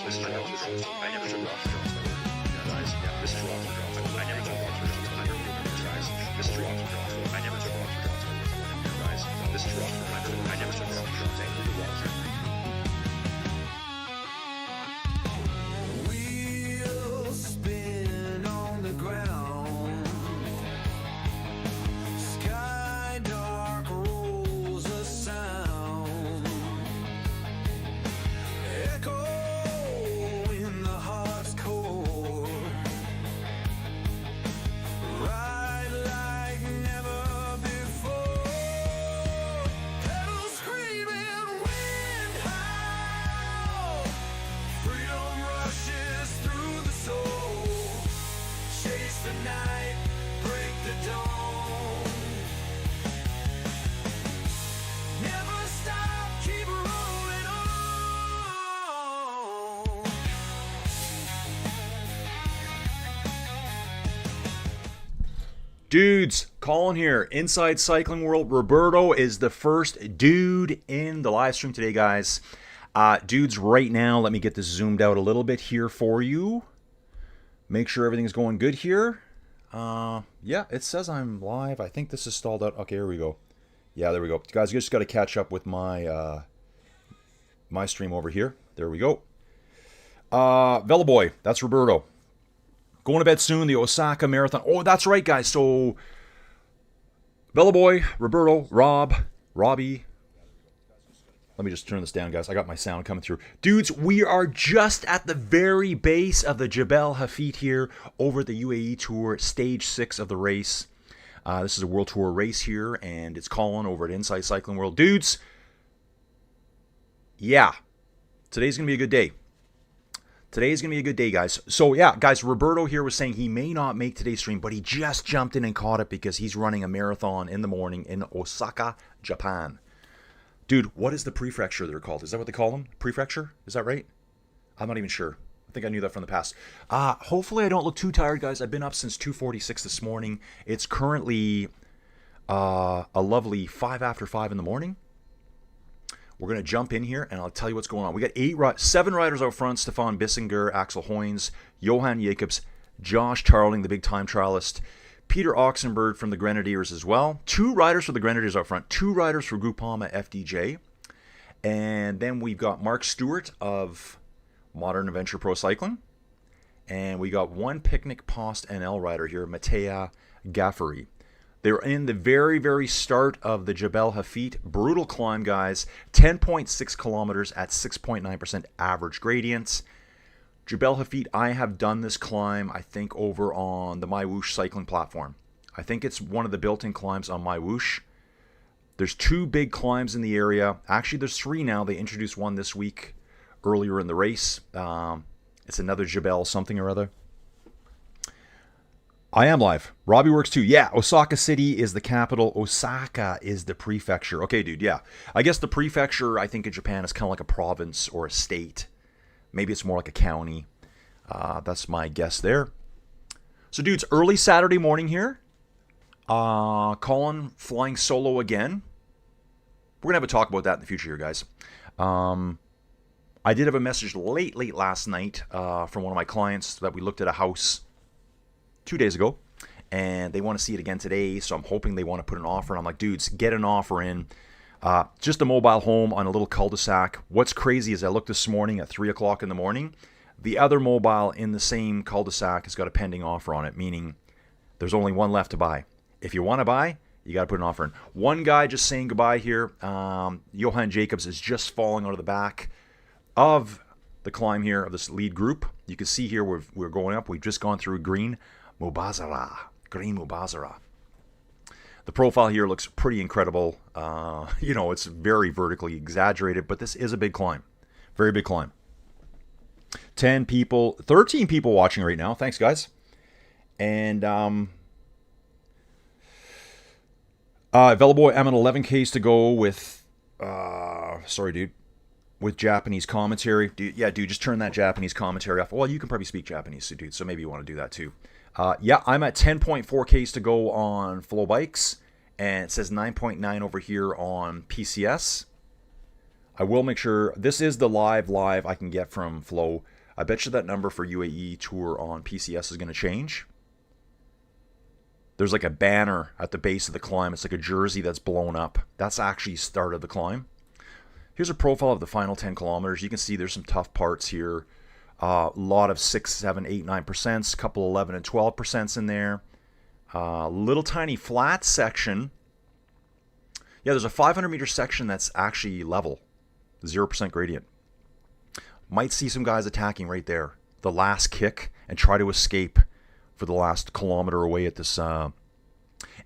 This is wrong for drops. I never took rocks for drops. Yeah, guys. Yeah, this is wrong for drops. I never took rocks for drops. I never took rocks, guys. This is wrong for drops. I never took rocks for drops. Yeah, guys. This is wrong for drops. I never took rocks for drops. I never took rocks for drops. Wheels spin on the ground. Sky dark rolls a sound. Echo in the heart's core. Ride like never before. Pedals screaming, wind howl. Freedom rushes through the soul. Chase the night, break the dawn. Never stop, keep rolling on. Dudes, Colin here, Inside Cycling World. Roberto is the first dude in the live stream today, guys. Dudes, right now, let me get this zoomed out a little bit here for you. Make sure everything's going good here. Yeah, it says I'm live. I think this is stalled out. Okay, here we go. Yeah, there we go. Guys, you just got to catch up with my my stream over here. There we go. Velo Boy, that's Roberto. Going to bed soon, the Osaka Marathon. Oh, that's right, guys. So, Velo Boy, Roberto, Robbie. Let me just turn this down, guys. I got my sound coming through. Dudes, we are just at the very base of the Jebel Hafit here over at the UAE Tour, Stage 6 of the race. This is a World Tour race here, and it's Colin over at Inside Cycling World. Dudes, yeah, today's going to be a good day. Today's going to be a good day, guys. So, yeah, guys, Roberto here was saying he may not make today's stream, but he just jumped in and caught it because he's running a marathon in the morning in Osaka, Japan. Dude, what is the prefecture they're called? Is that what they call them? Prefecture? Is that right? I'm not even sure. I think I knew that from the past. Hopefully I don't look too tired, guys. I've been up since 2:46 this morning. It's currently a lovely 5 after 5 in the morning. We're going to jump in here, and I'll tell you what's going on. We got 7 riders out front. Stefan Bissinger, Axel Hoynes, Johan Jacobs, Josh Tarling, the big-time trialist, Peter Oxenberg from the Grenadiers as well. 2 riders for the Grenadiers out front. 2 riders for Groupama FDJ. And then we've got Mark Stewart of Modern Adventure Pro Cycling. And we got 1 Picnic Post NL rider here, Matea Gaffari. They're in the very, very start of the Jebel Hafit. Brutal climb, guys. 10.6 kilometers at 6.9% average gradients. Jebel Hafit, I have done this climb, I think, over on the MyWhoosh cycling platform. I think it's one of the built-in climbs on MyWhoosh. There's 2 big climbs in the area. Actually, there's 3 now. They introduced one this week earlier in the race. It's another Jebel something or other. I am live. Robbie works too. Yeah, Osaka City is the capital. Osaka is the prefecture. Okay, dude, yeah. I guess the prefecture, I think, in Japan is kind of like a province or a state. Maybe it's more like a county. That's my guess there. So, dudes, early Saturday morning here. Colin flying solo again. We're going to have a talk about that in the future here, guys. I did have a message late last night from one of my clients that we looked at a house 2 days ago, and they want to see it again today, so I'm hoping they want to put an offer, and I'm like, dudes, get an offer in. Just a mobile home on a little cul-de-sac. What's crazy is I looked this morning at 3 o'clock in the morning. The other mobile in the same cul-de-sac has got a pending offer on it, meaning there's only one left to buy. If you want to buy, you got to put an offer in. One guy just saying goodbye here. Johan Jacobs is just falling out of the back of the climb here of this lead group. You can see here we're going up. We've just gone through Green Mubazara. The profile here looks pretty incredible. It's very vertically exaggerated, but this is a big climb. Very big climb. 13 people watching right now. Thanks, guys. And Veloboy, I'm at 11 Ks to go with, with Japanese commentary. Dude, just turn that Japanese commentary off. Well, you can probably speak Japanese, so dude, so maybe you want to do that too. I'm at 10.4 Ks to go on Flow Bikes, and it says 9.9 over here on PCS. I will make sure, this is the live I can get from Flow. I bet you that number for UAE Tour on PCS is going to change. There's like a banner at the base of the climb. It's like a jersey that's blown up. That's actually start of the climb. Here's a profile of the final 10 kilometers. You can see there's some tough parts here. A lot of 6, 7, 8, 9%, a couple 11 and 12% in there. Little tiny flat section. Yeah, there's a 500-meter section that's actually level. 0% gradient. Might see some guys attacking right there. The last kick and try to escape for the last kilometer away at this 8%,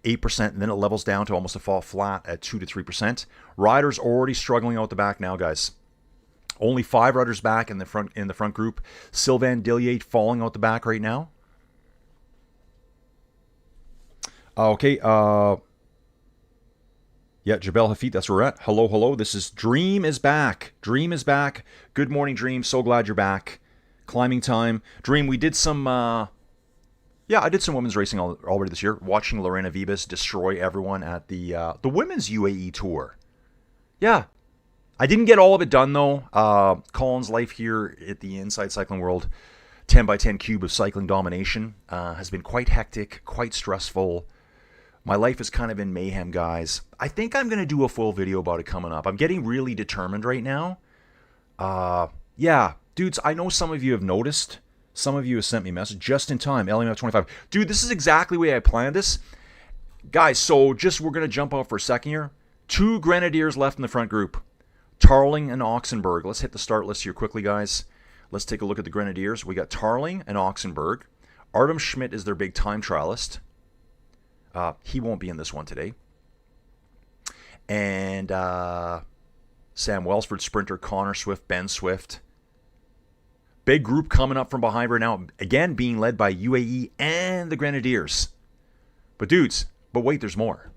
and then it levels down to almost a fall flat at 2 to 3%. Riders already struggling out the back now, guys. Only 5 riders back in the front group. Sylvain Dillier falling out the back right now. Okay, yeah, Jebel Hafid, that's where we're at. Hello, hello. This is Dream is back. Dream is back. Good morning, Dream. So glad you're back. Climbing time. Dream, we did some, I did some women's racing already this year. Watching Lorena Vibas destroy everyone at the women's UAE Tour. Yeah. I didn't get all of it done, though. Colin's life here at the Inside Cycling World 10x10 cube of cycling domination has been quite hectic, quite stressful. My life is kind of in mayhem, guys. I think I'm going to do a full video about it coming up. I'm getting really determined right now. Yeah, dudes, I know some of you have noticed. Some of you have sent me a message just in time. LMF25. Dude, this is exactly the way I planned this. Guys, so we're going to jump out for a second here. 2 Grenadiers left in the front group. Tarling and Oxenberg. Let's hit the start list here quickly, guys. Let's take a look at the Grenadiers. We got Tarling and Oxenberg. Artem Schmidt is their big time trialist. He won't be in this one today. And Sam Welsford, sprinter, Connor Swift, Ben Swift. Big group coming up from behind right now. Again, being led by UAE and the Grenadiers. But dudes, wait, there's more.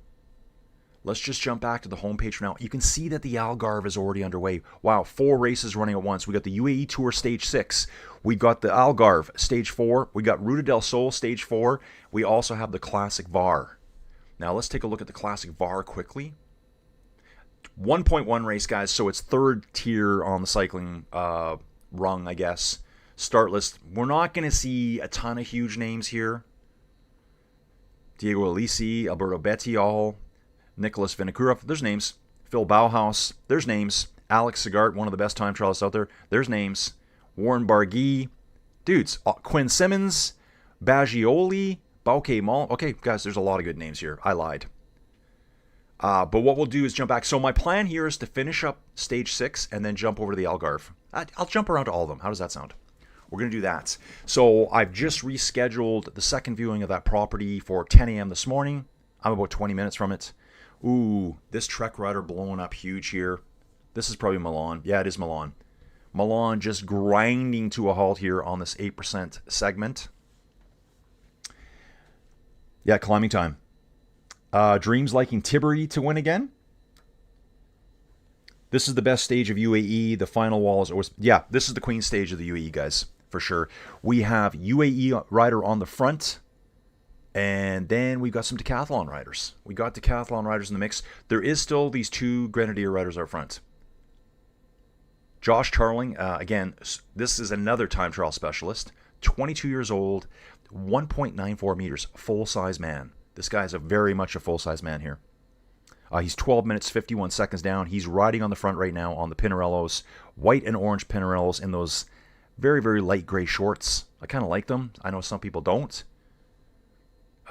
Let's just jump back to the homepage for now. You can see that the Algarve is already underway. Wow, 4 races running at once. We got the UAE Tour Stage 6. We got the Algarve Stage 4. We got Ruta del Sol Stage 4. We also have the Classic VAR. Now let's take a look at the Classic VAR quickly. 1.1 race, guys, so it's 3rd tier on the cycling rung, I guess. Start list. We're not going to see a ton of huge names here. Diego Alisi, Alberto Bettiol, Nicholas Vinokurov, there's names. Phil Bauhaus, there's names. Alex Segart, one of the best time trialists out there, there's names. Warren Barguil, dudes. Quinn Simmons, Baggioli, Bauke Mall. Okay, guys, there's a lot of good names here. I lied. But what we'll do is jump back. So my plan here is to finish up Stage 6 and then jump over to the Algarve. I'll jump around to all of them. How does that sound? We're going to do that. So I've just rescheduled the second viewing of that property for 10 a.m. this morning. I'm about 20 minutes from it. Ooh, this Trek rider blowing up huge here. This is probably Milan. Yeah, it is Milan. Milan just grinding to a halt here on this 8% segment. Yeah, climbing time. Dreams liking Tiberi to win again. This is the best stage of UAE. The final wall is always... Yeah, this is the Queen Stage of the UAE, guys, for sure. We have UAE rider on the front. And then we've got some decathlon riders. We got decathlon riders in the mix. There is still these 2 Grenadier riders out front. Josh Tarling, again, this is another time trial specialist. 22 years old, 1.94 meters, full-size man. This guy's very much a full-size man here. He's 12 minutes, 51 seconds down. He's riding on the front right now on the Pinarellos. White and orange Pinarellos in those very, very light gray shorts. I kind of like them. I know some people don't.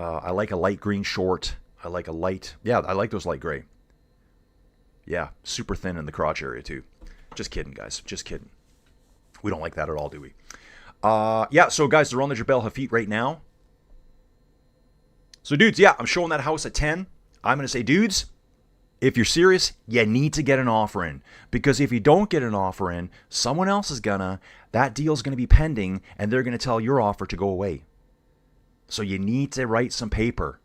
I like a light green short. I like a light... Yeah, I like those light gray. Yeah, super thin in the crotch area too. Just kidding, guys. Just kidding. We don't like that at all, do we? Yeah, so guys, they're on the Jebel Hafid right now. So dudes, yeah, I'm showing that house at 10. I'm going to say, dudes, if you're serious, you need to get an offer in. Because if you don't get an offer in, someone else is gonna... That deal's going to be pending, and they're going to tell your offer to go away. So you need to write some paper.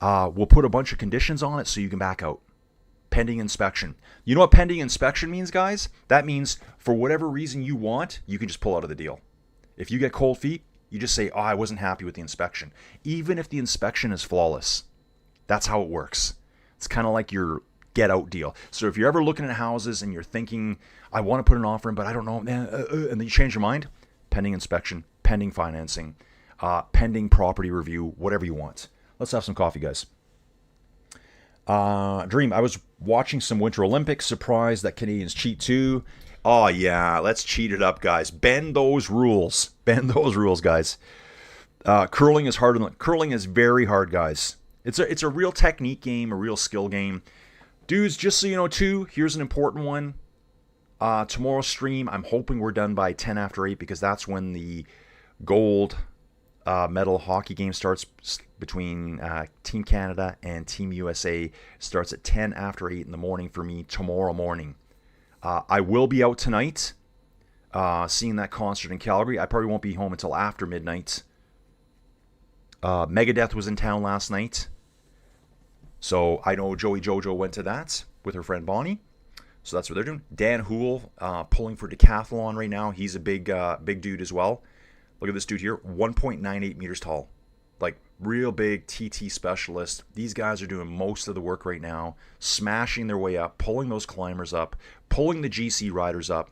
We'll put a bunch of conditions on it so you can back out. Pending inspection. You know what pending inspection means, guys? That means for whatever reason you want, you can just pull out of the deal. If you get cold feet, you just say, oh, I wasn't happy with the inspection. Even if the inspection is flawless. That's how it works. It's kind of like your get out deal. So if you're ever looking at houses and you're thinking, I want to put an offer in, but I don't know, and then you change your mind, pending inspection, pending financing, pending property review, whatever you want. Let's have some coffee, guys. Dream, I was watching some Winter Olympics, surprised that Canadians cheat too. Oh yeah, let's cheat it up, guys. Bend those rules. Bend those rules, guys. Curling is hard. Curling is very hard, guys. It's a real technique game, a real skill game. Dudes, just so you know too, here's an important one. Tomorrow's stream, I'm hoping we're done by 10 after 8 because that's when the gold medal hockey game starts between Team Canada and Team USA. Starts at 10 after 8 in the morning for me tomorrow morning. I will be out tonight seeing that concert in Calgary. I probably won't be home until after midnight. Megadeth was in town last night. So I know Joey Jojo went to that with her friend Bonnie. So that's what they're doing. Dan Houle pulling for decathlon right now. He's a big dude as well. Look at this dude here, 1.98 meters tall. Like, real big TT specialist. These guys are doing most of the work right now, smashing their way up, pulling those climbers up, pulling the GC riders up.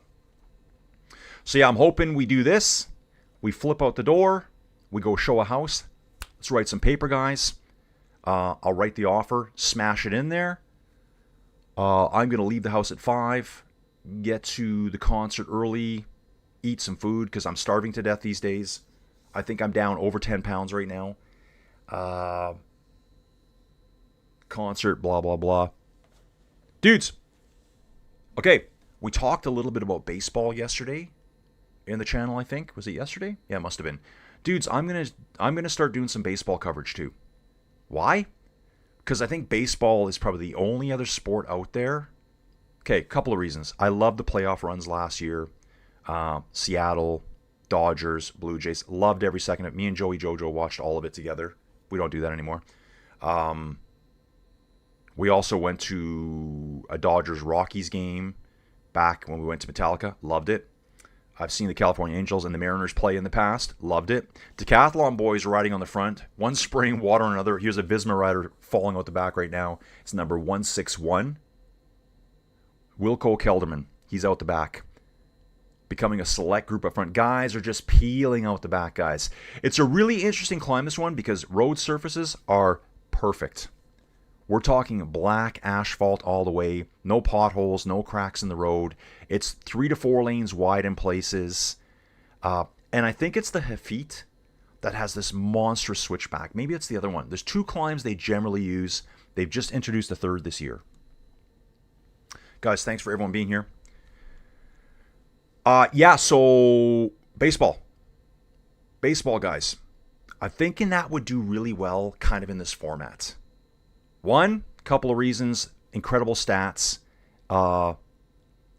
So yeah, I'm hoping we do this. We flip out the door. We go show a house. Let's write some paper, guys. I'll write the offer, smash it in there. I'm going to leave the house at 5, get to the concert early, eat some food because I'm starving to death these days. I think I'm down over 10 pounds right now. Concert, blah, blah, blah. Dudes, okay, we talked a little bit about baseball yesterday in the channel, I think. Was it yesterday? Yeah, it must have been. Dudes, I'm gonna start doing some baseball coverage too. Why? Because I think baseball is probably the only other sport out there. Okay, a couple of reasons. I love the playoff runs last year. Seattle, Dodgers, Blue Jays. Loved every second of it. Me and Joey Jojo watched all of it together. We don't do that anymore. We also went to a Dodgers-Rockies game back when we went to Metallica. Loved it. I've seen the California Angels and the Mariners play in the past. Loved it. Decathlon boys riding on the front. One spraying water on another. Here's a Visma rider falling out the back right now. It's number 161. Wilco Kelderman. He's out the back. Becoming a select group up front. Guys are just peeling out the back, guys. It's a really interesting climb, this one, because road surfaces are perfect. We're talking black asphalt all the way. No potholes, no cracks in the road. It's 3 to 4 lanes wide in places. And I think it's the Hafit that has this monstrous switchback. Maybe it's the other one. There's 2 climbs they generally use. They've just introduced a third this year. Guys, thanks for everyone being here. Yeah, so baseball. Baseball, guys. I'm thinking that would do really well kind of in this format. One, couple of reasons, incredible stats.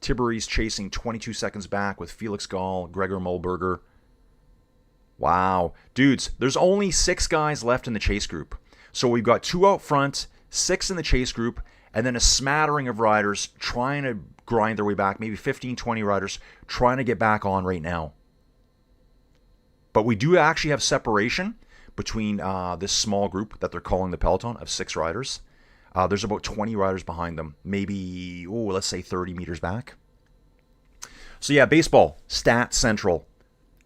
Tiberi's chasing 22 seconds back with Felix Gall, Gregor Mulberger. Wow. Dudes, there's only 6 guys left in the chase group. So we've got 2 out front, 6 in the chase group, and then a smattering of riders trying to grind their way back. Maybe 15, 20 riders trying to get back on right now. But we do actually have separation between this small group that they're calling the peloton of 6 riders. There's about 20 riders behind them. Maybe, let's say 30 meters back. So yeah, baseball, stat central.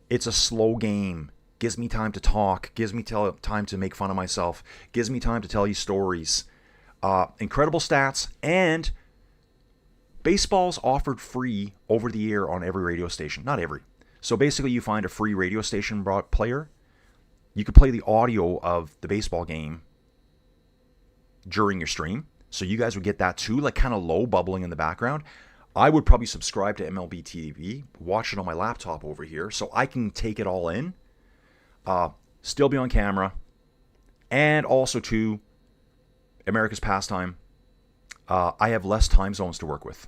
It's a slow game. Gives me time to talk. Gives me time to make fun of myself. Gives me time to tell you stories. Incredible stats. And baseball's offered free over the air on every radio station. Not every. So basically you find a free radio station player. You could play the audio of the baseball game during your stream. So you guys would get that too, like kind of low bubbling in the background. I would probably subscribe to MLB TV, watch it on my laptop over here so I can take it all in. Still be on camera. And also too, America's pastime. I have less time zones to work with.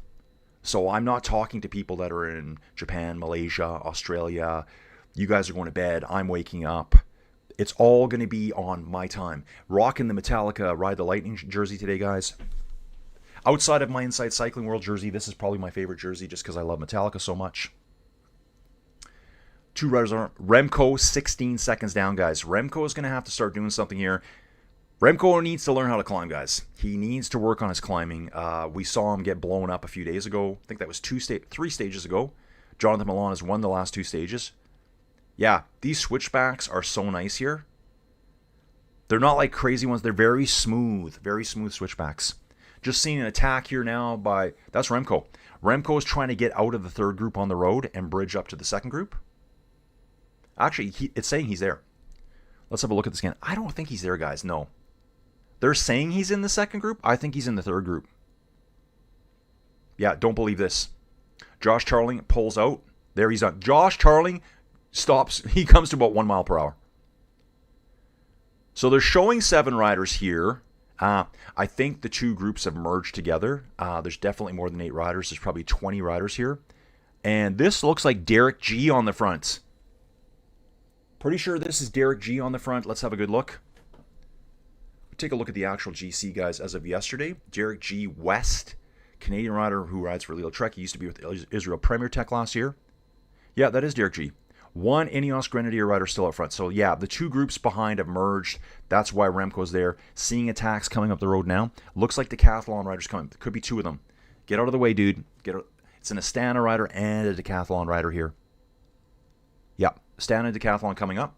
So I'm not talking to people that are in Japan, Malaysia, Australia. You guys are going to bed. I'm waking up. It's all going to be on my time. Rocking the Metallica Ride the Lightning jersey today, guys. Outside of my Inside Cycling World jersey, this is probably my favorite jersey just because I love Metallica so much. 2 riders on Remco, 16 seconds down, guys. Remco is going to have to start doing something here. Remco needs to learn how to climb, guys. He needs to work on his climbing. We saw him get blown up a few days ago. I think that was 3 stages ago. Jonathan Milan has won the last 2 stages. Yeah, these switchbacks are so nice here. They're not like crazy ones. They're very smooth switchbacks. Just seeing an attack here now by, that's Remco. Remco is trying to get out of the third group on the road and bridge up to the second group. Actually, it's saying he's there. Let's have a look at this again. I don't think he's there, guys. No. They're saying he's in the second group. I think he's in the third group. Yeah, don't believe this. Josh Charling pulls out. There he's on. Josh Charling stops. He comes to about 1 mile per hour. So they're showing 7 riders here. I think the two groups have merged together. There's definitely more than 8 riders. There's probably 20 riders here. And this looks like Derek G on the front. Pretty sure this is Derek G on the front. Let's have a good look. Take a look at the actual GC, guys, as of yesterday. Derek G West, Canadian rider who rides for Leo Trek. He used to be with Israel Premier Tech last year. Yeah, that is Derek G. 1 Ineos Grenadier rider still up front. So, yeah, the two groups behind have merged. That's why Remco's there. Seeing attacks coming up the road now. Looks like decathlon riders coming. There could be 2 of them. Get out of the way, dude. It's an Astana rider and a decathlon rider here. Yeah, Astana decathlon coming up.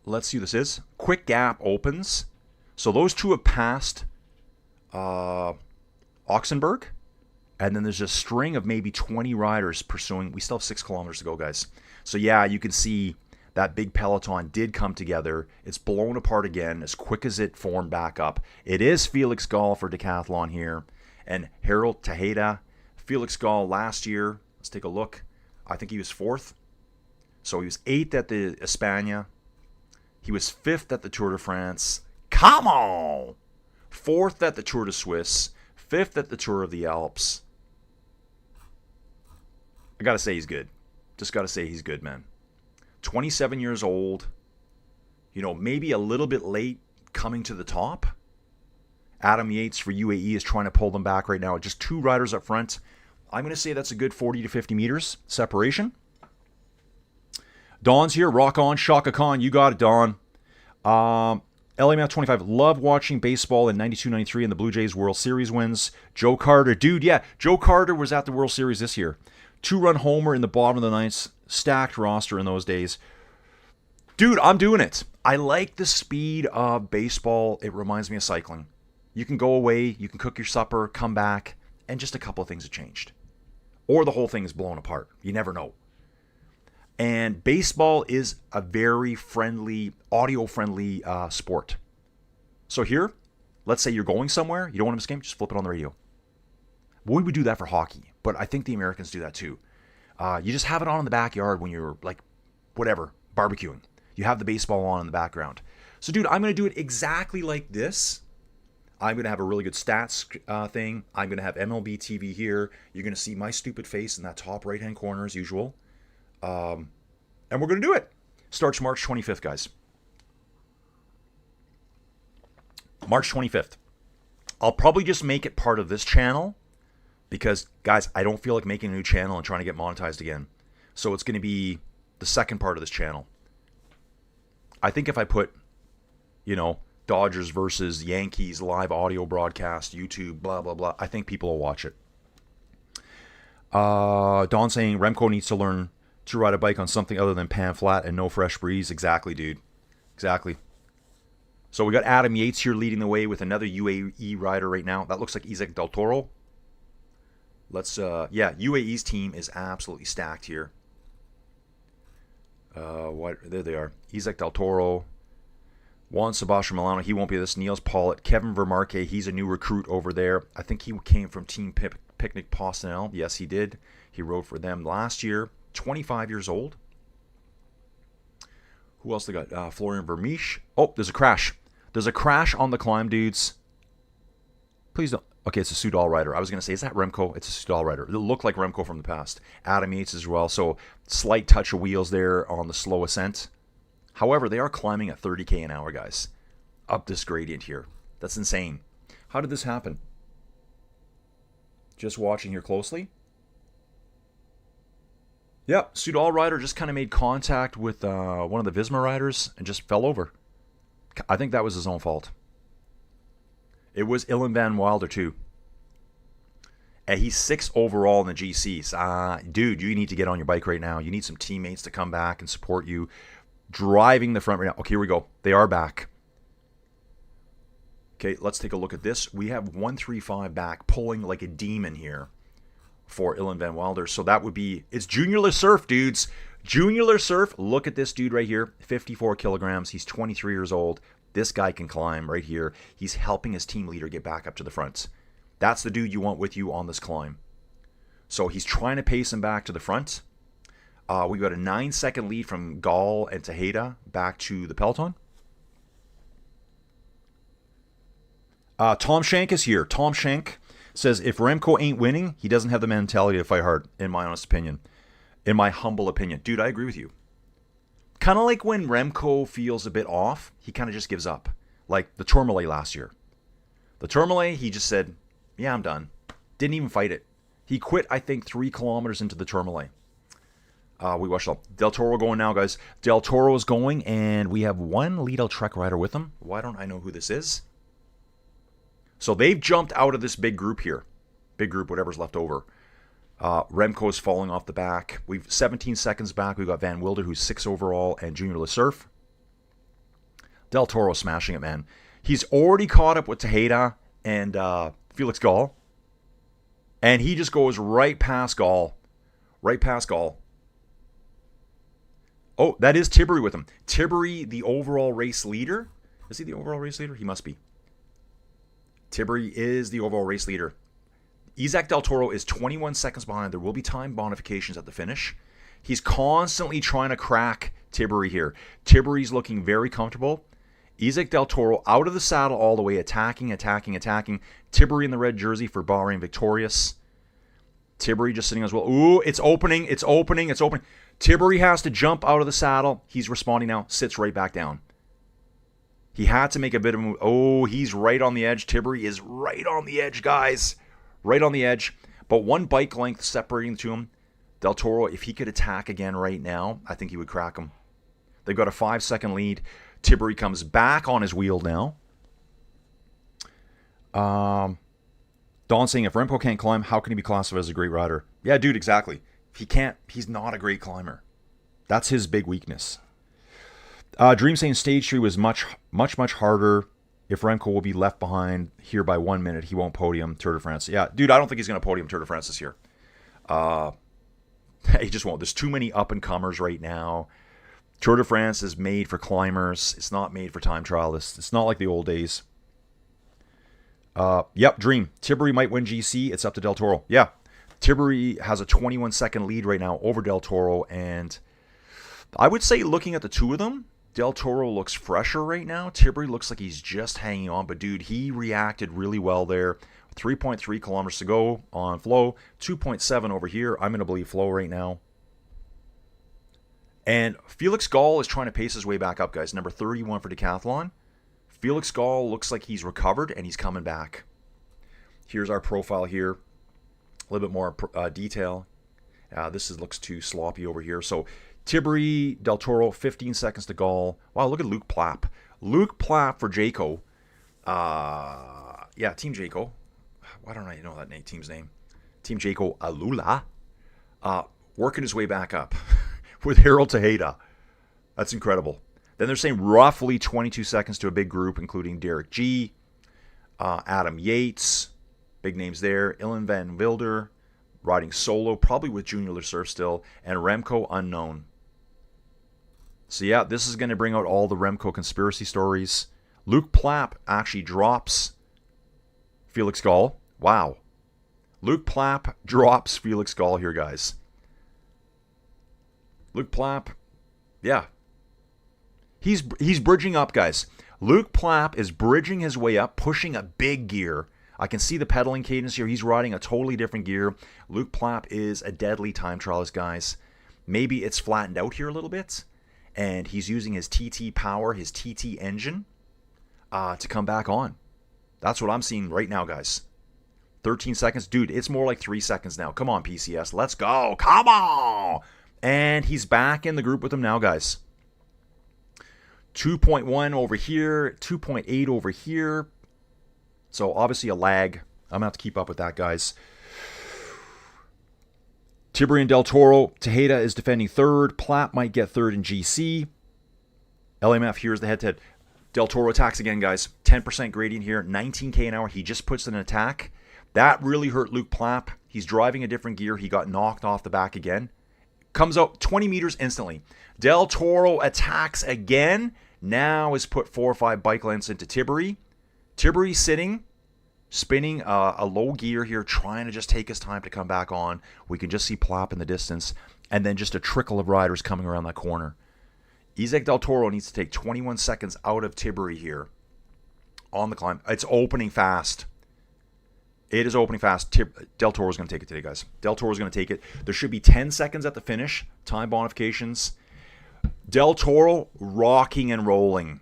Let's see who this is. Quick Gap opens. So those two have passed Oxenberg. And then there's a string of maybe 20 riders pursuing. We still have 6 kilometers to go, guys. So, yeah, you can see that big peloton did come together. It's blown apart again as quick as it formed back up. It is Felix Gall for decathlon here. And Harold Tejeda. Felix Gall last year. Let's take a look. I think he was 4th. So he was 8th at the España. He was 5th at the Tour de France. Come on! 4th at the Tour de Suisse. 5th at the Tour of the Alps. I gotta say he's good. Just gotta say he's good, man. 27 years old. You know, maybe a little bit late coming to the top. Adam Yates for UAE is trying to pull them back right now. Just 2 riders up front. I'm going to say that's a good 40 to 50 meters separation. Don's here. Rock on. Chaka Khan. You got it, Don. LMF 25. Love watching baseball in 92-93 and the Blue Jays World Series wins. Joe Carter. Dude, yeah. Joe Carter was at the World Series this year. 2-run homer in the bottom of the ninth. Stacked roster in those days. Dude, I'm doing it. I like the speed of baseball. It reminds me of cycling. You can go away. You can cook your supper. Come back. And just a couple of things have changed. Or the whole thing is blown apart. You never know. And baseball is a very friendly, audio-friendly sport. So here, let's say you're going somewhere, you don't want to miss a game, just flip it on the radio. We would do that for hockey, but I think the Americans do that too. You just have it on in the backyard when you're, like, whatever, barbecuing. You have the baseball on in the background. So, dude, I'm going to do it exactly like this. I'm going to have a really good stats thing. I'm going to have MLB TV here. You're going to see my stupid face in that top right-hand corner as usual. And we're going to do it. Starts March 25th, guys. March 25th. I'll probably just make it part of this channel because, guys, I don't feel like making a new channel and trying to get monetized again. So it's going to be the second part of this channel. I think if I put, you know, Dodgers versus Yankees live audio broadcast, YouTube, blah, blah, blah, I think people will watch it. Don saying Remco needs to learn to ride a bike on something other than pan flat and no fresh breeze. Exactly, dude. Exactly. So we got Adam Yates here leading the way with another UAE rider right now. That looks like Isaac Del Toro. Let's, yeah, UAE's team is absolutely stacked here. There they are. Isaac Del Toro. Juan Sebastian Milano, he won't be this. Niels Pollitt. Kevin Vermarke, he's a new recruit over there. I think he came from Team Picnic Postel. Yes, he did. He rode for them last year. 25 years old. Who else they got? Florian Vermeesch. Oh, there's a crash. There's a crash on the climb, dudes. Please don't. Okay, it's a Soudal rider. I was going to say, is that Remco? It's a Soudal rider. It looked like Remco from the past. Adam Yates as well. So slight touch of wheels there on the slow ascent. However, they are climbing at 30k an hour, guys. Up this gradient here. That's insane. How did this happen? Just watching here closely. Yep, Soudal rider just kind of made contact with one of the Visma riders and just fell over. I think that was his own fault. It was Ilan van Wilder too. And he's 6th overall in the GCs. Dude, you need to get on your bike right now. You need some teammates to come back and support you. Driving the front right now. Okay, here we go. They are back. Okay, let's take a look at this. We have 135 back, pulling like a demon here for Ilan Van Wilder. So that would be, it's Junior Le Surf, dudes. Junior Le Surf. Look at this dude right here. 54 kilograms. He's 23 years old. This guy can climb right here. He's helping his team leader get back up to the front. That's the dude you want with you on this climb. So he's trying to pace him back to the front. We got a 9-second lead from Gall and Tejeda back to the peloton. Tom Shank is here. Tom Shank says, if Remco ain't winning, he doesn't have the mentality to fight hard, in my honest opinion. In my humble opinion. Dude, I agree with you. Kind of like when Remco feels a bit off, he kind of just gives up. Like the Tourmalet last year. The Tourmalet, he just said, yeah, I'm done. Didn't even fight it. He quit, I think, 3 kilometers into the Tourmalet. We watched Del Toro going now, guys. Del Toro is going, and we have one Lidl Trek rider with him. Why don't I know who this is? So they've jumped out of this big group here. Big group, whatever's left over. Remco is falling off the back. We've 17 seconds back. We've got Van Wilder, who's 6 overall, and Junior Le Surf. Del Toro smashing it, man. He's already caught up with Tejeda and Felix Gall. And he just goes right past Gall. Right past Gall. Oh, that is Tiberi with him. Tiberi, the overall race leader. Is he the overall race leader? He must be. Tiberi is the overall race leader. Isaac Del Toro is 21 seconds behind. There will be time bonifications at the finish. He's constantly trying to crack Tiberi here. Tiberi's looking very comfortable. Isaac Del Toro out of the saddle all the way, attacking. Tiberi in the red jersey for Bahrain victorious. Tiberi just sitting as well. Ooh, it's opening. Tiberi has to jump out of the saddle. He's responding now. Sits right back down. He had to make a bit of a move. Oh, he's right on the edge. Tiberi is right on the edge, guys. Right on the edge. But one bike length separating the two of them. Del Toro, if he could attack again right now, I think he would crack him. They've got a 5-second lead. Tiberi comes back on his wheel now. Don saying, if Remco can't climb, how can he be classified as a great rider? Yeah, dude, exactly. If he can't, he's not a great climber. That's his big weakness. Dream saying stage 3 was much harder. If Remco will be left behind here by 1 minute, he won't podium Tour de France. Yeah, dude, I don't think he's going to podium Tour de France this year. He just won't. There's too many up-and-comers right now. Tour de France is made for climbers. It's not made for time trialists. It's not like the old days. Yep, Dream. Tiberi might win GC. It's up to Del Toro. Yeah, Tiberi has a 21-second lead right now over Del Toro, and I would say looking at the two of them, Del Toro looks fresher right now. Tiberi looks like he's just hanging on, but dude, he reacted really well there. 3.3 kilometers to go on flow, 2.7 over here. I'm going to believe flow right now. And Felix Gall is trying to pace his way back up, guys. Number 31 for decathlon. Felix Gall looks like he's recovered and he's coming back. Here's our profile here. A little bit more detail. Looks too sloppy over here. So Tiberi, Del Toro, 15 seconds to Gall. Wow, look at Luke Plapp. Luke Plapp for Jayco. Team Jayco. Why don't I know that team's name? Team Jayco Alula. Working his way back up with Harold Tejeda. That's incredible. Then they're saying roughly 22 seconds to a big group, including Derek G., Adam Yates, big names there, Ilan Van Wilder, riding solo, probably with Junior Le Surf still, and Remco unknown. So yeah, this is going to bring out all the Remco conspiracy stories. Luke Plapp actually drops Felix Gall. Wow. Luke Plapp drops Felix Gall here, guys. Luke Plapp, yeah. He's bridging up, guys. Luke Plapp is bridging his way up, pushing a big gear. I can see the pedaling cadence here. He's riding a totally different gear. Luke Plapp is a deadly time trialist, guys. Maybe it's flattened out here a little bit, and he's using his TT power, his TT engine, to come back on. That's what I'm seeing right now, guys. 13 seconds. Dude, it's more like 3 seconds now. Come on, PCS. Let's go. Come on. And he's back in the group with him now, guys. 2.1 over here, 2.8 over here. So obviously a lag. I'm going to have to keep up with that, guys. Tiberi and Del Toro. Tejeda is defending third. Plapp might get third in GC. LMF, here's the head-to-head. Del Toro attacks again, guys. 10% gradient here. 19K an hour. He just puts in an attack. That really hurt Luke Plapp. He's driving a different gear. He got knocked off the back again. Comes out 20 meters instantly. Del Toro attacks again. Now has put 4 or 5 bike lengths into Tiberi. Tiberi sitting, spinning a low gear here, trying to just take his time to come back on. We can just see Plapp in the distance. And then just a trickle of riders coming around that corner. Isaac Del Toro needs to take 21 seconds out of Tiberi here on the climb. It's opening fast. It is opening fast. Del Toro's going to take it today, guys. Del Toro's going to take it. There should be 10 seconds at the finish. Time bonifications. Del Toro rocking and rolling.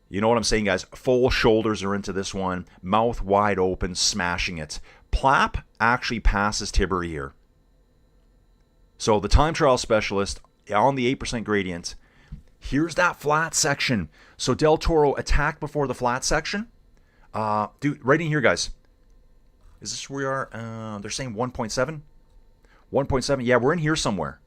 You know what I'm saying, guys? Full shoulders are into this one. Mouth wide open, smashing it. Plapp actually passes Tiberi here. So the time trial specialist on the 8% gradient. Here's that flat section. So Del Toro attacked before the flat section. Dude, right in here, guys. Is this where we are? They're saying 1.7? 1.7? Yeah, we're in here somewhere.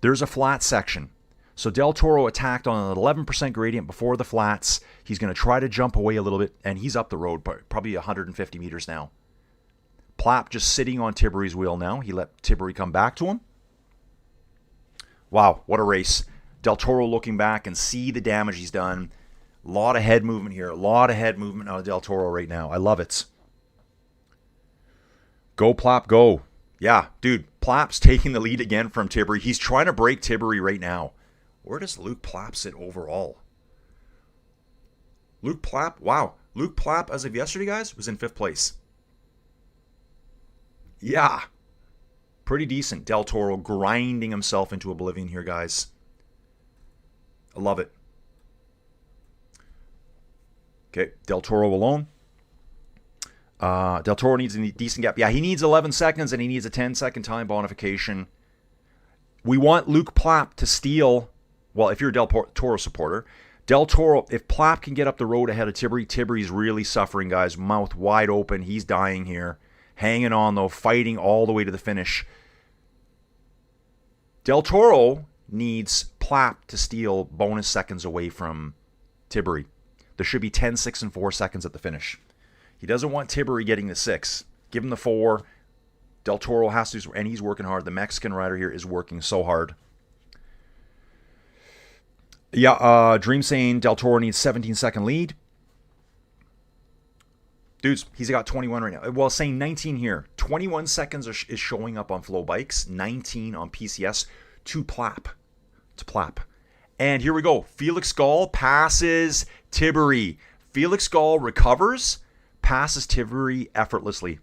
There's a flat section. So Del Toro attacked on an 11% gradient before the flats. He's going to try to jump away a little bit, and he's up the road, probably 150 meters now. Plapp just sitting on Tiberi's wheel now. He let Tiberi come back to him. Wow, what a race. Del Toro looking back and see the damage he's done. A lot of head movement here. A lot of head movement out of Del Toro right now. I love it. Go, Plapp, go. Yeah, dude, Plapp's taking the lead again from Tiberi. He's trying to break Tiberi right now. Where does Luke Plapp sit overall? Luke Plapp, wow. Luke Plapp, as of yesterday, guys, was in 5th place. Yeah. Pretty decent. Del Toro grinding himself into oblivion here, guys. I love it. Okay, Del Toro alone. Del Toro needs a decent gap. Yeah, he needs 11 seconds and he needs a 10-second time bonification. We want Luke Plapp to steal. Well, if you're a Del Toro supporter, Del Toro, if Plapp can get up the road ahead of Tiberi, Tiberi's really suffering, guys. Mouth wide open. He's dying here. Hanging on, though, fighting all the way to the finish. Del Toro needs Plapp to steal bonus seconds away from Tiberi. There should be 10, 6, and 4 seconds at the finish. He doesn't want Tiberi getting the 6. Give him the 4. Del Toro has to, and he's working hard. The Mexican rider here is working so hard. Yeah, Dream saying Del Toro needs 17-second lead. Dudes, he's got 21 right now. Well, saying 19 here. 21 seconds is showing up on Flow Bikes. 19 on PCS to Plapp. And here we go. Felix Gall passes Tiberi. Felix Gall recovers, passes Tiberi effortlessly.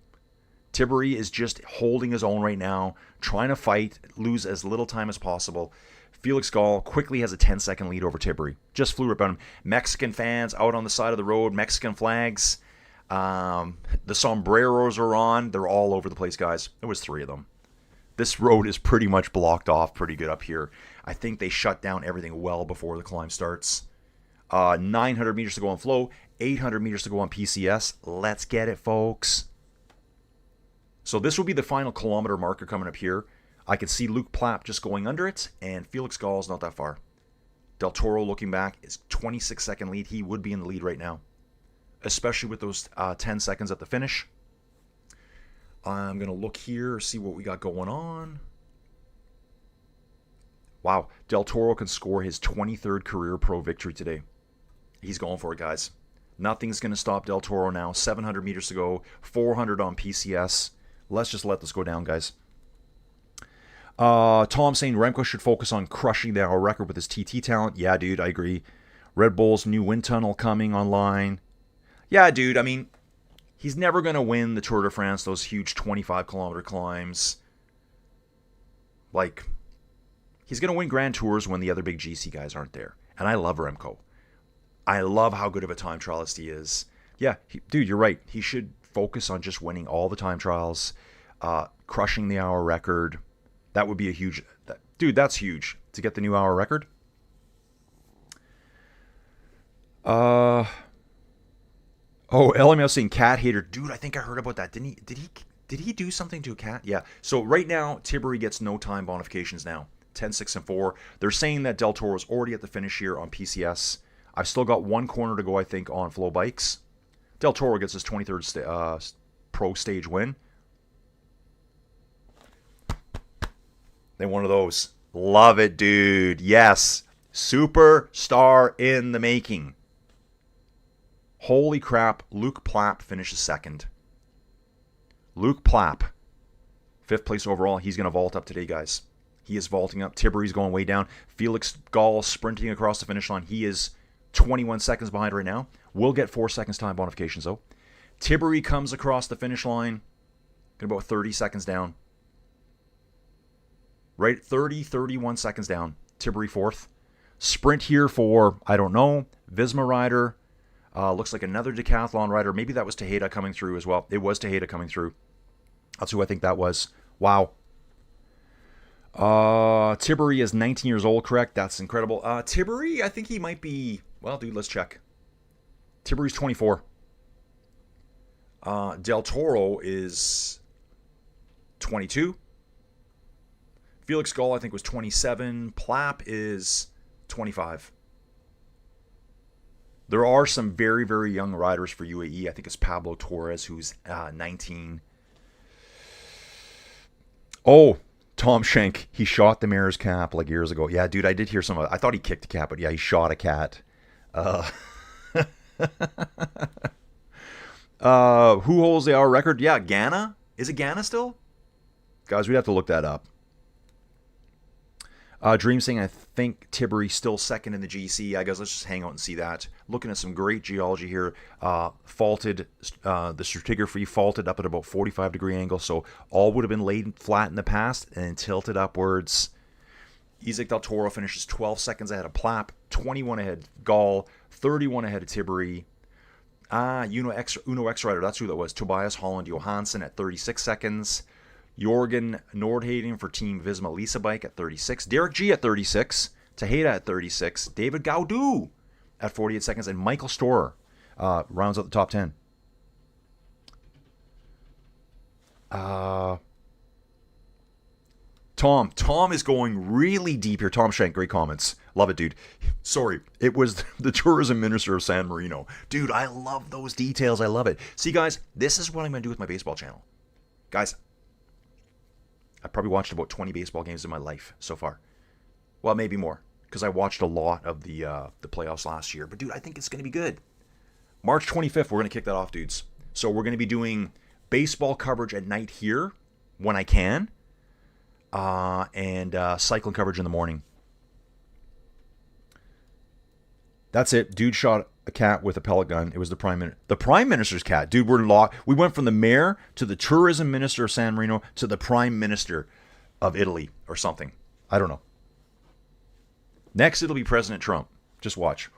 Tiberi is just holding his own right now, trying to fight, lose as little time as possible. Felix Gall quickly has a 10-second lead over Tiberi. Just flew up on him. Mexican fans out on the side of the road, Mexican flags. The sombreros are on. They're all over the place, guys. There was 3 of them. This road is pretty much blocked off pretty good up here. I think they shut down everything well before the climb starts. 900 meters to go on Flow, 800 meters to go on PCS. Let's get it, folks. So this will be the final kilometer marker coming up here. I can see Luke Plapp just going under it, and Felix Gall is not that far. Del Toro looking back is 26-second lead. He would be in the lead right now, especially with those 10 seconds at the finish. I'm going to look here, see what we got going on. Wow, Del Toro can score his 23rd career pro victory today. He's going for it, guys. Nothing's going to stop Del Toro now. 700 meters to go, 400 on PCS. Let's just let this go down, guys. Tom saying Remco should focus on crushing the hour record with his TT talent. Yeah, dude, I agree. Red Bull's new wind tunnel coming online. Yeah, dude, I mean, he's never going to win the Tour de France, those huge 25-kilometer climbs. Like, he's going to win Grand Tours when the other big GC guys aren't there. And I love Remco. I love how good of a time trialist he is. Yeah, dude, you're right. He should focus on just winning all the time trials, crushing the hour record. That would be a huge... Dude, that's huge. To get the new hour record. Oh, LML saying cat hater. Dude, I think I heard about that. Did he Did he do something to a cat? Yeah. So right now, Tiberi gets no time bonifications now. 10, 6, and 4. They're saying that Del Toro is already at the finish here on PCS. I've still got one corner to go, I think, on Flow Bikes. Del Toro gets his 23rd pro stage win. Then one of those. Love it, dude. Yes. Superstar in the making. Holy crap. Luke Plapp finishes second. Luke Plapp, 5th place overall. He's going to vault up today, guys. He is vaulting up. Tiberi's going way down. Felix Gall sprinting across the finish line. He is 21 seconds behind right now. Will get 4 seconds time bonifications, though. Tiberi comes across the finish line. About 30 seconds down. Right, 30, 31 seconds down. Tiberi 4th. Sprint here for, I don't know, Visma rider. Looks like another decathlon rider. Maybe that was Tejeda coming through as well. It was Tejeda coming through. That's who I think that was. Wow. Tiberi is 19 years old, correct? That's incredible. Tiberi, I think he might be... Well, dude, let's check. Tiberi's 24. Del Toro is 22. Felix Gall, I think, was 27. Plapp is 25. There are some very, very young riders for UAE. I think it's Pablo Torres, who's 19. Oh, Tom Schenk. He shot the mayor's cap like years ago. Yeah, dude, I did hear some of it. I thought he kicked a cat, but yeah, he shot a cat. Who holds the hour record? Yeah, Ghana? Is it Ghana still? Guys, we'd have to look that up. Dream saying, I think Tiberi still second in the GC. I guess let's just hang out and see that. Looking at some great geology here. Faulted, the stratigraphy faulted up at about 45-degree angle, so all would have been laid flat in the past and tilted upwards. Isaac Del Toro finishes 12 seconds ahead of Plapp, 21 ahead of Gall, 31 ahead of Tiberi. Uno X Rider, that's who that was. Tobias Holland Johansson at 36 seconds. Jorgen Nordhagen for Team Visma Lisa Bike at 36. Derek G at 36. Tejeda at 36. David Gaudu at 48 seconds. And Michael Storer rounds out the top 10. Tom is going really deep here. Tom Shank, great comments. Love it, dude. Sorry, it was the tourism minister of San Marino. Dude, I love those details. I love it. See, guys, this is what I'm going to do with my baseball channel. Guys, I probably watched about 20 baseball games in my life so far. Well, maybe more, because I watched a lot of the playoffs last year. But, dude, I think it's going to be good. March 25th, we're going to kick that off, dudes. So we're going to be doing baseball coverage at night here when I can, and cycling coverage in the morning. That's it. Dude shot a cat with a pellet gun. It was the Prime Minister's cat. Dude, we went from the mayor to the tourism minister of San Marino to the Prime Minister of Italy or something. I don't know. Next, it'll be President Trump. Just watch.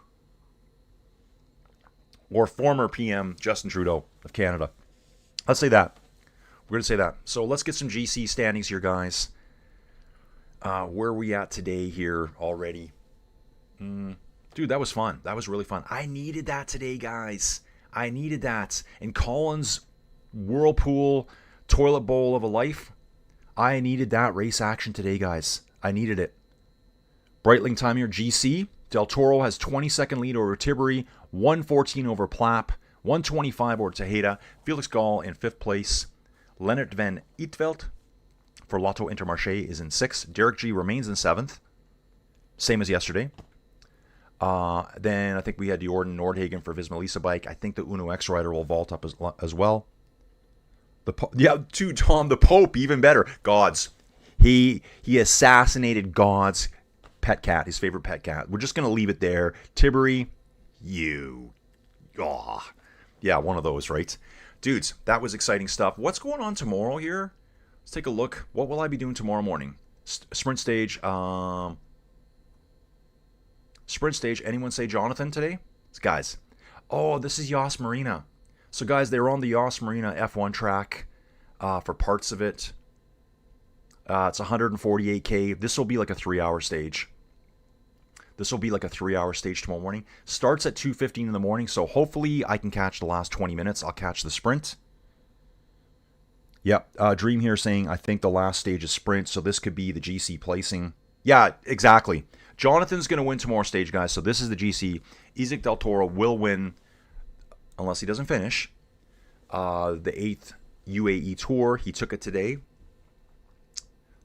Or former PM Justin Trudeau of Canada. Let's say that. We're going to say that. So let's get some GC standings here, guys. Where are we at today here already? Dude, that was fun. That was really fun. I needed that today, guys. I needed that. In Colin's whirlpool toilet bowl of a life, I needed that race action today, guys. I needed it. Breitling time here, GC. Del Toro has 20-second lead over Tiberi, 114 over Plapp, 125 over Tejeda. Felix Gall in 5th place. Leonard van Eetveld for Lotto Intermarché is in 6th. Derek G remains in 7th. Same as yesterday. Then I think we had Jordan Nordhagen for Visma Lisa Bike. I think the Uno X Rider will vault up as well. Dude, Tom, the Pope, even better. God's. He assassinated God's pet cat, his favorite pet cat. We're just going to leave it there. Tiberi, yeah, one of those, right? Dudes, that was exciting stuff. What's going on tomorrow here? Let's take a look. What will I be doing tomorrow morning? Sprint stage. Sprint stage. Anyone say Jonathan today? Guys. Oh, this is Yas Marina. So, guys, they were on the Yas Marina F1 track for parts of it. It's 148K. This will be like a 3-hour stage. This will be like a 3-hour stage tomorrow morning. Starts at 2:15 in the morning, so hopefully I can catch the last 20 minutes. I'll catch the sprint. Yep. Dream here saying, I think the last stage is sprint, so this could be the GC placing. Yeah, exactly. Jonathan's going to win tomorrow's stage, guys, so this is the GC. Isaac Del Toro will win, unless he doesn't finish, the 8th UAE Tour. He took it today.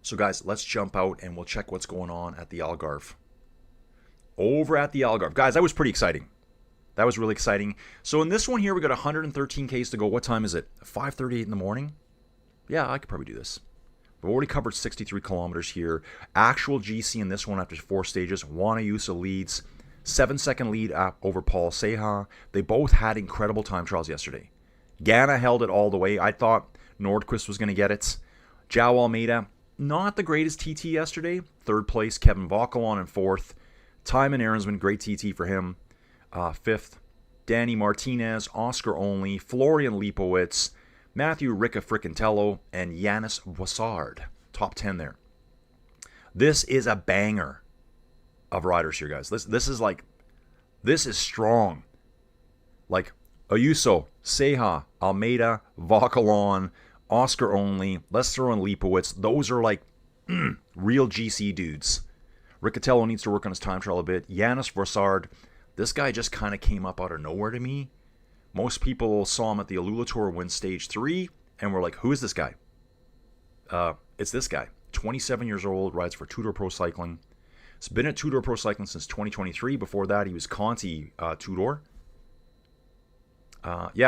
So, guys, let's jump out and we'll check what's going on at the Algarve. Over at the Algarve. Guys, that was pretty exciting. That was really exciting. So, in this one here, we got 113 Ks to go. What time is it? 5:38 in the morning? Yeah, I could probably do this. We've already covered 63 kilometers here. Actual GC in this one after 4 stages. Wanayusa leads. 7-second lead over Paul Seha. They both had incredible time trials yesterday. Ghana held it all the way. I thought Nordquist was going to get it. João Almeida, not the greatest TT yesterday. 3rd place. Kevin Vauquelin in 4th. Timon Aaronsman, great TT for him. 5th. Danny Martinez, Oscar Only, Florian Lipowitz, Matthew Ricca Fricantello, and Yanis Vossard. Top 10 there. This is a banger of riders here, guys. This is strong. Like Ayuso, Seha, Almeida, Vauquelin, Oscar Only. Let's throw in Lipowitz. Those are like real GC dudes. Riccatello needs to work on his time trial a bit. Yanis Vossard, this guy just kind of came up out of nowhere to me. Most people saw him at the UAE Tour win stage 3 and were like, who is this guy? It's this guy. 27 years old, rides for Tudor Pro Cycling. He's been at Tudor Pro Cycling since 2023. Before that, he was Conti Tudor. He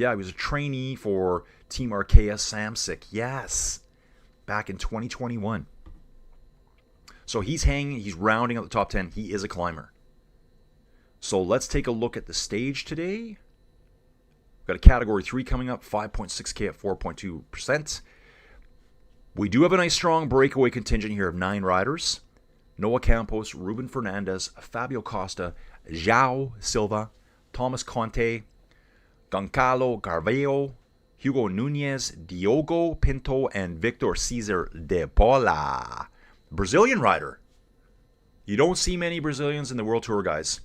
was a trainee for Team Arkea Samsic. Yes, back in 2021. So he's hanging, he's rounding out the top 10. He is a climber. So let's take a look at the stage today. We've got a Category 3 coming up, 5.6K at 4.2%. We do have a nice strong breakaway contingent here of 9 riders. Noah Campos, Ruben Fernandez, Fabio Costa, João Silva, Thomas Conte, Goncalo Garveo, Hugo Nunez, Diogo Pinto, and Victor Cesar de Paula. Brazilian rider. You don't see many Brazilians in the World Tour, guys.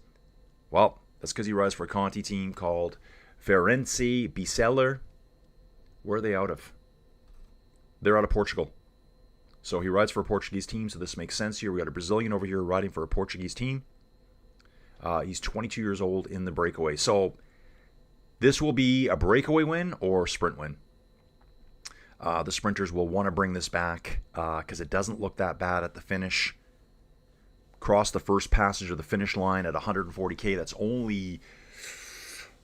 Well, that's because he rides for a Conti team called Ferenci Biseller. Where are they out of? They're out of Portugal. So he rides for a Portuguese team, so this makes sense here. We got a Brazilian over here riding for a Portuguese team. He's 22 years old in the breakaway. So this will be a breakaway win or sprint win. The sprinters will want to bring this back because it doesn't look that bad at the finish. Cross the first passage of the finish line at 140K. That's only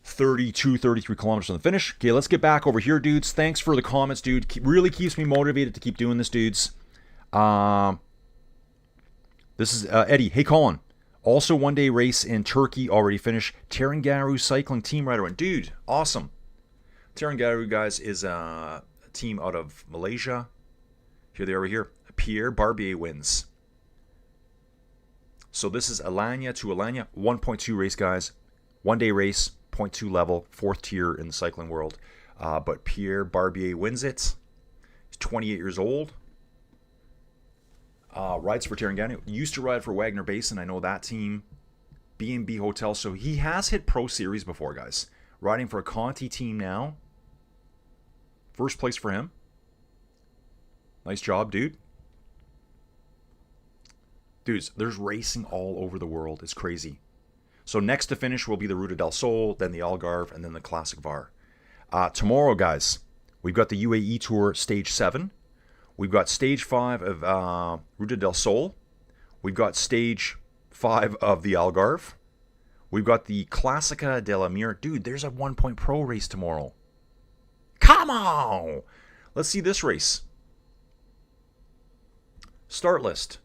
32, 33 kilometers from the finish. Okay, let's get back over here, dudes. Thanks for the comments, dude. Really keeps me motivated to keep doing this, dudes. This is Eddie. Hey, Colin. Also, one-day race in Turkey already finished. Terengganu cycling team rider. And dude, awesome. Terengganu, guys, is a team out of Malaysia. Here they are over here. Pierre Barbier wins. So this is Alanya to Alanya. 1.2 race, guys. One-day race, 0.2 level, 4th tier in the cycling world. But Pierre Barbier wins it. He's 28 years old. Rides for Terengganu. Used to ride for Wagner Basin. I know that team. B&B Hotel. So he has hit Pro Series before, guys. Riding for a Conti team now. First place for him. Nice job, dude. Dudes, there's racing all over the world. It's crazy. So next to finish will be the Ruta del Sol, then the Algarve, and then the Classic VAR. Tomorrow, guys, we've got the UAE Tour Stage 7. We've got Stage 5 of Ruta del Sol. We've got Stage 5 of the Algarve. We've got the Classica de la Mir. Dude, there's a 1-point pro race tomorrow. Come on! Let's see this race. Start list.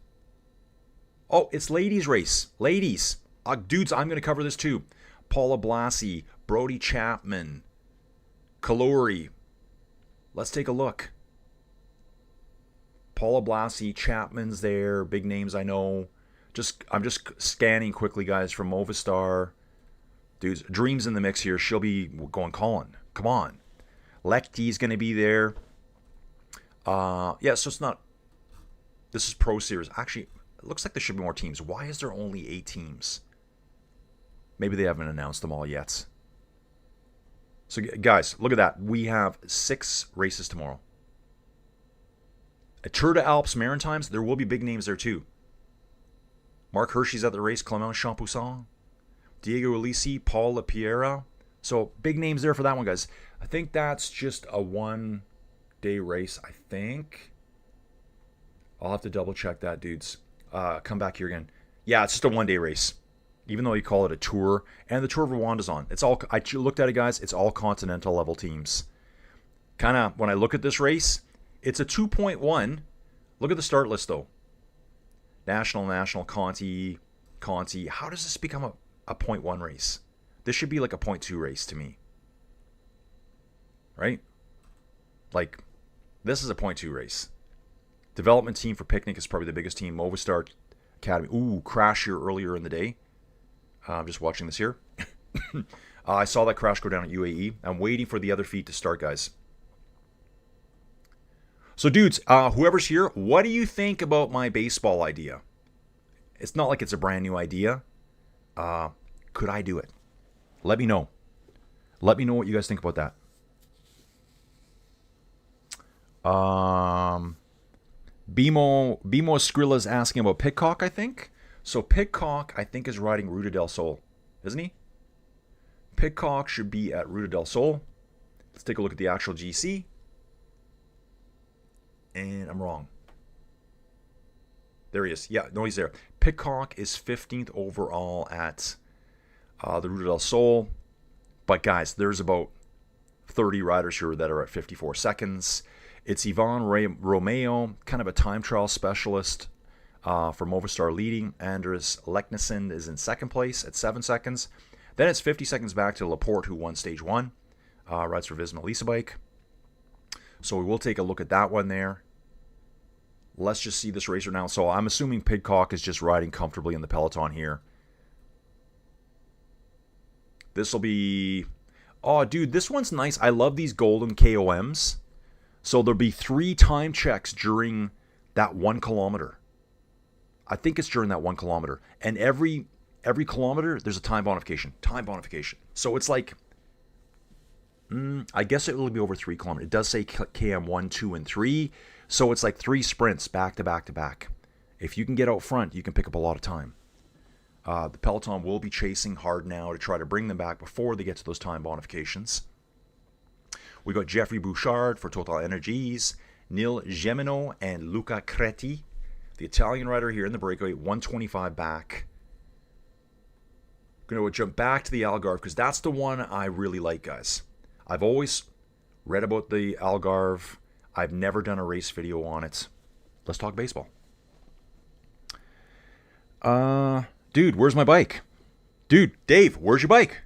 Oh, it's ladies' race. Ladies. Dudes, I'm going to cover this too. Paula Blasi, Brody Chapman, Kalori. Let's take a look. Paula Blasi, Chapman's there. Big names I know. I'm just scanning quickly, guys, from Movistar. Dudes, Dream's in the mix here. She'll be going, Colin. Come on. Lechty's going to be there. So it's not... This is Pro Series. Actually, it looks like there should be more teams. Why is there only 8 teams? Maybe they haven't announced them all yet. So, guys, look at that. We have 6 races tomorrow. At Tour de Alpes Maritimes, there will be big names there too. Mark Hershey's at the race, Clement Champoussin, Diego Ulisi, Paul LaPierre. So big names there for that one, guys. I think that's just a 1-day race, I think. I'll have to double check that, dudes. Come back here again. Yeah, it's just a 1-day race. Even though you call it a tour. And the Tour of Rwanda's on. It's all, I looked at it, guys. It's all continental level teams. Kind of, when I look at this race, it's a 2.1. Look at the start list, though. National, Conti. How does this become a 0.1 race? This should be like a 0.2 race to me. Right? Like, this is a 0.2 race. Development team for Picnic is probably the biggest team. Movistar Academy. Ooh, crash here earlier in the day. I'm just watching this here. I saw that crash go down at UAE. I'm waiting for the other feed to start, guys. So, dudes, whoever's here, what do you think about my baseball idea? It's not like it's a brand new idea. Could I do it? Let me know. Let me know what you guys think about that. Bimo Skrilla's asking about Pitcock, I think. So Pitcock, I think, is riding Ruta del Sol, isn't he? Pitcock should be at Ruta del Sol. Let's take a look at the actual GC. And I'm wrong. There he is. Yeah, no, he's there. Pitcock is 15th overall at the Ruta del Sol. But, guys, there's about 30 riders here that are at 54 seconds. It's Ivan Romeo, kind of a time trial specialist for Movistar leading. Andres Leknessund is in second place at 7 seconds. Then it's 50 seconds back to Laporte, who won Stage 1. Rides for Visma Lisa Bike. So we will take a look at that one there. Let's just see this racer now. So I'm assuming Pidcock is just riding comfortably in the peloton here. This will be... Oh, dude, this one's nice. I love these golden KOMs. So there'll be 3 time checks during that 1 kilometer. I think it's during that 1 kilometer. And every kilometer, there's a time bonification. So it's like... I guess it will be over 3 kilometers. It does say KM 1, 2, and 3. So it's like 3 sprints back to back to back. If you can get out front, you can pick up a lot of time. The peloton will be chasing hard now to try to bring them back before they get to those time bonifications. We got Jeffrey Bouchard for Total Energies, Neil Gemino, and Luca Creti. The Italian rider here in the breakaway, 125 back. Going to jump back to the Algarve because that's the one I really like, guys. I've always read about the Algarve. I've never done a race video on it. Let's talk baseball. Dude, where's my bike? Dude, Dave, where's your bike?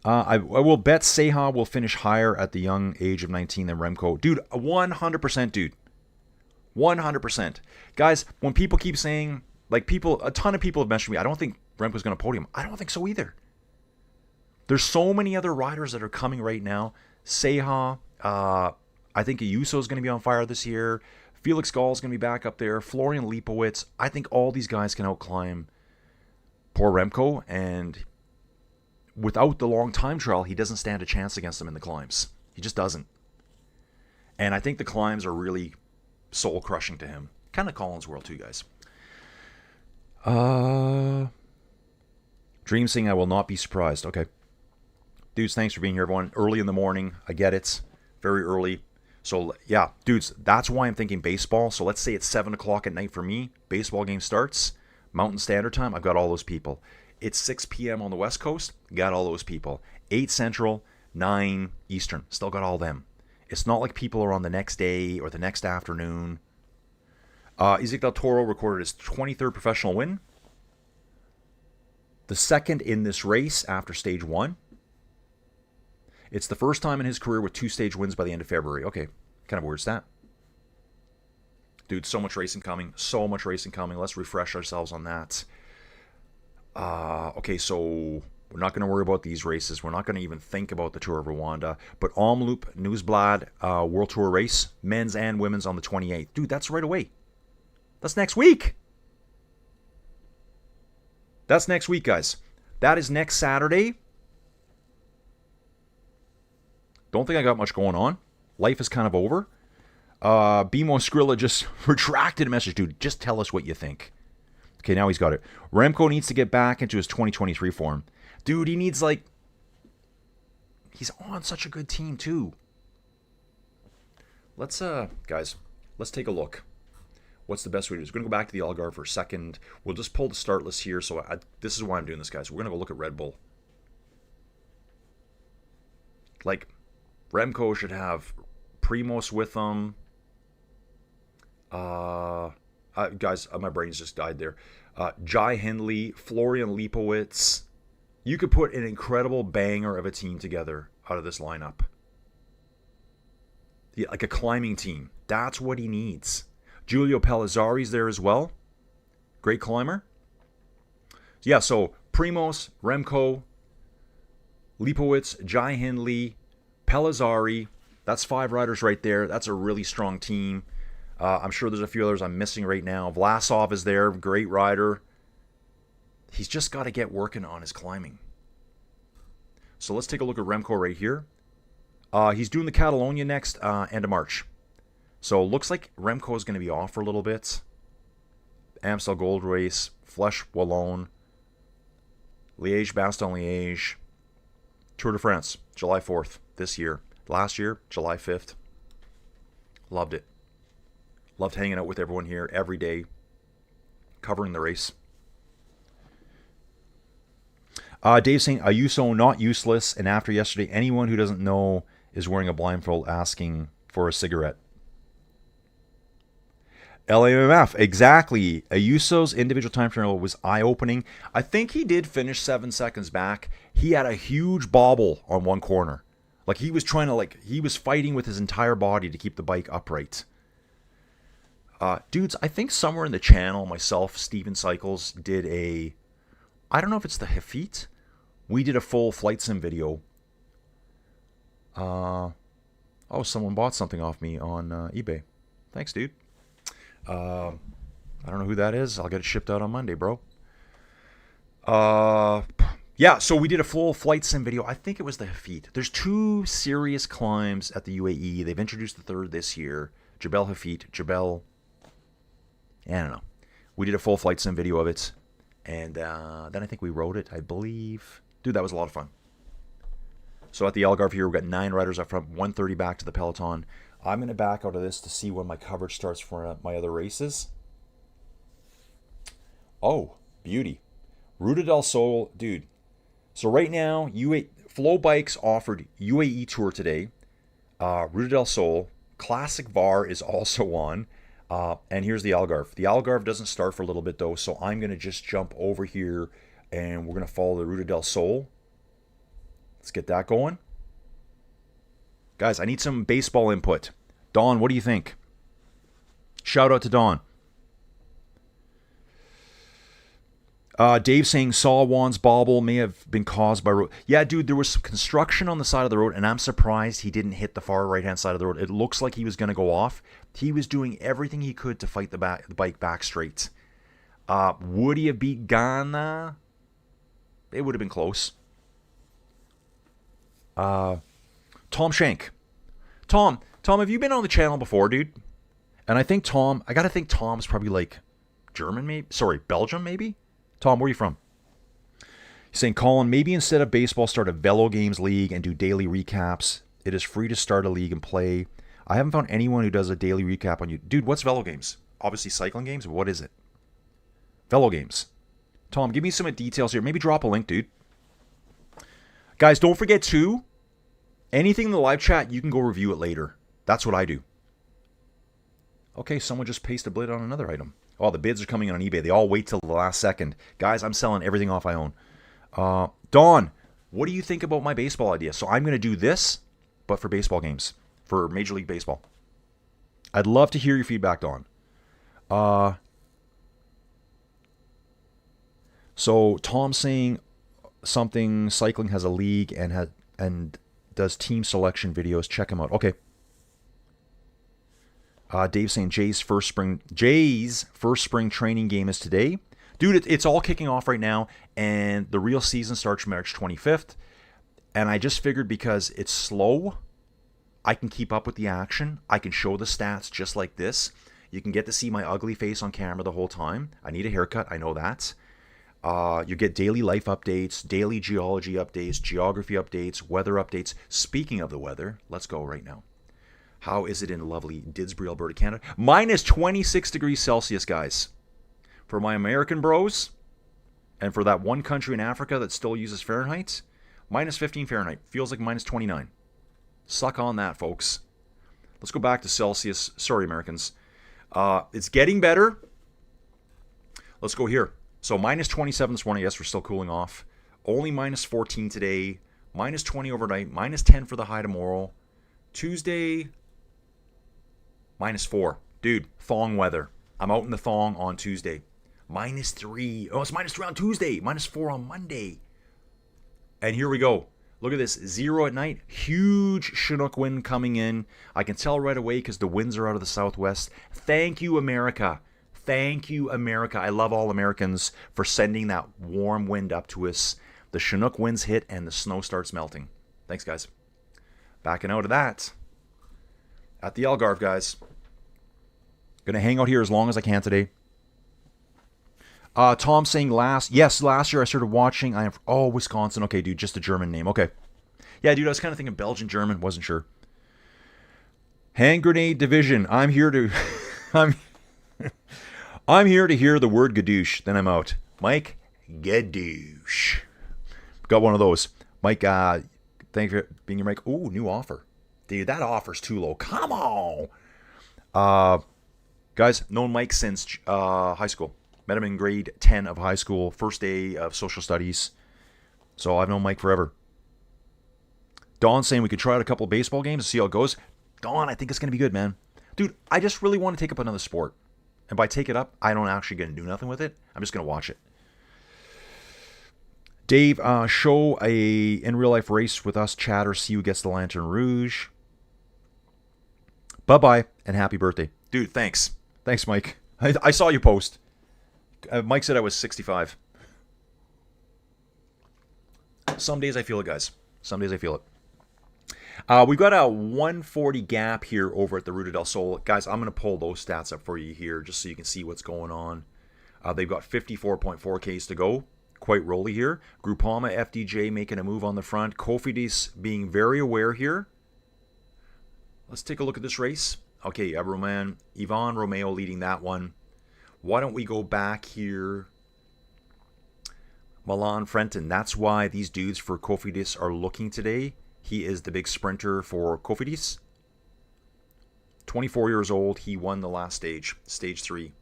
I will bet Seha will finish higher at the young age of 19 than Remco. Dude, 100%, dude. 100%. Guys, when people keep saying, like a ton of people have mentioned me, I don't think Remco's going to podium. I don't think so either. There's so many other riders that are coming right now. Seha, I think Ayuso is going to be on fire this year. Felix Gall is going to be back up there. Florian Leipowitz. I think all these guys can outclimb poor Remco. And without the long time trial, he doesn't stand a chance against them in the climbs. He just doesn't. And I think the climbs are really soul-crushing to him. Kind of Collins World too, guys. Dream saying I will not be surprised. Okay. Dudes, thanks for being here, everyone. Early in the morning. I get it. Very early. So, yeah, dudes, that's why I'm thinking baseball. So let's say it's 7 o'clock at night for me. Baseball game starts. Mountain Standard Time. I've got all those people. It's 6 p.m. on the West Coast. Got all those people. 8 Central, 9 Eastern. Still got all them. It's not like people are on the next day or the next afternoon. Ezekiel Toro recorded his 23rd professional win. The second in this race after Stage 1. It's the first time in his career with 2 stage wins by the end of February. Okay, kind of weird stat. Dude, so much racing coming. So much racing coming. Let's refresh ourselves on that. Okay, so we're not going to worry about these races. We're not going to even think about the Tour of Rwanda. But Omloop Nieuwsblad World Tour race, men's and women's on the 28th. Dude, that's right away. That's next week. That's next week, guys. That is next Saturday. Don't think I got much going on. Life is kind of over. Bimo Skrilla just retracted a message. Dude, just tell us what you think. Okay, now he's got it. Remco needs to get back into his 2023 form. Dude, he needs like... He's on such a good team too. Let's, guys, let's take a look. What's the best way to do this? We're going to go back to the Algarve for a second. We'll just pull the start list here. So this is why I'm doing this, guys. We're going to go look at Red Bull. Like, Remco should have Primoz with him. Guys, my brain's just died there. Jai Hindley, Florian Lipowitz. You could put an incredible banger of a team together out of this lineup. Yeah, like a climbing team. That's what he needs. Giulio Pelizzari's there as well. Great climber. Yeah, so Primoz, Remco, Lipowitz, Jai Hindley, Pelizzari. That's 5 riders right there. That's a really strong team. I'm sure there's a few others I'm missing right now. Vlasov is there. Great rider. He's just got to get working on his climbing. So let's take a look at Remco right here. He's doing the Catalonia next, end of March. So it looks like Remco is going to be off for a little bit. Amstel Gold Race, Flèche Wallonne, Liège-Bastogne-Liège, Tour de France, July 4th this year. Last year, July 5th. Loved it. Loved hanging out with everyone here every day, covering the race. Dave saying, Ayuso not useless, and after yesterday, anyone who doesn't know is wearing a blindfold asking for a cigarette. LAMF, exactly. Ayuso's individual time trial was eye-opening. I think he did finish 7 seconds back. He had a huge bobble on one corner. Like he was trying to, he was fighting with his entire body to keep the bike upright. Dudes, I think somewhere in the channel, myself, Steven Cycles, did I don't know if it's the Hafit. We did a full flight sim video. Oh, someone bought something off me on eBay. Thanks, dude. I don't know who that is. I'll get it shipped out on Monday, bro. Yeah, so we did a full flight sim video. I think it was the Hafit. There's 2 serious climbs at the UAE. They've introduced the 3rd this year. Jebel Hafit, Jebel... I don't know. We did a full flight sim video of it. And then I think we rode it, I believe. Dude, that was a lot of fun. So at the Algarve here, we've got 9 riders up front, 130 back to the peloton. I'm going to back out of this to see when my coverage starts for my other races. Oh, beauty. Ruta del Sol, dude. So right now, Flow Bikes offered UAE Tour today. Ruta del Sol. Classic VAR is also on. And here's the Algarve. The Algarve doesn't start for a little bit, though, so I'm going to just jump over here, and we're going to follow the Ruta del Sol. Let's get that going. Guys, I need some baseball input. Don, what do you think? Shout out to Don. Dave saying Saw Wan's bobble may have been caused by road. Yeah, dude, there was some construction on the side of the road, and I'm surprised he didn't hit the far right-hand side of the road. It looks like he was going to go off. He was doing everything he could to fight the bike back straight. Would he have beat Ghana? It would have been close. Tom Shank. Tom, have you been on the channel before, dude? And I gotta think Tom's probably like German, maybe? Sorry, Belgium, maybe? Tom, where are you from? He's saying, Colin, maybe instead of baseball, start a Velo Games League and do daily recaps. It is free to start a league and play. I haven't found anyone who does a daily recap on you. Dude, what's Velo Games? Obviously cycling games? What is it? Velo Games. Tom, give me some details here. Maybe drop a link, dude. Guys, don't forget to, anything in the live chat, you can go review it later. That's what I do. Okay, someone just pasted a bid on another item. Oh, the bids are coming in on eBay. They all wait till the last second. Guys, I'm selling everything off I own. Dawn, what do you think about my baseball idea? So I'm going to do this, but for baseball games, for Major League Baseball. I'd love to hear your feedback, Dawn. So Tom's saying something, cycling has a league and does team selection videos. Check him out. Okay. Dave saying Jay's first spring training game is today. Dude, it's all kicking off right now, and the real season starts March 25th. And I just figured because it's slow I can keep up with the action. I can show the stats just like this. You can get to see my ugly face on camera the whole time. I need a haircut, I know that. You get daily life updates, daily geology updates, geography updates, weather updates. Speaking of the weather, let's go right now. How is it in lovely Didsbury, Alberta, Canada? Minus 26 degrees Celsius, guys. For my American bros, and for that one country in Africa that still uses Fahrenheit, minus 15 Fahrenheit. Feels like minus 29. Suck on that, folks. Let's go back to Celsius. Sorry, Americans. It's getting better. Let's go here. So minus 27 this morning. Yes, we're still cooling off. Only minus 14 today. Minus 20 overnight. Minus 10 for the high tomorrow. Tuesday, minus 4. Dude, thong weather. I'm out in the thong on Tuesday. Minus 3. Oh, it's minus 3 on Tuesday. Minus 4 on Monday. And here we go. Look at this. 0 at night. Huge Chinook wind coming in. I can tell right away because the winds are out of the southwest. Thank you, America. Thank you, America. I love all Americans for sending that warm wind up to us. The Chinook winds hit and the snow starts melting. Thanks, guys. Backing out of that. At the Algarve, guys. Gonna hang out here as long as I can today. Tom saying last year I started watching. Wisconsin. Okay, dude, just a German name. Okay. Yeah, dude, I was kind of thinking Belgian, German. Wasn't sure. Hand grenade division. I'm here to I'm here to hear the word gadoosh. Then I'm out. Mike, gadoosh. Got one of those. Mike, thank you for being your mic. Ooh, new offer. Dude, that offer's too low. Come on. Guys, known Mike since high school. Met him in grade 10 of high school, first day of social studies. So I've known Mike forever. Don saying we could try out a couple of baseball games and see how it goes. Don, I think it's going to be good, man. Dude, I just really want to take up another sport. And by take it up, I don't actually going to do nothing with it. I'm just going to watch it. Dave, show a in real life race with us, chatter, see who gets the Lantern Rouge. Bye-bye and happy birthday. Dude, thanks. Thanks, Mike. I saw you post. Mike said I was 65. Some days I feel it, guys. Some days I feel it. We've got a 140 gap here over at the Ruta del Sol. Guys, I'm going to pull those stats up for you here just so you can see what's going on. They've got 54.4 Ks to go. Quite rolly here. Groupama FDJ making a move on the front. Cofidis being very aware here. Let's take a look at this race. Okay, Ivan Romeo leading that one. Why don't we go back here? Milan Frenton. That's why these dudes for Cofidis are looking today. He is the big sprinter for Cofidis. 24 years old. He won the last stage, stage 3.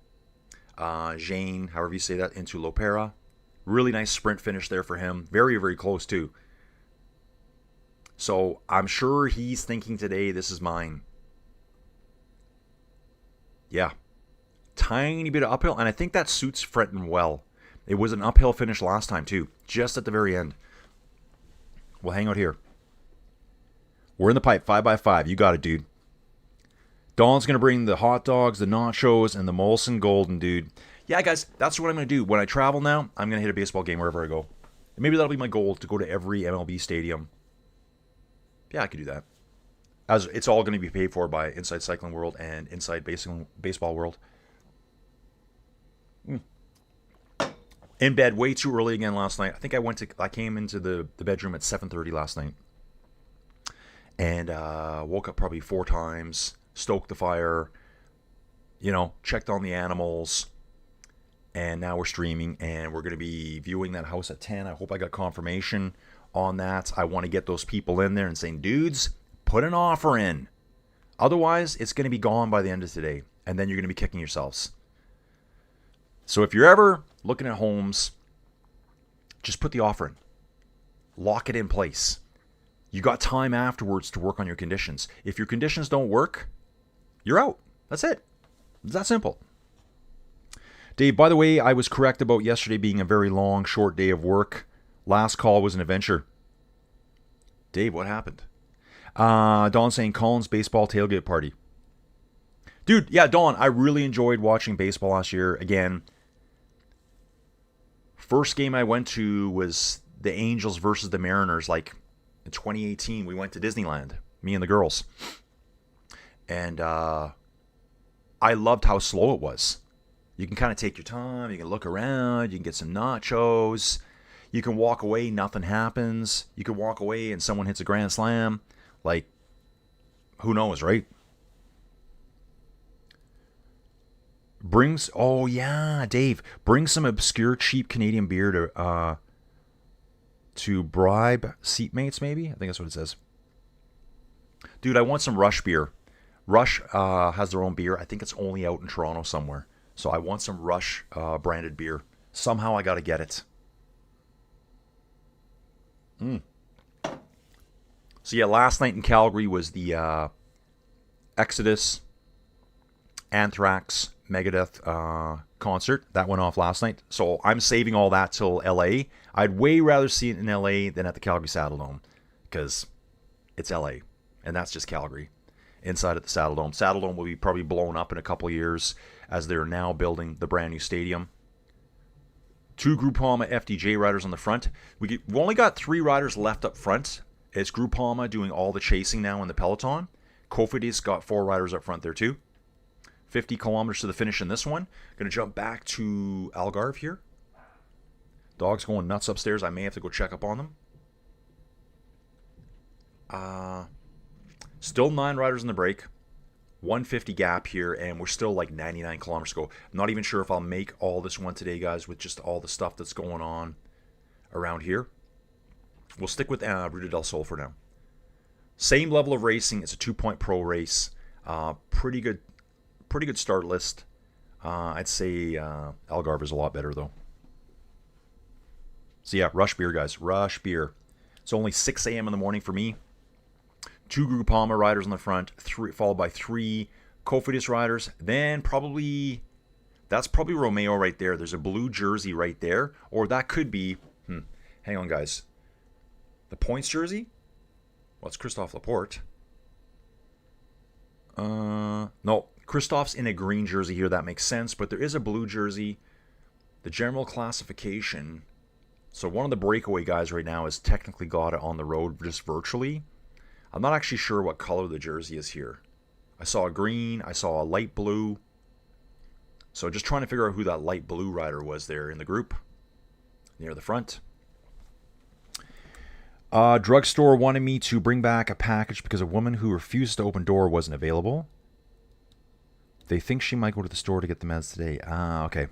Jane, however you say that, into Lopera. Really nice sprint finish there for him. Very, very close too. So I'm sure he's thinking today, this is mine. Yeah. Tiny bit of uphill, and I think that suits Frenton well. It was an uphill finish last time too, just at the very end. We'll hang out here. We're in the pipe, 5x5. You got it, dude. Dawn's going to bring the hot dogs, the nachos, and the Molson Golden, dude. Yeah, guys, that's what I'm going to do. When I travel now, I'm going to hit a baseball game wherever I go. And maybe that'll be my goal, to go to every MLB stadium. Yeah, I could do that. As it's all going to be paid for by Inside Cycling World and Inside Baseball World. In bed way too early again last night. I think I came into the bedroom at 7:30 last night. And woke up probably 4 times, stoked the fire, checked on the animals. And now we're streaming, and we're going to be viewing that house at 10. I hope I got confirmation on that. I want to get those people in there and saying, dudes, put an offer in. Otherwise, it's going to be gone by the end of today, and then you're going to be kicking yourselves. So if you're ever looking at homes, just put the offer in. Lock it in place. You got time afterwards to work on your conditions. If your conditions don't work, you're out. That's it. It's that simple. Dave, by the way, I was correct about yesterday being a very long, short day of work. Last call was an adventure. Dave, what happened? Dawn saying Collins baseball tailgate party. Dude, yeah, Dawn, I really enjoyed watching baseball last year. Again, first game I went to was the Angels versus the Mariners. Like in 2018, we went to Disneyland. me and the girls. And I loved how slow it was. You can kind of take your time. You can look around. You can get some nachos. You can walk away. Nothing happens. You can walk away and someone hits a grand slam. Like, who knows, right? Oh yeah, Dave. Bring some obscure, cheap Canadian beer to bribe seatmates, maybe? I think that's what it says. Dude, I want some Rush beer. Rush has their own beer. I think it's only out in Toronto somewhere. So I want some Rush branded beer. Somehow I got to get it. So yeah, last night in Calgary was the Exodus, Anthrax, Megadeth concert. That went off last night. So I'm saving all that till LA. I'd way rather see it in LA than at the Calgary Saddledome. Because it's LA. And that's just Calgary. Inside at the Saddledome. Saddledome will be probably blown up in a couple years as they're now building the brand new stadium. 2 Groupama FDJ riders on the front. We've only got 3 riders left up front. It's Groupama doing all the chasing now in the peloton. Cofidis got 4 riders up front there too. 50 kilometers to the finish in this one. Going to jump back to Algarve here. Dog's going nuts upstairs. I may have to go check up on them. Still 9 riders in the break. 150 gap here, and we're still like 99 kilometers to go. I'm not even sure if I'll make all this one today, guys, with just all the stuff that's going on around here. We'll stick with Ruta del Sol for now. Same level of racing. It's a 2-point pro race. Pretty good start list. I'd say Algarve is a lot better, though. So yeah, Rush beer, guys. Rush beer. It's only 6 a.m. in the morning for me. 2 Groupama riders on the front, followed by 3 Cofidis riders. Then that's probably Romeo right there. There's a blue jersey right there. Or that could be, hang on, guys. The points jersey? Well, it's Christophe Laporte. No, Christophe's in a green jersey here. That makes sense. But there is a blue jersey. The general classification. So one of the breakaway guys right now has technically got it on the road just virtually. I'm not actually sure what color the jersey is here. I saw a green. I saw a light blue. So just trying to figure out who that light blue rider was there in the group. Near the front. Drugstore wanted me to bring back a package because a woman who refused to open door wasn't available. They think she might go to the store to get the meds today. Okay.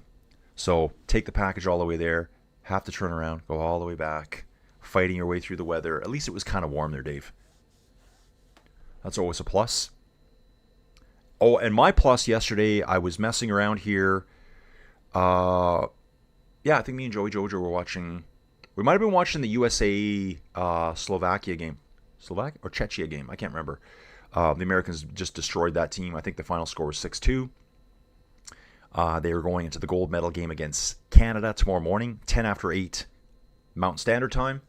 So take the package all the way there. Have to turn around. Go all the way back. Fighting your way through the weather. At least it was kind of warm there, Dave. That's always a plus. Oh, and my plus yesterday, I was messing around here. Yeah, I think me and Joey Jojo were watching. We might have been watching the USA Slovakia game. Slovakia or Czechia game. I can't remember. The Americans just destroyed that team. I think the final score was 6-2. They were going into the gold medal game against Canada tomorrow morning, 10 after 8 Mountain Standard Time.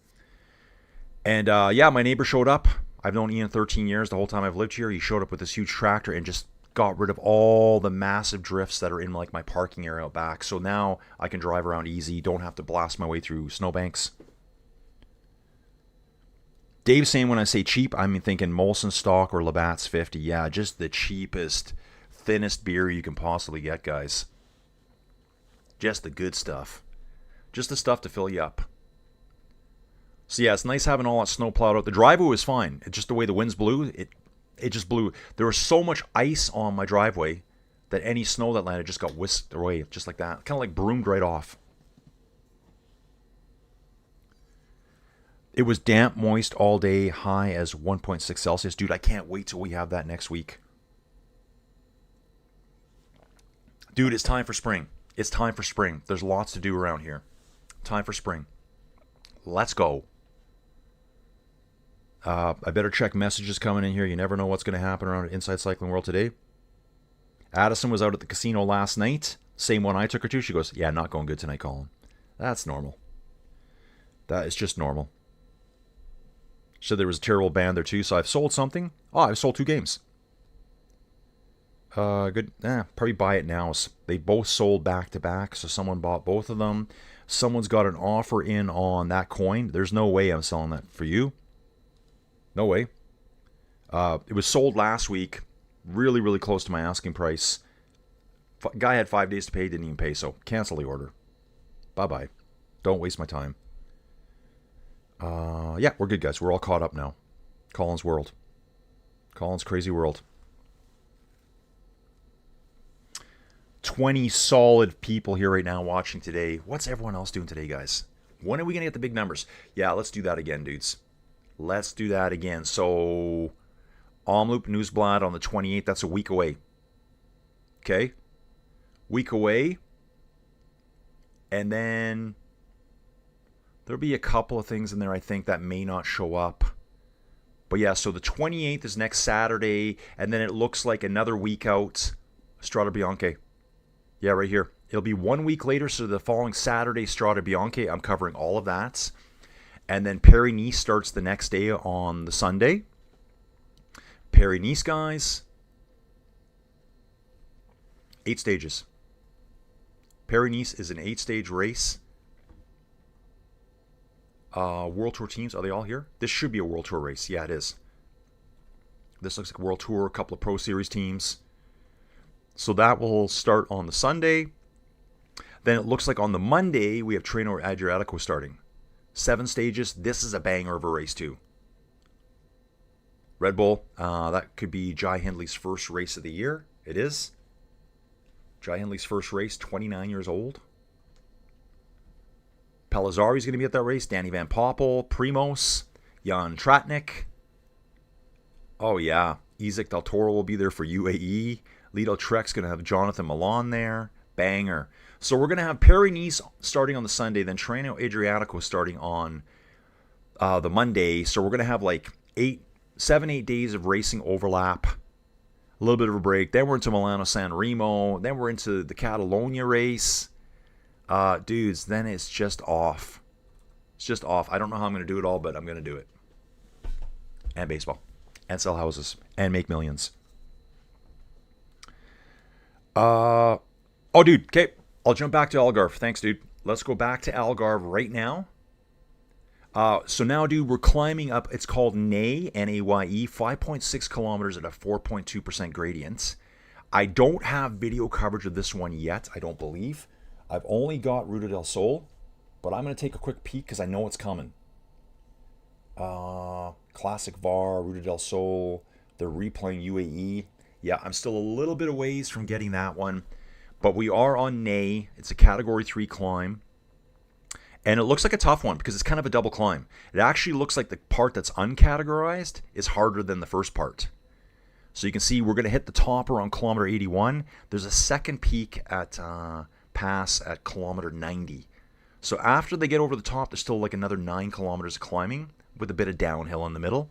And yeah, my neighbor showed up. I've known Ian 13 years, the whole time I've lived here. He showed up with this huge tractor and just got rid of all the massive drifts that are in like my parking area out back. So now I can drive around easy, don't have to blast my way through snowbanks. Dave's saying when I say cheap, I'm thinking Molson Stock or Labatt's 50. Yeah, just the cheapest, thinnest beer you can possibly get, guys. Just the good stuff. Just the stuff to fill you up. So yeah, it's nice having all that snow plowed out. The driveway was fine. It's just the way the winds blew. It just blew. There was so much ice on my driveway that any snow that landed just got whisked away, just like that. Kind of like broomed right off. It was damp, moist all day, high as 1.6 Celsius. Dude, I can't wait till we have that next week. Dude, it's time for spring. It's time for spring. There's lots to do around here. Time for spring. Let's go. I better check messages coming in here. You never know what's going to happen around Inside Cycling World today. Addison was out at the casino last night. Same one I took her to. She goes, yeah, not going good tonight, Colin. That's normal. That is just normal. She said there was a terrible band there too, so I've sold something. Oh, I've sold 2 games. Good. Probably buy it now. They both sold back to back, so someone bought both of them. Someone's got an offer in on that coin. There's no way I'm selling that for you. No way. It was sold last week, really, really close to my asking price. Guy had 5 days to pay, didn't even pay, so cancel the order. Bye-bye. Don't waste my time. Yeah, we're good, guys. We're all caught up now. Colin's World. Colin's Crazy World. 20 solid people here right now watching today. What's everyone else doing today, guys? When are we going to get the big numbers? Yeah, let's do that again, dudes. Let's do that again. So, Omloop Newsblad on the 28th. That's a week away. Okay? Week away. And then there'll be a couple of things in there, I think, that may not show up. But yeah, so the 28th is next Saturday. And then it looks like another week out. Strada Bianche. Yeah, right here. It'll be 1 week later, so the following Saturday, Strada Bianche. I'm covering all of that. And then Paris-Nice starts the next day on the Sunday. Paris-Nice, guys. 8 stages. Paris-Nice is an 8-stage race. World Tour teams, are they all here? This should be a World Tour race. Yeah, it is. This looks like World Tour, a couple of Pro Series teams. So that will start on the Sunday. Then it looks like on the Monday, we have Treno Adriatico starting. 7 stages. This is a banger of a race, too. Red Bull. That could be Jai Hindley's first race of the year. It is. Jai Hindley's first race, 29 years old. Pellizzari's going to be at that race. Danny Van Poppel, Primos, Jan Tratnik. Oh, yeah. Isaac Del Toro will be there for UAE. Lido Trek's going to have Jonathan Milan there. Banger. So we're going to have Paris-Nice starting on the Sunday, then Treno Adriatico starting on the Monday. So we're going to have like 7-8 days of racing overlap. A little bit of a break. Then we're into Milano San Remo. Then we're into the Catalonia race. Dudes, then it's just off. It's just off. I don't know how I'm going to do it all, but I'm going to do it. And baseball. And sell houses. And make millions. Oh, dude. Okay. I'll jump back to Algarve. Thanks, dude. Let's go back to Algarve right now. So now, dude, we're climbing up. It's called Naye, N-A-Y-E, 5.6 kilometers at a 4.2% gradient. I don't have video coverage of this one yet, I don't believe. I've only got Ruta del Sol, but I'm going to take a quick peek because I know it's coming. Classic VAR, Ruta del Sol, they're replaying UAE. Yeah, I'm still a little bit a ways from getting that one, but we are on Naye. It's a Category 3 climb. And it looks like a tough one because it's kind of a double climb. It actually looks like the part that's uncategorized is harder than the first part. So you can see we're going to hit the top around kilometer 81. There's a second peak at pass at kilometer 90. So after they get over the top, there's still like another 9 kilometers of climbing with a bit of downhill in the middle.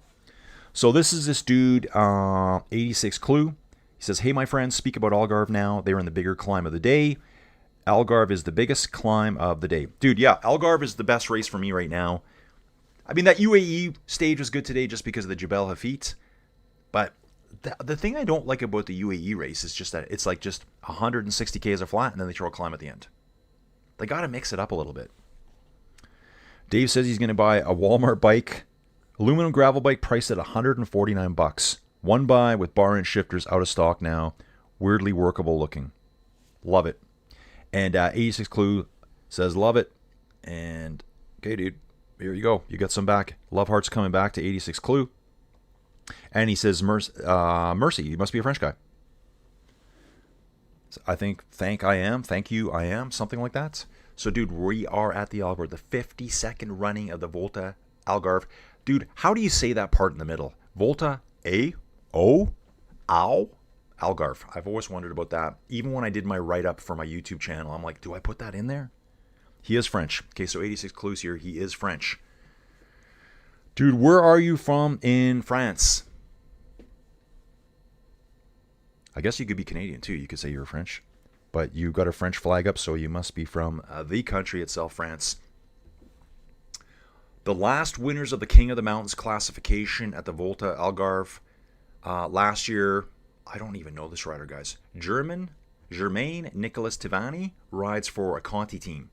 So this is this dude, 86 Clue. He says, hey, my friends, speak about Algarve now. They're in the bigger climb of the day. Algarve is the biggest climb of the day. Dude, yeah, Algarve is the best race for me right now. I mean, that UAE stage was good today just because of the Jebel Hafit. But the thing I don't like about the UAE race is just that it's like just 160 k's of flat and then they throw a climb at the end. They got to mix it up a little bit. Dave says he's going to buy a Walmart bike, aluminum gravel bike priced at $149. One buy with bar and shifters out of stock now. Weirdly workable looking. Love it. And 86 Clue says, love it. And, okay, dude, here you go. You got some back. Love hearts coming back to 86 Clue. And he says, Mercy, you must be a French guy. So I think, thank you, I am, something like that. So, dude, we are at the Algarve, the 52nd running of the Volta Algarve. Dude, how do you say that part in the middle? Volta, Algarve. I've always wondered about that. Even when I did my write-up for my YouTube channel, I'm like, do I put that in there? He is French. Okay, so 86 Clues here. He is French. Dude, where are you from in France? I guess you could be Canadian, too. You could say you're French. But you got a French flag up, so you must be from the country itself, France. The last winners of the King of the Mountains classification at the Volta Algarve last year... I don't even know this rider, guys. Germain Nicolas Tivani rides for a Conti team.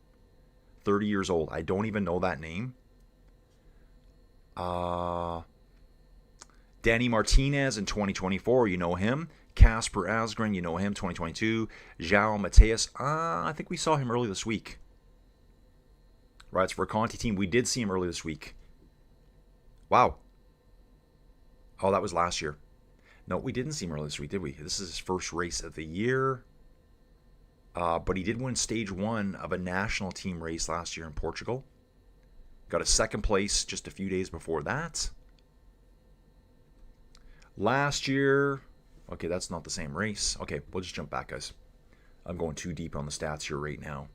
30 years old. I don't even know that name. Danny Martinez in 2024, you know him. Casper Asgren, you know him, 2022. João Mateus, I think we saw him early this week. Right, it's for a Conti team. We did see him early this week. Wow. Oh, that was last year. No, we didn't see him early this week, did we? This is his first race of the year. But he did win stage 1 of a national team race last year in Portugal. Got a second place just a few days before that. Last year... Okay, that's not the same race. Okay, we'll just jump back, guys. I'm going too deep on the stats here right now.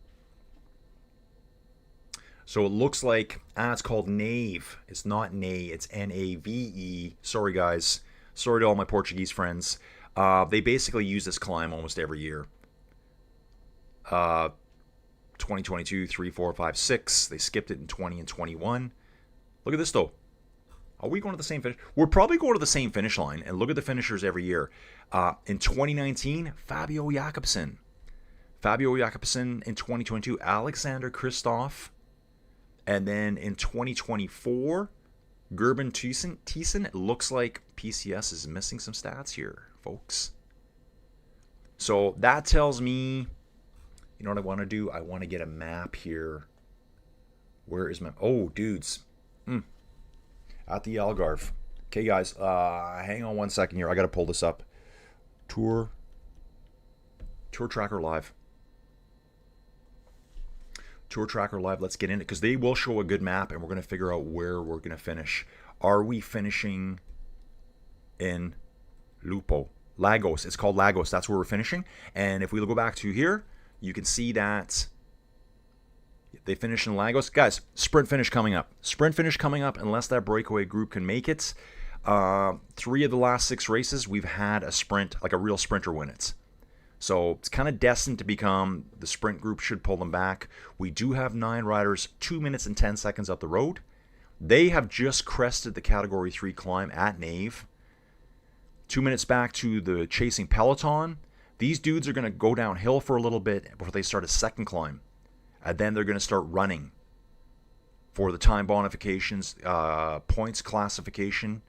So it looks like, it's called Nave. It's not Nay, it's Nave. Sorry, guys. Sorry to all my Portuguese friends. They basically use this climb almost every year. 2022, 3, 4, 5, 6. They skipped it in 20 and 21. Look at this, though. Are we going to the same finish? We're probably going to the same finish line. And look at the finishers every year. In 2019, Fabio Jakobsen. Fabio Jakobsen in 2022, Alexander Kristoff. And then in 2024, Gerben Thiessen. It looks like PCS is missing some stats here, folks. So that tells me, you know what I want to do? I want to get a map here. Where is my... Oh, dudes. At the Algarve. Okay, guys. Hang on one second here. I got to pull this up. Tour Tracker Live. Tour Tracker Live. Let's get in it because they will show a good map and we're going to figure out where we're going to finish. Are we finishing in Lupo? Lagos. It's called Lagos. That's where we're finishing. And if we go back to here, you can see that they finish in Lagos. Guys, sprint finish coming up. Sprint finish coming up unless that breakaway group can make it. 3 of the last 6 races, we've had a sprint, like a real sprinter win it. So it's kind of destined to become, the sprint group should pull them back. We do have 9 riders 2 minutes and 10 seconds up the road. They have just crested the Category 3 climb at Nave. 2 minutes back to the chasing peloton. These dudes are going to go downhill for a little bit before they start a second climb. And then they're going to start running for the time bonifications, points classification.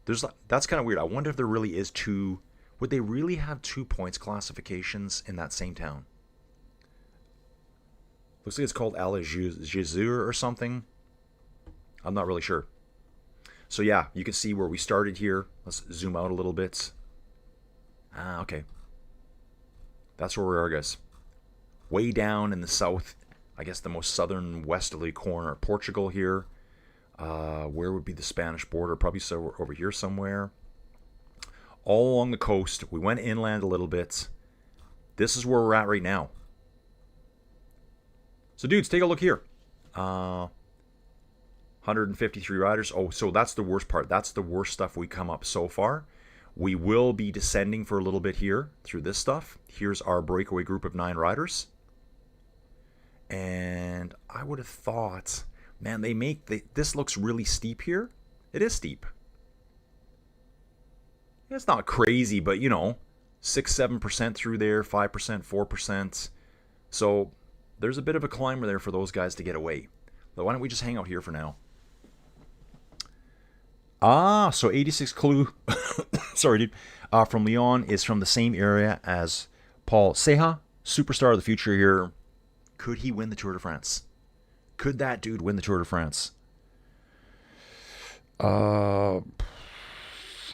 That's kind of weird. I wonder if there really is 2. Would they really have 2 points classifications in that same town? Looks like it's called Algarve or something. I'm not really sure. So yeah, you can see where we started here. Let's zoom out a little bit. Okay. That's where we are, guys. Way down in the south, I guess the most southern westerly corner of Portugal here. Where would be the Spanish border? Probably so over here somewhere. All along the coast. We went inland a little bit. This is where we're at right now. So dudes, take a look here. 153 riders. Oh, so that's the worst part. That's the worst stuff we come up so far. We will be descending for a little bit here through this stuff. Here's our breakaway group of 9 riders. And I would have thought, man, this looks really steep here. It is steep. It's not crazy, but 6-7% through there, 5%, 4%. So there's a bit of a climber there for those guys to get away. But why don't we just hang out here for now? So 86 Clue, sorry dude, from Lyon is from the same area as Paul Seha, superstar of the future here. Could he win the Tour de France? Could that dude win the Tour de France?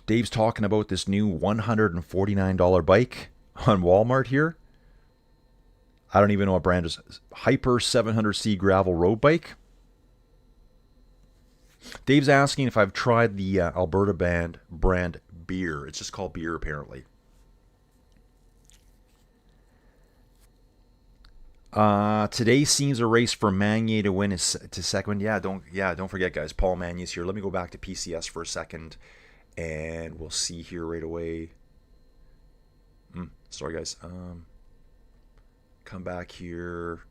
Dave's talking about this new $149 bike on Walmart here. I don't even know what brand it is. Hyper 700C gravel road bike. Dave's asking if I've tried the Alberta brand beer. It's just called beer, apparently. Today seems a race for Magnier to win to second. Don't forget, guys. Paul Magnier's here. Let me go back to PCS for a second, and we'll see here right away. Sorry, guys. Come back here.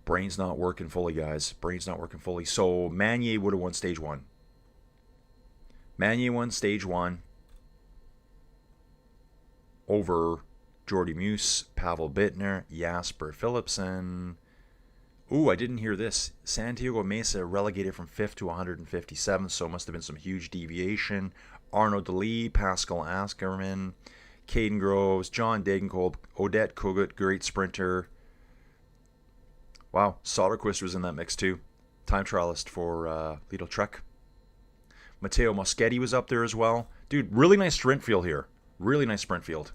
Brain's not working fully, guys. Brain's not working fully. So Magnier would have won stage 1. Magnier won stage 1 over Jordi Meus, Pavel Bittner, Jasper Philipsen. Ooh, I didn't hear this. Santiago Mesa relegated from 5th to 157th, so it must have been some huge deviation. Arnaud Delis, Pascal Askerman, Caden Groves, John Degenkolb, Odette Kogut, great sprinter. Wow, Soderquist was in that mix too. Time trialist for Lidl Trek. Matteo Moschetti was up there as well. Dude, really nice sprint field here. Really nice sprint field.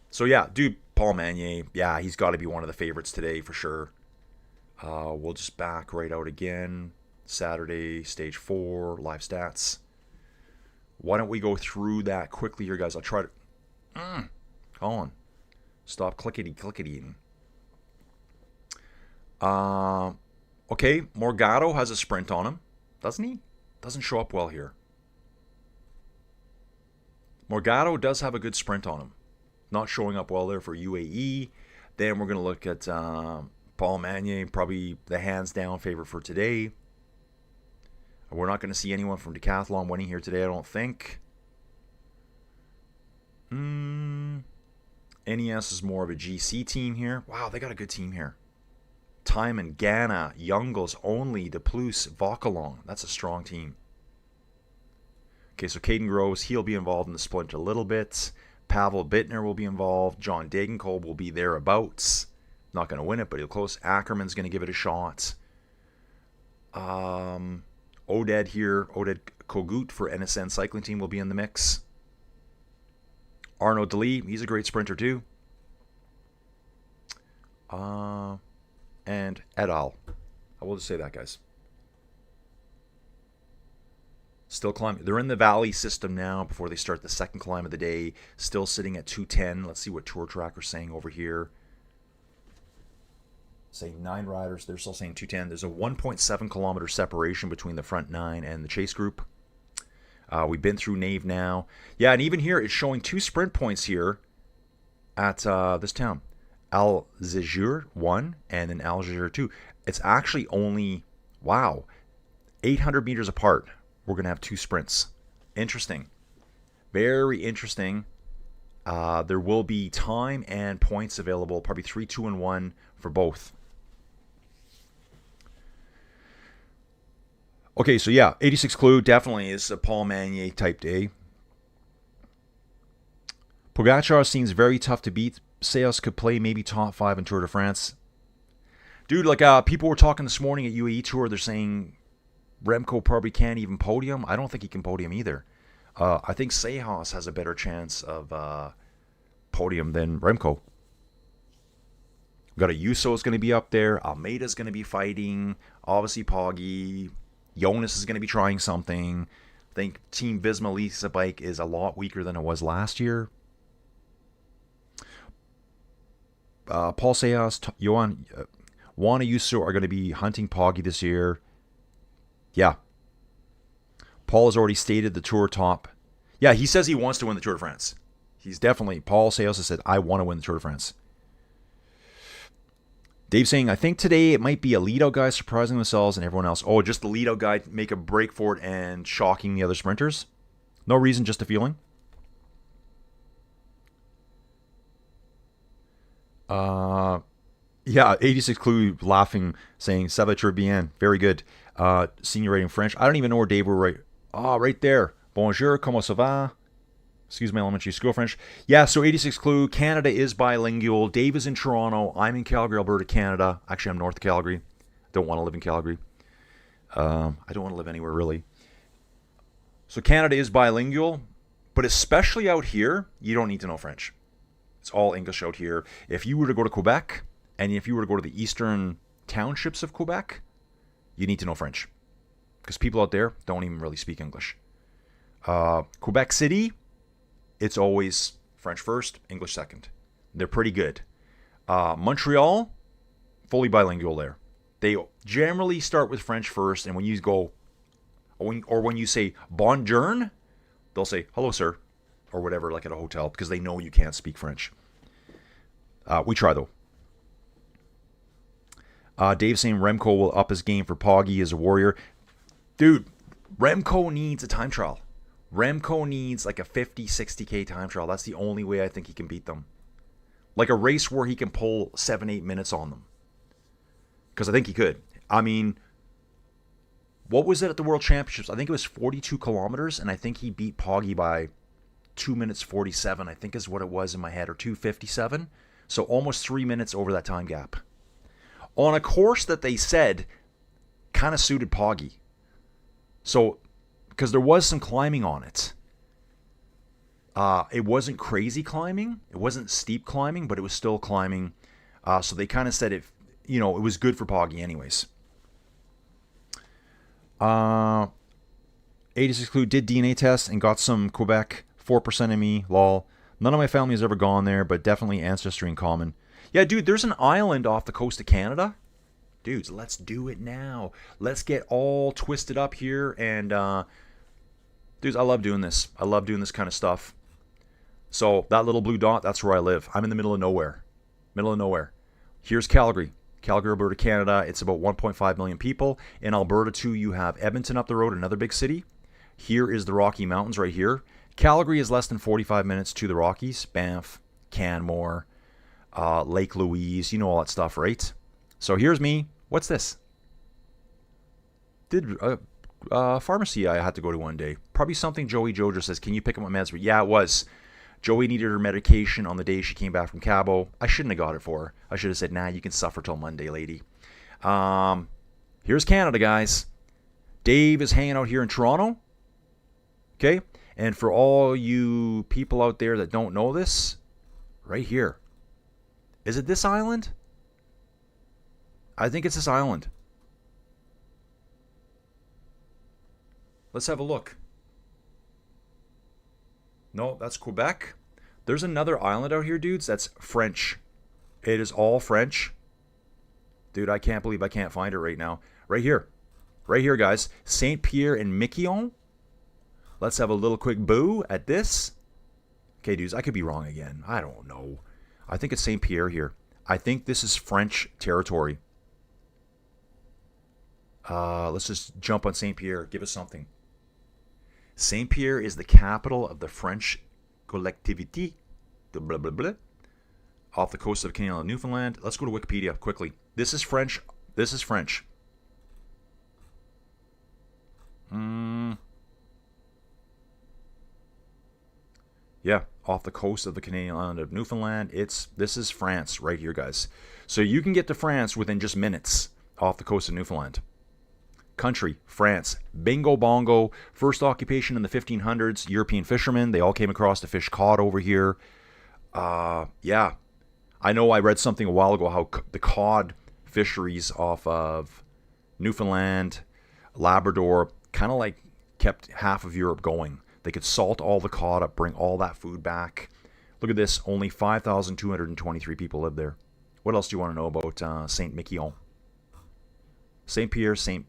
So yeah, dude, Paul Magnier, yeah, he's got to be one of the favorites today for sure. We'll just back right out again. Saturday, stage 4, live stats. Why don't we go through that quickly here, guys? I'll try to... Colin, stop clickety-clicketying. Okay, Morgado has a sprint on him, doesn't he? Doesn't show up well here. Morgado does have a good sprint on him. Not showing up well there for UAE. Then we're going to look at Paul Magnier, probably the hands-down favorite for today. We're not going to see anyone from Decathlon winning here today, I don't think. NES is more of a GC team here. Wow, they got a good team here. Timon, Ghana, Youngles, Only, DePluce, Vocalong. That's a strong team. Okay, so Caden Groves, he'll be involved in the sprint a little bit. Pavel Bittner will be involved. John Degenkolb will be thereabouts. Not going to win it, but he'll close. Ackerman's going to give it a shot. Oded here, Oded Kogut for NSN cycling team will be in the mix. Arnaud Delis, he's a great sprinter too. And et al. I will just say that, guys. Still climbing. They're in the valley system now before they start the second climb of the day. Still sitting at 210. Let's see what Tour Tracker's saying over here. Saying 9 riders. They're still saying 210. There's a 1.7 kilometer separation between the front 9 and the chase group. We've been through Nave now. Yeah, and even here it's showing 2 sprint points here at this town. Algeciras 1 and then Algeciras 2. It's actually only, wow, 800 meters apart. We're going to have 2 sprints. Interesting. Very interesting. There will be time and points available, probably 3, 2, and 1 for both. Okay, so yeah, 86 Clue definitely is a Paul Magnier type day. Pogacar seems very tough to beat. Seos could play maybe top 5 in Tour de France. Dude, like people were talking this morning at UAE Tour, they're saying Remco probably can't even podium. I don't think he can podium either. I think Sejas has a better chance of podium than Remco. We've got a Yuso is going to be up there. Almeida's going to be fighting. Obviously, Poggi. Jonas is going to be trying something. I think Team Visma Lisa bike is a lot weaker than it was last year. Paul Sejas, Johan, Juan Ayuso are going to be hunting Poggi this year. Yeah. Paul has already stated the Tour top. Yeah, he says he wants to win the Tour de France. He's definitely, Paul Sejas has said, I want to win the Tour de France. Dave saying, I think today it might be a lead-out guy surprising themselves and everyone else. Oh, just the lead-out guy make a break for it and shocking the other sprinters? No reason, just a feeling? Yeah, 86 Clue laughing, saying, ça va très bien. Very good. Senior rating French. I don't even know where Dave were right. Ah, right there. Bonjour, comment ça va? Excuse my elementary school French. Yeah, so 86 Clue. Canada is bilingual. Dave is in Toronto. I'm in Calgary, Alberta, Canada. Actually, I'm north of Calgary. Don't want to live in Calgary. I don't want to live anywhere, really. So Canada is bilingual, but especially out here, you don't need to know French. It's all English out here. If you were to go to Quebec, and if you were to go to the eastern townships of Quebec, you need to know French. Because people out there don't even really speak English. Quebec City, it's always French first, English second. They're pretty good. Montreal, fully bilingual there. They generally start with French first, and when you go, or when you say bonjour, they'll say hello, sir, or whatever, like at a hotel, because they know you can't speak French. We try though. Dave saying Remco will up his game for Poggi as a warrior. Dude, Remco needs a time trial. Remco needs like a 50, 60K time trial. That's the only way I think he can beat them. Like a race where he can pull 7-8 minutes on them. Because I think he could. I mean, what was it at the World Championships? I think it was 42 kilometers, and I think he beat Poggy by 2 minutes 47, I think is what it was in my head, or 2:57. So almost 3 minutes over that time gap. On a course that they said kind of suited Poggy. So, because there was some climbing on it. It wasn't crazy climbing. It wasn't steep climbing, but it was still climbing. So they kind of said it was good for Poggy anyways. 86 Clue did DNA test and got some Quebec, 4% of me, lol. None of my family has ever gone there, but definitely ancestry in common. Yeah, dude, there's an island off the coast of Canada. Dudes, let's do it now. Let's get all twisted up here. And, dudes, I love doing this. I love doing this kind of stuff. So, that little blue dot, that's where I live. I'm in the middle of nowhere. Middle of nowhere. Here's Calgary. Calgary, Alberta, Canada. It's about 1.5 million people. In Alberta, too, you have Edmonton up the road, another big city. Here is the Rocky Mountains right here. Calgary is less than 45 minutes to the Rockies. Banff, Canmore, Lake Louise. You know all that stuff, right? So here's me. What's this? Did pharmacy I had to go to one day. Probably something Joey Jojo says, can you pick up my meds? But yeah, it was. Joey needed her medication on the day she came back from Cabo. I shouldn't have got it for her. I should have said, nah, you can suffer till Monday, lady. Here's Canada, guys. Dave is hanging out here in Toronto. Okay? And for all you people out there that don't know this, right here. Is it this island? I think it's this island. Let's have a look. No, that's Quebec. There's another island out here, dudes, that's French. It is all French. Dude, I can't believe I can't find it right now. Right here. Right here, guys. Saint Pierre and Miquelon. Let's have a little quick boo at this. Okay, dudes, I could be wrong again. I don't know. I think it's Saint Pierre here. I think this is French territory. Let's just jump on Saint Pierre. Give us something. Saint Pierre is the capital of the French collectivité, blah, blah, blah, off the coast of Canada and Newfoundland. Let's go to Wikipedia quickly. This is French. This is French. Yeah, off the coast of the Canadian island of Newfoundland. This is France right here, guys. So you can get to France within just minutes off the coast of Newfoundland. Country, France. Bingo bongo. First occupation in the 1500s. European fishermen. They all came across to fish cod over here. Yeah. I know I read something a while ago how the cod fisheries off of Newfoundland, Labrador, kind of like kept half of Europe going. They could salt all the cod up, bring all that food back. Look at this. Only 5,223 people live there. What else do you want to know about Saint Miquelon? Saint Pierre, Saint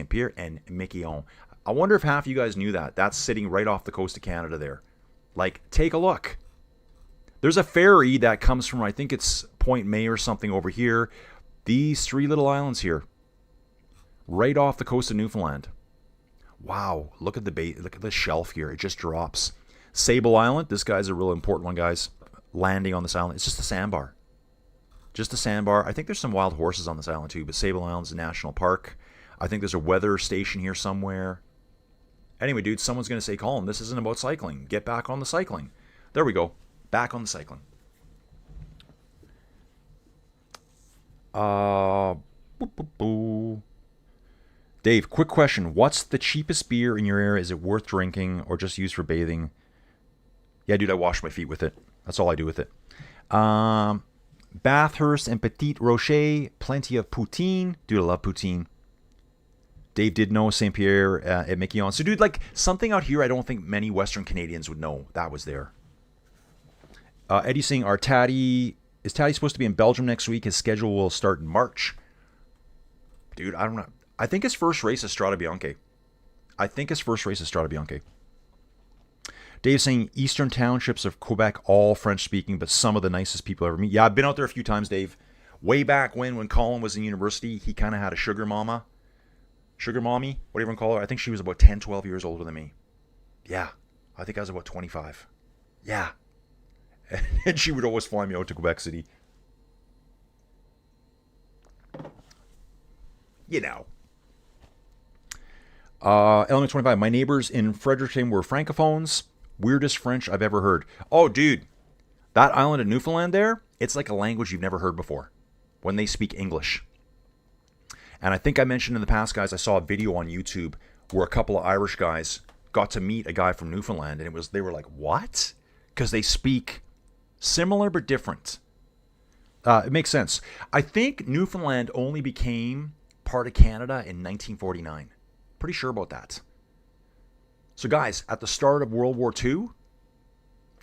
Pierre and Miquelon. I wonder if half of you guys knew that. That's sitting right off the coast of Canada there. Like, take a look. There's a ferry that comes from, I think it's Point May or something over here. These three little islands here. Right off the coast of Newfoundland. Wow, look at the shelf here. It just drops. Sable Island. This guy's a real important one, guys. Landing on this island. It's just a sandbar. Just a sandbar. I think there's some wild horses on this island too, but Sable Island's a national park. I think there's a weather station here somewhere. Anyway, dude, someone's going to say, Colin, this isn't about cycling. Get back on the cycling. There we go. Back on the cycling. Dave, quick question. What's the cheapest beer in your area? Is it worth drinking or just used for bathing? Yeah, dude, I wash my feet with it. That's all I do with it. Bathurst and Petit Rocher. Plenty of poutine. Dude, I love poutine. Dave did know Saint Pierre at Miquelon. So, dude, like, something out here I don't think many Western Canadians would know that was there. Eddie's saying, is Taddy supposed to be in Belgium next week? His schedule will start in March. Dude, I don't know. I think his first race is Strade Bianche. Dave saying, Eastern townships of Quebec, all French-speaking, but some of the nicest people I ever meet. Yeah, I've been out there a few times, Dave. Way back when Colin was in university, he kind of had a sugar mommy, whatever you want to call her. I think she was about 10, 12 years older than me. Yeah, I think I was about 25. Yeah. And she would always fly me out to Quebec City. you know. Element 25. My neighbors in Fredericton were francophones. Weirdest French I've ever heard. Oh, dude. That island of Newfoundland there, it's like a language you've never heard before when they speak English. And I think I mentioned in the past, guys, I saw a video on YouTube where a couple of Irish guys got to meet a guy from Newfoundland, and they were like, what? Because they speak similar but different. It makes sense. I think Newfoundland only became part of Canada in 1949. Pretty sure about that. So guys, at the start of World War II,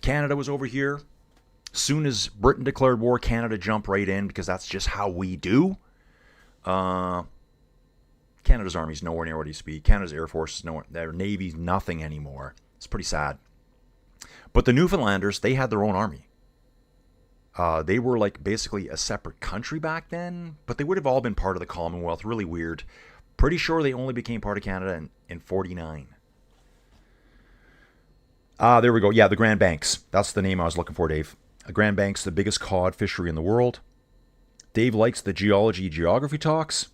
Canada was over here. Soon as Britain declared war, Canada jumped right in because that's just how we do. Canada's army's nowhere near what it used to be. Canada's Air Force is nowhere. Their Navy's nothing anymore. It's pretty sad. But the Newfoundlanders, they had their own army. They were like basically a separate country back then, but they would have all been part of the Commonwealth. Really weird. Pretty sure they only became part of Canada in 49. There we go. Yeah, the Grand Banks. That's the name I was looking for, Dave. Grand Banks, the biggest cod fishery in the world. Dave likes the geography talks.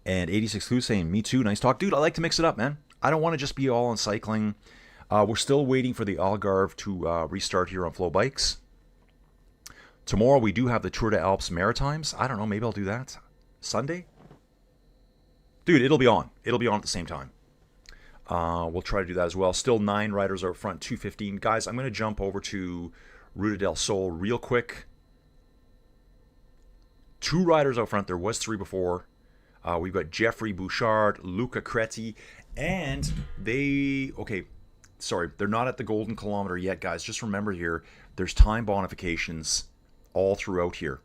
And 86 Clue saying, me too, nice talk. Dude, I like to mix it up, man. I don't want to just be all on cycling. We're still waiting for the Algarve to restart here on Flow Bikes. Tomorrow we do have the Tour de Alpes Maritimes. I don't know, maybe I'll do that. Sunday? Dude, it'll be on. It'll be on at the same time. We'll try to do that as well. Still 9 riders out front, 2:15. Guys, I'm going to jump over to Ruta del Sol real quick. 2 riders out front. There was 3 before. We've got Jeffrey Bouchard, Luca Creti, and they're not at the golden kilometer yet, guys. Just remember here, there's time bonifications all throughout here.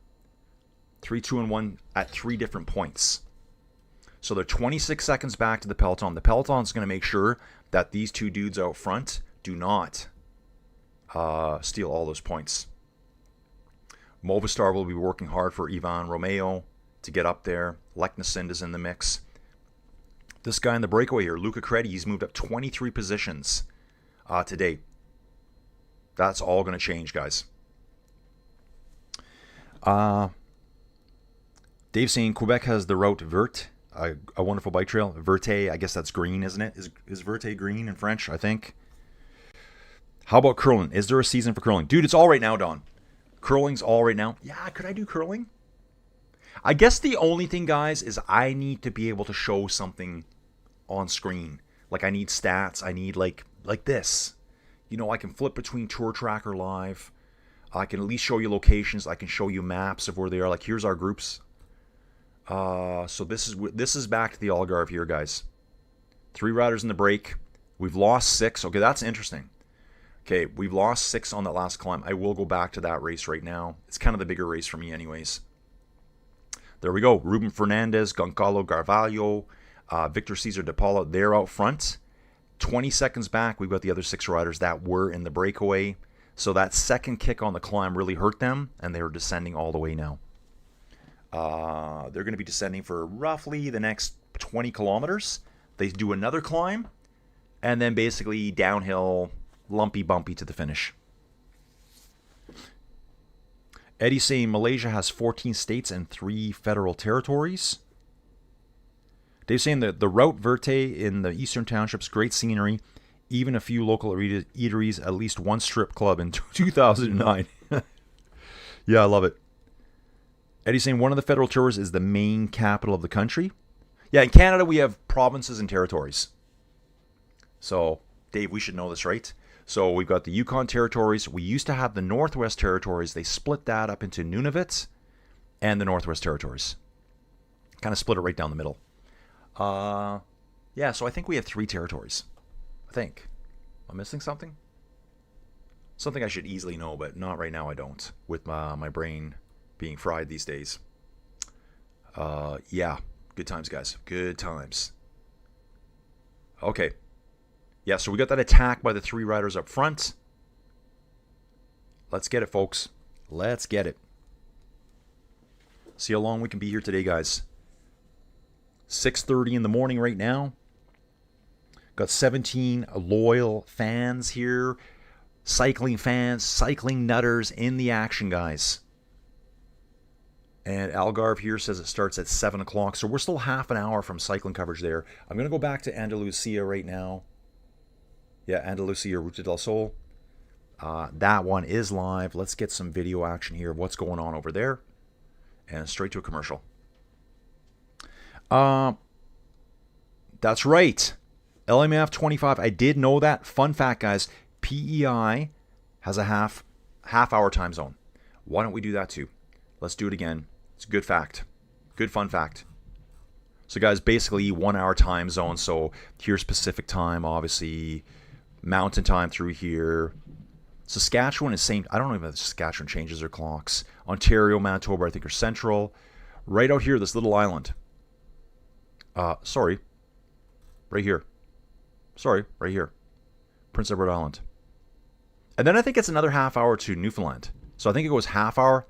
3, 2, and 1 at 3 different points. So they're 26 seconds back to the peloton. The peloton's going to make sure that these 2 dudes out front do not steal all those points. Movistar will be working hard for Ivan Romeo to get up there. Leknessund is in the mix. This guy in the breakaway here, Luca Credi, he's moved up 23 positions today. That's all going to change, guys. Dave's saying Quebec has the route Verte, a wonderful bike trail. Verte, I guess that's green, isn't it? Is Verte green in French, I think? How about curling? Is there a season for curling? Dude, it's all right now, Don. Curling's all right now. Yeah, could I do curling? I guess the only thing, guys, is I need to be able to show something on screen. Like, I need stats. I need, like this. You know, I can flip between Tour Tracker Live. I can at least show you locations. I can show you maps of where they are. Like, here's our groups. So this is back to the Algarve here, guys. 3 riders in the break. We've lost 6. Okay, that's interesting. Okay, we've lost 6 on that last climb. I will go back to that race right now. It's kind of the bigger race for me anyways. There we go. Ruben Fernandez, Goncalo Garvalho, Victor Cesar de Paula, they're out front. 20 seconds back, we've got the other 6 riders that were in the breakaway. So that second kick on the climb really hurt them, and they were descending all the way now. They're going to be descending for roughly the next 20 kilometers. They do another climb, and then basically downhill, lumpy bumpy to the finish. Eddie's saying Malaysia has 14 states and 3 federal territories. Dave's saying that the route Verte in the eastern townships, great scenery, even a few local eateries, at least 1 strip club in 2009. Yeah, I love it. Eddie's saying one of the federal tours is the main capital of the country. Yeah, in Canada we have provinces and territories. So, Dave, we should know this, right? So we've got the Yukon Territories. We used to have the Northwest Territories. They split that up into Nunavut and the Northwest Territories. Kind of split it right down the middle. Yeah, so I think we have 3 territories. I think. Am I missing something? Something I should easily know, but not right now I don't. With my brain being fried these days. Yeah, good times, guys. Good times. Okay. Yeah, so we got that attack by the 3 riders up front. Let's get it, folks. Let's get it. See how long we can be here today, guys. 6:30 in the morning right now. Got 17 loyal fans here. Cycling fans, cycling nutters in the action, guys. And Algarve here says it starts at 7 o'clock. So we're still half an hour from cycling coverage there. I'm going to go back to Andalusia right now. Yeah, Andalusia, Ruta del Sol. That one is live. Let's get some video action here of what's going on over there. And straight to a commercial. That's right. LMF 25. I did know that. Fun fact, guys. PEI has a half hour time zone. Why don't we do that too? Let's do it again. It's a good fact. Good fun fact. So guys, basically 1 hour time zone. So here's Pacific time, obviously. Mountain time through here. Saskatchewan is same. I don't know if Saskatchewan changes their clocks. Ontario, Manitoba, I think are central. Right out here, this little island. Sorry. Right here. Sorry, right here. Prince Edward Island. And then I think it's another half hour to Newfoundland. So I think it goes half hour,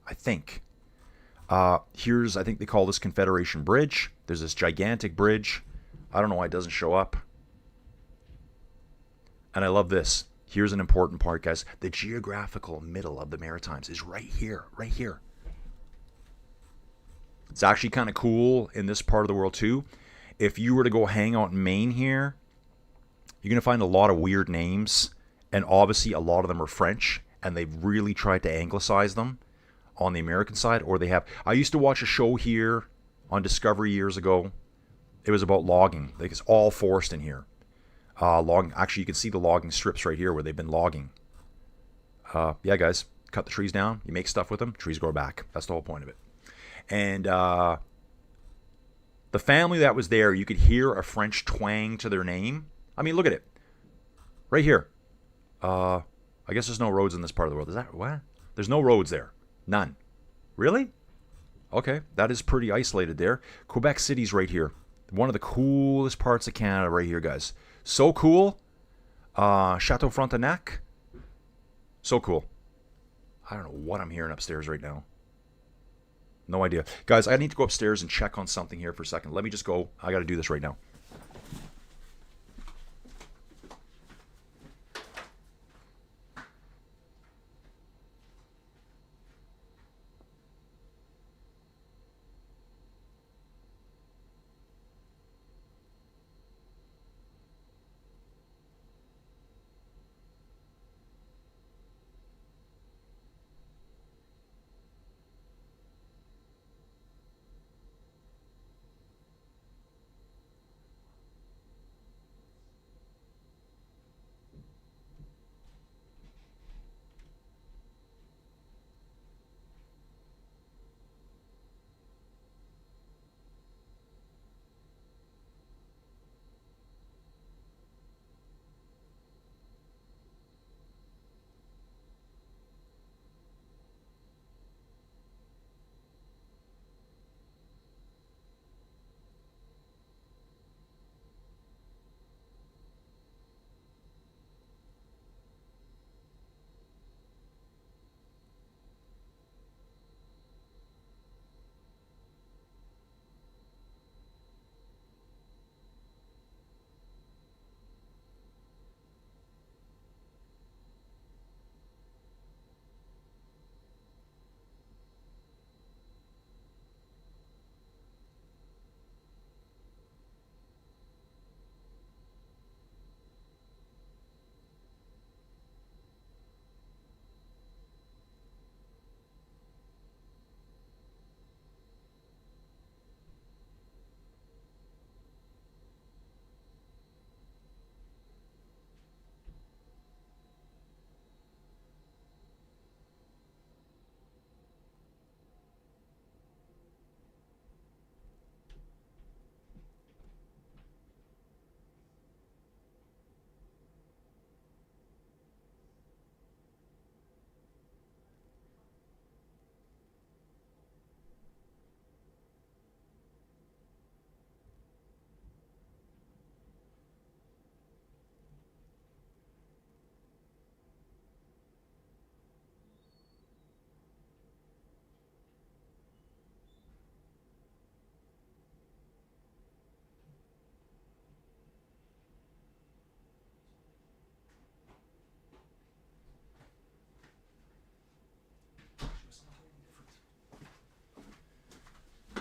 I think. Here's, I think they call this Confederation Bridge. There's this gigantic bridge. I don't know why it doesn't show up. And I love this. Here's an important part, guys. The geographical middle of the Maritimes is right here, right here. It's actually kind of cool in this part of the world too. If you were to go hang out in Maine here, you're going to find a lot of weird names. And obviously a lot of them are French. And they've really tried to anglicize them on the American side. Or they have. I used to watch a show here on Discovery years ago. It was about logging. Like it's all forest in here. Logging. Actually, you can see the logging strips right here where they've been logging. Yeah, guys. Cut the trees down. You make stuff with them. Trees grow back. That's the whole point of it. And the family that was there, you could hear a French twang to their name. I mean, look at it. Right here. I guess there's no roads in this part of the world. Is that what? There's no roads there. None. Really? Okay. That is pretty isolated there. Quebec City's right here. One of the coolest parts of Canada right here, guys. So cool. Chateau Frontenac. So cool. I don't know what I'm hearing upstairs right now. No idea. Guys, I need to go upstairs and check on something here for a second. Let me just go. I got to do this right now.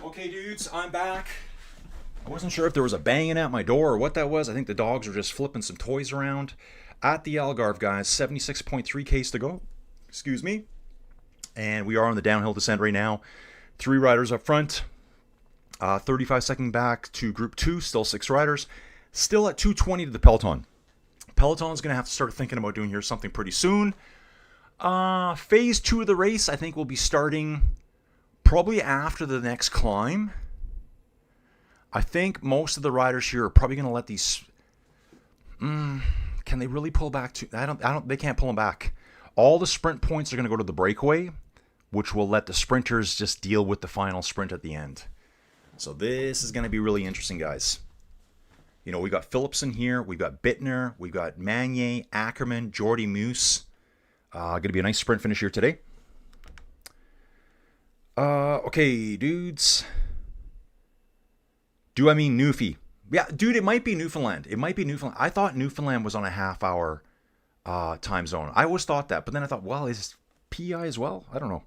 Okay, dudes, I'm back. I wasn't sure if there was a banging at my door or what that was. I think the dogs were just flipping some toys around. At the Algarve, guys, 76.3 Ks to go. Excuse me. And we are on the downhill descent right now. 3 riders up front. 35-second back to Group 2. Still 6 riders. Still at 220 to the peloton. Peloton's going to have to start thinking about doing here something pretty soon. Phase 2 of the race, I think, will be starting probably after the next climb. I think most of the riders here are probably going to let these... can they really pull back? They can't pull them back. All the sprint points are going to go to the breakaway, which will let the sprinters just deal with the final sprint at the end. So this is going to be really interesting, guys. You know, we got Philipsen here, we've got Bittner, we've got Magnier, Ackerman, Jordy Moose. Going to be a nice sprint finish here today. Okay, dudes. Do I mean Newfie? Yeah, dude, it might be Newfoundland. It might be Newfoundland. I thought Newfoundland was on a half-hour time zone. I always thought that, but then I thought, well, is PEI as well? I don't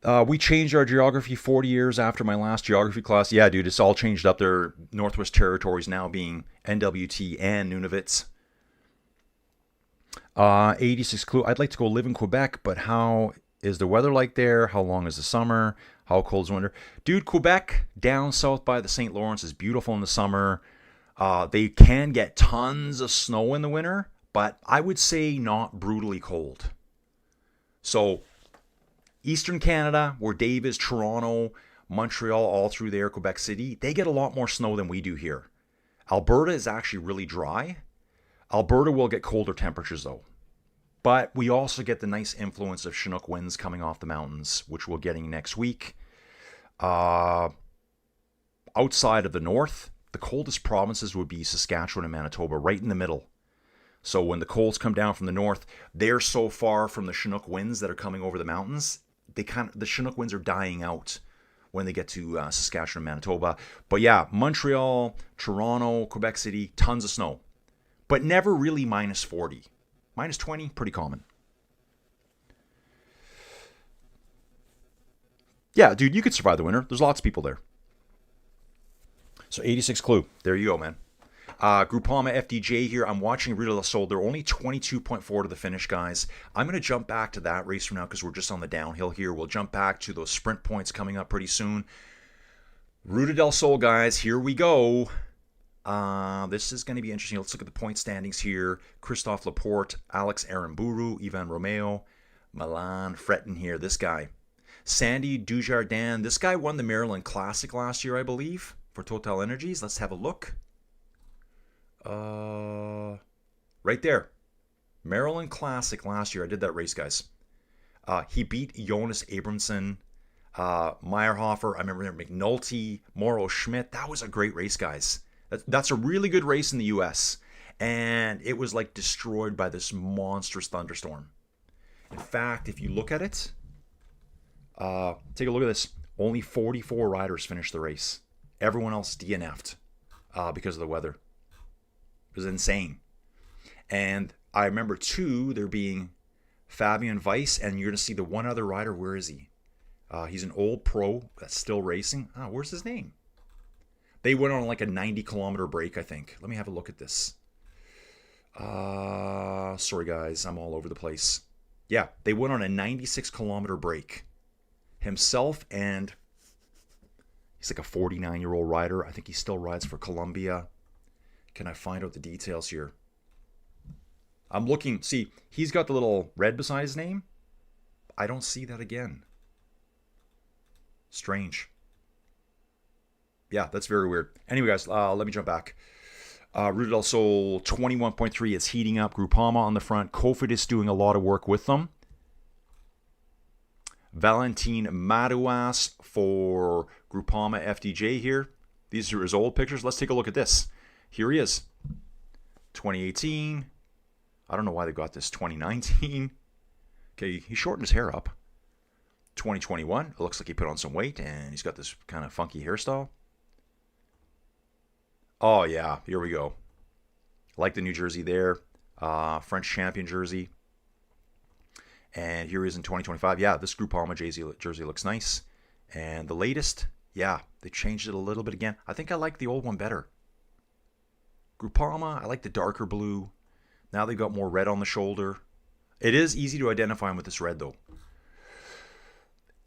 know. We changed our geography 40 years after my last geography class. Yeah, dude, it's all changed up there. Northwest Territories now being NWT and Nunavut. 86 clue. I'd like to go live in Quebec, but how is the weather like there? How long is the summer? How cold is winter? Dude, Quebec down south by the St. Lawrence is beautiful in the summer. They can get tons of snow in the winter, but I would say not brutally cold. So Eastern Canada, where Dave is, Toronto, Montreal, all through there, Quebec City, they get a lot more snow than we do here. Alberta is actually really dry. Alberta will get colder temperatures though. But we also get the nice influence of Chinook winds coming off the mountains, which we're getting next week. Outside of the north, the coldest provinces would be Saskatchewan and Manitoba, right in the middle. So when the colds come down from the north, they're so far from the Chinook winds that are coming over the mountains, the Chinook winds are dying out when they get to Saskatchewan and Manitoba. But yeah, Montreal, Toronto, Quebec City, tons of snow. But never really minus 40. Minus 20, pretty common. Yeah, dude, you could survive the winter. There's lots of people there. So 86 clue. There you go, man. Groupama FDJ here. I'm watching Ruta del Sol. They're only 22.4 to the finish, guys. I'm going to jump back to that race for now because we're just on the downhill here. We'll jump back to those sprint points coming up pretty soon. Ruta del Sol, guys. Here we go. This is going to be interesting. Let's look at the point standings here. Christophe Laporte, Alex Aramburu, Ivan Romeo, Milan Fretten here. This guy. Sandy Dujardin. This guy won the Maryland Classic last year, I believe, for Total Energies. Let's have a look. Right there. Maryland Classic last year. I did that race, guys. He beat Jonas Abramson, Meyerhofer. I remember McNulty, Mauro Schmidt. That was a great race, guys. That's a really good race in the U.S. And it was like destroyed by this monstrous thunderstorm. In fact, if you look at it, take a look at this. Only 44 riders finished the race. Everyone else DNF'd because of the weather. It was insane. And I remember, too, there being Fabian Weiss, and you're going to see the one other rider. Where is he? He's an old pro that's still racing. Where's his name? They went on like a 90-kilometer break, I think. Let me have a look at this. Sorry, guys. I'm all over the place. Yeah, they went on a 96-kilometer break. Himself and he's like a 49-year-old rider. I think he still rides for Columbia. Can I find out the details here? I'm looking. See, he's got the little red beside his name. I don't see that again. Strange. Yeah, that's very weird. Anyway, guys, let me jump back. Ruta del Sol 21.3 is heating up. Groupama on the front. Cofidis doing a lot of work with them. Valentin Madouas for Groupama FDJ here. These are his old pictures. Let's take a look at this. Here he is. 2018. I don't know why they got this. 2019. Okay, he shortened his hair up. 2021. It looks like he put on some weight and he's got this kind of funky hairstyle. Oh, yeah. Here we go. Like the New Jersey there. French champion jersey. And here he is in 2025. Yeah, this Groupama jersey looks nice. And the latest, yeah, they changed it a little bit again. I think I like the old one better. Groupama, I like the darker blue. Now they've got more red on the shoulder. It is easy to identify them with this red, though.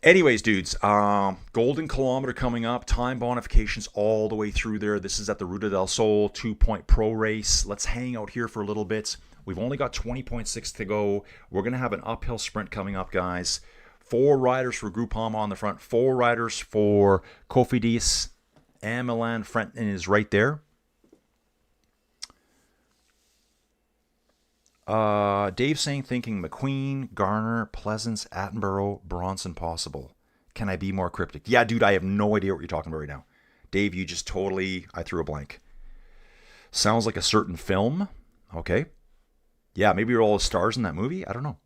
Anyways, dudes, Golden Kilometer coming up. Time bonifications all the way through there. This is at the Ruta del Sol 2-point pro race. Let's hang out here for a little bit. We've only got 20.6 to go. We're going to have an uphill sprint coming up, guys. 4 riders for Groupama on the front. 4 riders for Cofidis. And Milan Frenton is right there. Dave saying, thinking McQueen, Garner, Pleasance, Attenborough, Bronson possible. Can I be more cryptic? Yeah, dude, I have no idea what you're talking about right now. Dave, you just totally, I threw a blank. Sounds like a certain film. Okay. Yeah, maybe you're all the stars in that movie. I don't know.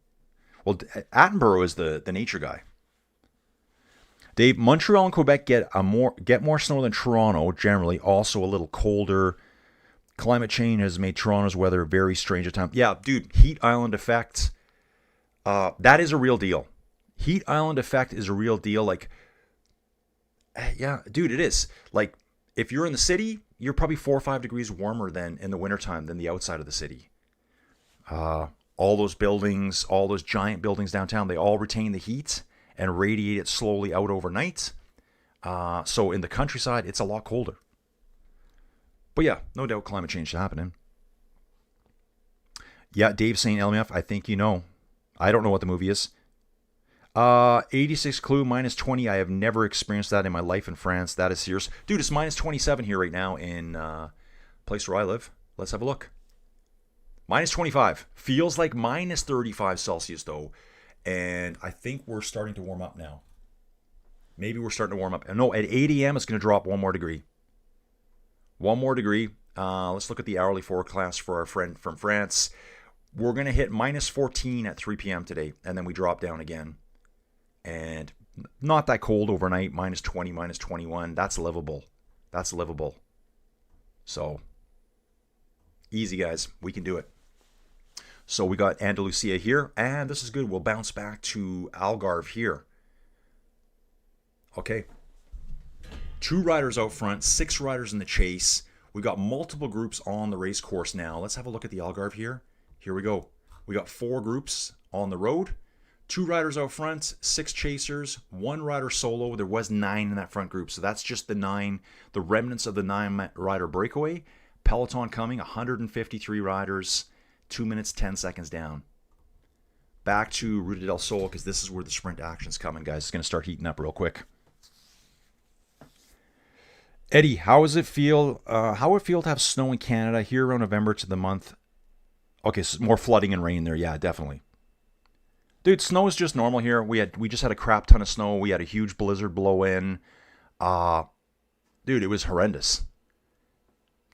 Well, Attenborough is the nature guy. Dave, Montreal and Quebec get more snow than Toronto, generally. Also a little colder. Climate change has made Toronto's weather very strange at times. Yeah, dude, heat island effect. That is a real deal. Heat island effect is a real deal. Like, yeah, dude, it is. Like, if you're in the city, you're probably 4 or 5 degrees warmer than in the wintertime than the outside of the city. All those buildings, all those giant buildings downtown, they all retain the heat and radiate it slowly out overnight. So in the countryside, it's a lot colder. But yeah, no doubt climate change is happening. Yeah, Dave saying LMF, I think you know. I don't know what the movie is. 86 Clue, minus 20. I have never experienced that in my life in France. That is serious. Dude, it's minus 27 here right now in place where I live. Let's have a look. Minus 25. Feels like minus 35 Celsius though. And I think we're starting to warm up now. Maybe we're starting to warm up. No, at 8 a.m. it's going to drop 1 more degree. 1 more degree. Let's look at the hourly forecast for our friend from France. We're going to hit minus 14 at 3 p.m. today, and then we drop down again. And not that cold overnight, minus 20, minus 21. That's livable. That's livable. So, easy, guys. We can do it. So we got Andalusia here, and this is good. We'll bounce back to Algarve here. Okay. 2 riders out front, 6 riders in the chase. We got multiple groups on the race course now. Let's have a look at the Algarve here. Here we go. We got 4 groups on the road. 2 riders out front, 6 chasers, 1 rider solo. There was 9 in that front group. So that's just the 9, the remnants of the 9 rider breakaway. Peloton coming, 153 riders, 2 minutes, 10 seconds down. Back to Ruta del Sol, because this is where the sprint action's coming, guys. It's going to start heating up real quick. Eddie, how does it feel? How would it feel to have snow in Canada here around November to the month? Okay, so more flooding and rain there. Yeah, definitely. Dude, snow is just normal here. We just had a crap ton of snow. We had a huge blizzard blow in. Dude, it was horrendous.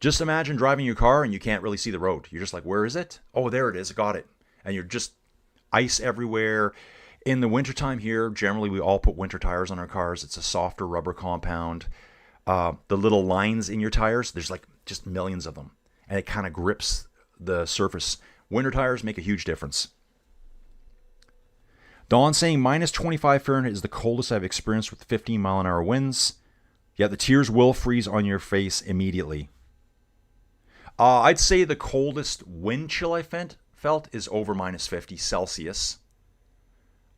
Just imagine driving your car and you can't really see the road. You're just like, where is it? Oh, there it is. Got it. And you're just ice everywhere. In the wintertime here, generally we all put winter tires on our cars. It's a softer rubber compound. The little lines in your tires, there's like just millions of them. And it kind of grips the surface. Winter tires make a huge difference. Dawn saying minus 25 Fahrenheit is the coldest I've experienced with 15 mile an hour winds. Yeah, the tears will freeze on your face immediately. I'd say the coldest wind chill I felt is over minus 50 Celsius.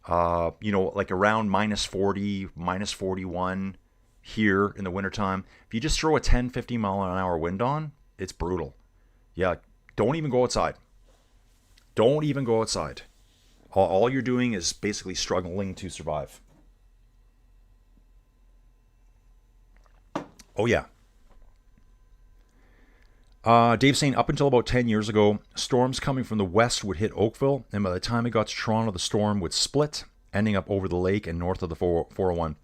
Like around minus 40, minus 41 here in the wintertime. If you just throw a 10, 15 mile an hour wind on, it's brutal. Yeah, don't even go outside. Don't even go outside. All you're doing is basically struggling to survive. Oh, yeah. Dave saying, up until about 10 years ago, storms coming from the west would hit Oakville, and by the time it got to Toronto, the storm would split, ending up over the lake and north of the 401.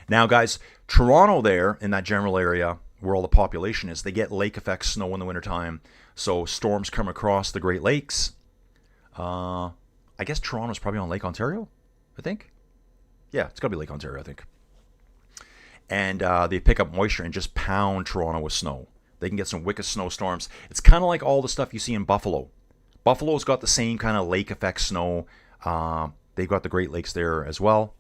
Now, guys, Toronto there, in that general area where all the population is, they get lake effect snow in the wintertime. So storms come across the Great Lakes. I guess Toronto's probably on Lake Ontario, I think. Yeah, it's got to be Lake Ontario, I think. And they pick up moisture and just pound Toronto with snow. They can get some wicked snowstorms. It's kind of like all the stuff you see in Buffalo. Buffalo's got the same kind of lake effect snow. They've got the Great Lakes there as well.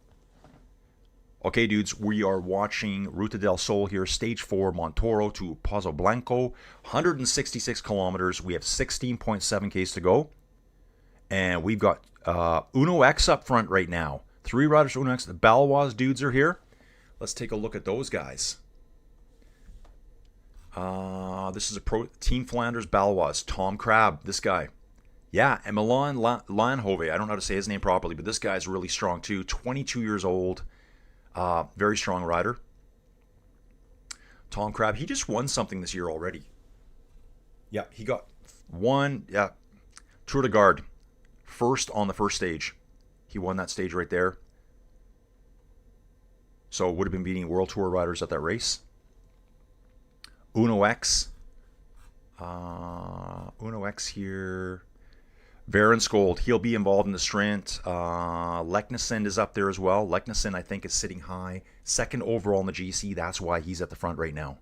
Okay, dudes, we are watching Ruta del Sol here, stage 4, Montoro to Pozo Blanco, 166 kilometers. We have 16.7 Ks to go. And we've got Uno X up front right now. 3 riders Uno X. The Balois dudes are here. Let's take a look at those guys. This is a pro Team Flanders Balois. Tom Crabb, this guy. Yeah, and Milan Lanhove. I don't know how to say his name properly, but this guy's really strong too. 22 years old. Very strong rider. Tom Crabb, he just won something this year already. Yeah, he got one, Tour de Garde. First on the first stage. He won that stage right there. So would have been beating World Tour riders at that race. Uno X. Uno X here. Varenskold, he'll be involved in the sprint. Leknessend is up there as well. Leknessend, I think, is sitting high. Second overall in the GC. That's why he's at the front right now.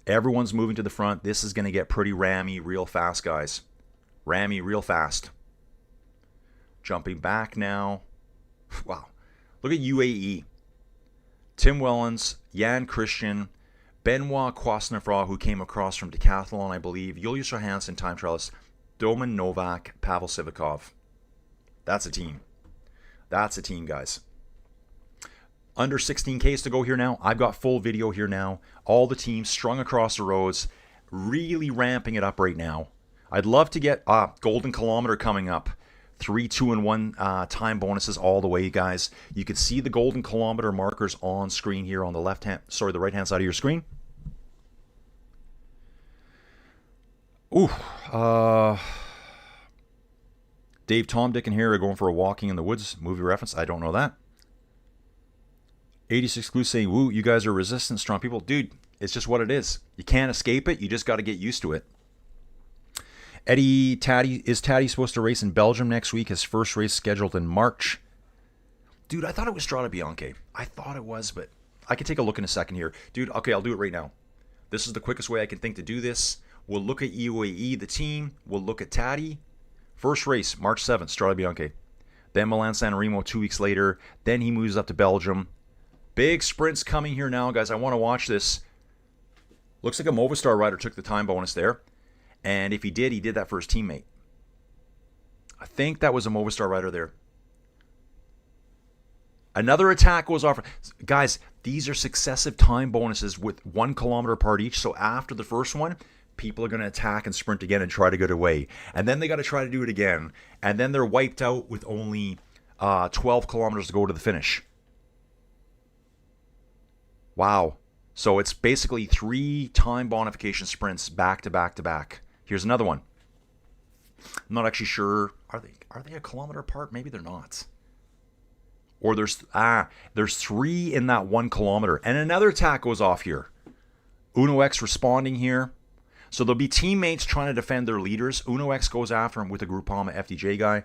Everyone's moving to the front. This is going to get pretty rammy real fast, guys. Rammy real fast. Jumping back now. Wow. Look at UAE. Tim Wellens, Jan Christian, Benoit Kwasnefra, who came across from Decathlon, I believe. Julius Johansson, time trialist. Domen Novak, Pavel Sivakov. That's a team. That's a team, guys. Under 16 Ks to go here now. I've got full video here now. All the teams strung across the roads. Really ramping it up right now. I'd love to get Golden Kilometer coming up. 3, 2, and 1 time bonuses all the way, guys. You can see the Golden Kilometer markers on screen here on the the right-hand side of your screen. Ooh, Dave, Tom, Dick, and Harry are going for a walking in the woods movie reference. I don't know that. 86 Glue saying, woo, you guys are resistant, strong people. Dude, it's just what it is. You can't escape it. You just got to get used to it. Eddie, is Taddy supposed to race in Belgium next week? His first race scheduled in March. Dude, I thought it was Strada Bianche. I thought it was, but I can take a look in a second here. Dude, okay, I'll do it right now. This is the quickest way I can think to do this. We'll look at UAE, the team. We'll look at Taddy. First race, March 7th, Strada Bianche. Then Milan-San Remo 2 weeks later. Then he moves up to Belgium. Big sprints coming here now, guys. I want to watch this. Looks like a Movistar rider took the time bonus there. And if he did that for his teammate. I think that was a Movistar rider there. Another attack was offered. Guys, these are successive time bonuses with 1 kilometer apart each. So after the first one, people are going to attack and sprint again and try to get away. And then they got to try to do it again. And then they're wiped out with only 12 kilometers to go to the finish. Wow. So it's basically 3 time bonification sprints back to back to back. Here's another one. I'm not actually sure. Are they a kilometer apart? Maybe they're not. Or there's 3 in that 1 kilometer. And another attack goes off here. Uno X responding here. So there'll be teammates trying to defend their leaders. Uno X goes after him with a Groupama FDJ guy.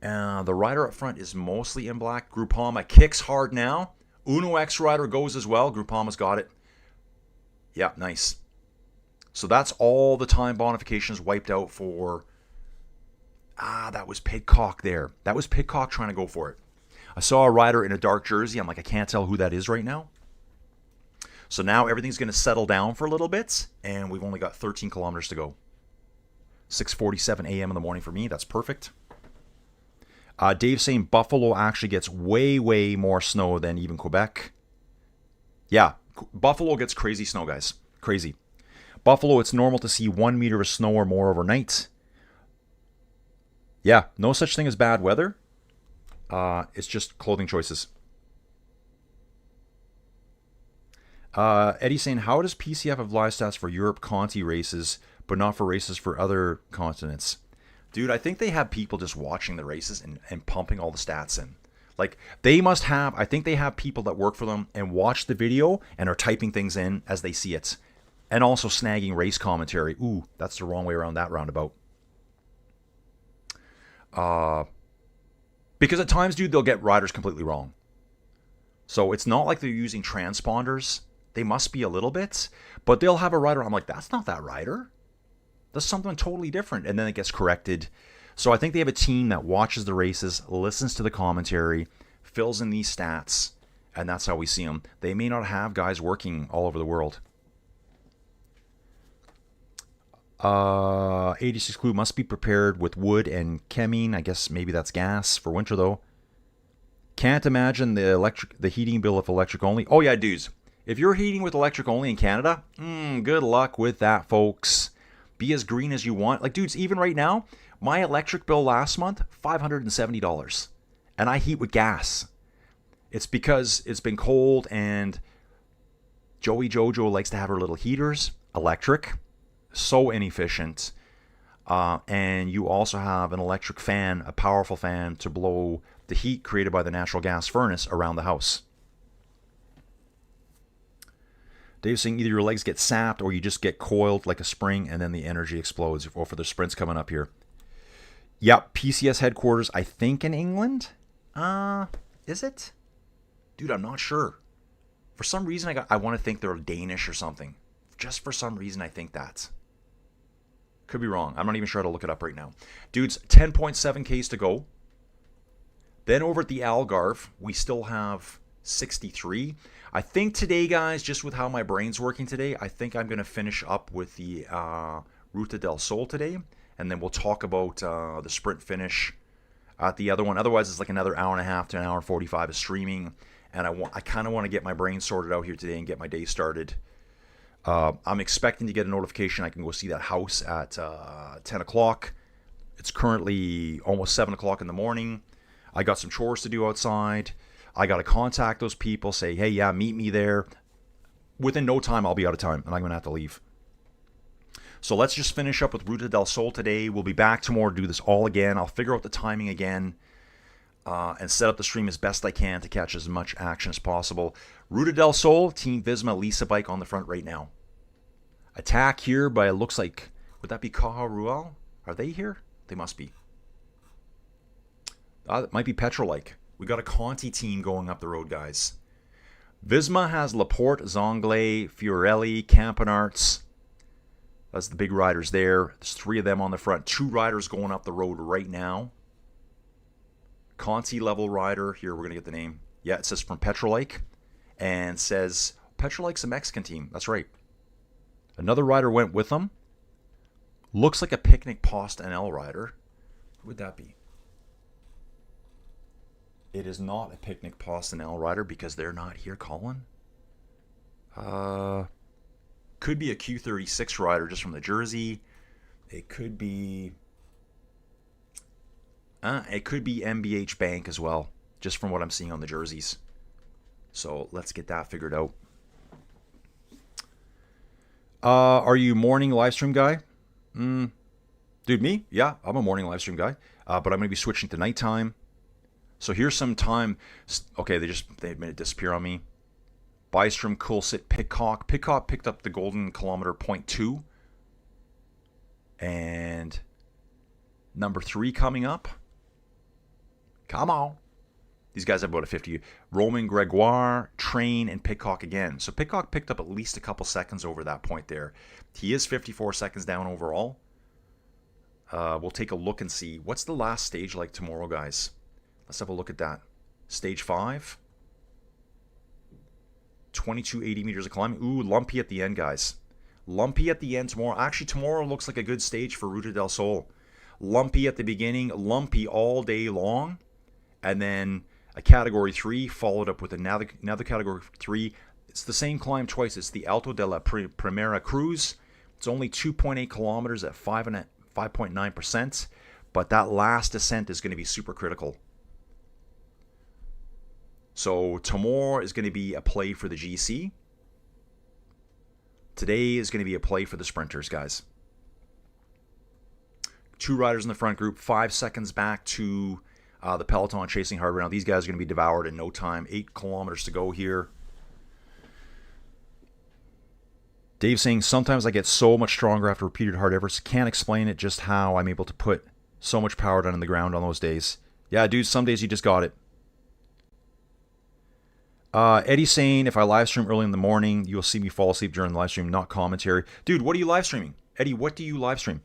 The rider up front is mostly in black. Groupama kicks hard now. Uno X rider goes as well. Groupama's got it. Yeah, nice. So that's all the time bonifications wiped out for... that was Pidcock there. That was Pidcock trying to go for it. I saw a rider in a dark jersey. I'm like, I can't tell who that is right now. So now everything's going to settle down for a little bit, and we've only got 13 kilometers to go. 6:47 a.m. in the morning for me. That's perfect. Dave saying Buffalo actually gets way, way more snow than even Quebec. Yeah, Buffalo gets crazy snow, guys. Crazy. Buffalo, it's normal to see 1 meter of snow or more overnight. Yeah, no such thing as bad weather. It's just clothing choices. Eddie saying, how does PCF have live stats for Europe Conti races, but not for races for other continents? Dude, I think they have people just watching the races and pumping all the stats in. Like, they must have, I think they have people that work for them and watch the video and are typing things in as they see it. And also snagging race commentary. Ooh, that's the wrong way around that roundabout. Because at times, dude, they'll get riders completely wrong. So it's not like they're using transponders. They must be a little bit. But they'll have a rider, I'm like, that's not that rider. That's something totally different. And then it gets corrected. So I think they have a team that watches the races, listens to the commentary, fills in these stats, And that's how we see them. They may not have guys working all over the world. 86 Clue must be prepared with wood and chemine. I guess maybe that's gas for winter though. Can't imagine the heating bill if electric only. Oh yeah, dudes. If you're heating with electric only in Canada, good luck with that, folks. Be as green as you want. Like, dudes, even right now, my electric bill last month, $570. And I heat with gas. It's because it's been cold and Joey Jojo likes to have her little heaters, electric. So inefficient. And you also have an electric fan, a powerful fan, to blow the heat created by the natural gas furnace around the house. Dave's saying either your legs get sapped or you just get coiled like a spring and then the energy explodes. Or for the sprints coming up here. Yep, PCS headquarters, I think in England. Is it? Dude, I'm not sure. For some reason, I want to think they're Danish or something. Just for some reason, I think that's. Could be wrong. I'm not even sure how to look it up right now. Dudes, 10.7 Ks to go. Then over at the Algarve, we still have 63. I think today, guys, just with how my brain's working today, I think I'm going to finish up with the Ruta del Sol today. And then we'll talk about the sprint finish at the other one. Otherwise, it's like another hour and a half to an hour and 45 of streaming. And I kind of want to get my brain sorted out here today and get my day started. I'm expecting to get a notification I can go see that house at 10 o'clock. It's currently almost 7 o'clock in the morning. I got some chores to do outside. I got to contact those people, say, hey, yeah, meet me there. Within no time, I'll be out of time, and I'm going to have to leave. So let's just finish up with Ruta del Sol today. We'll be back tomorrow to do this all again. I'll figure out the timing again and set up the stream as best I can to catch as much action as possible. Ruta del Sol, Team Visma, Lisa bike on the front right now. Attack here by, it looks like, would that be Caja Rural? Are they here? They must be. It might be Petrolike. We got a Conti team going up the road, guys. Visma has Laporte, Zongle, Fiorelli, Campanarts. That's the big riders there. There's 3 of them on the front. 2 riders going up the road right now. Conti level rider. Here, we're going to get the name. Yeah, it says from Petrolike. And says, Petrolike's a Mexican team. That's right. Another rider went with them. Looks like a Picnic Post NL rider. Who would that be? It is not a Picnic Post NL rider because they're not here, Colin. Could be a Q36 rider just from the jersey. It could be MBH Bank as well, just from what I'm seeing on the jerseys. So let's get that figured out. Are you morning live stream guy? Dude, me? Yeah, I'm a morning live stream guy. But I'm going to be switching to nighttime. So here's some time. Okay, they made it disappear on me. Bystrom, Coolsit, Pitcock. Pitcock picked up the golden kilometer 0.2. And number 3 coming up. Come on. These guys have about a 50. Roman Gregoire, Train, and Pitcock again. So Pitcock picked up at least a couple seconds over that point there. He is 54 seconds down overall. We'll take a look and see. What's the last stage like tomorrow, guys? Let's have a look at that. Stage 5. 2280 meters of climbing. Ooh, lumpy at the end, guys. Lumpy at the end tomorrow. Actually, tomorrow looks like a good stage for Ruta del Sol. Lumpy at the beginning, lumpy all day long. And then a Category 3 followed up with another Category 3. It's the same climb twice. It's the Alto de la Primera Cruz. It's only 2.8 kilometers at 5.9%. But that last descent is going to be super critical. So tomorrow is going to be a play for the GC. Today is going to be a play for the sprinters, guys. 2 riders in the front group, 5 seconds back to the peloton chasing hard right now. These guys are going to be devoured in no time. 8 kilometers to go here. Dave saying, sometimes I get so much stronger after repeated hard efforts. Can't explain it, just how I'm able to put so much power down in the ground on those days. Yeah, dude, some days you just got it. Eddie's saying, if I live stream early in the morning, you'll see me fall asleep during the live stream, not commentary. Dude, what are you live streaming? Eddie, what do you live stream?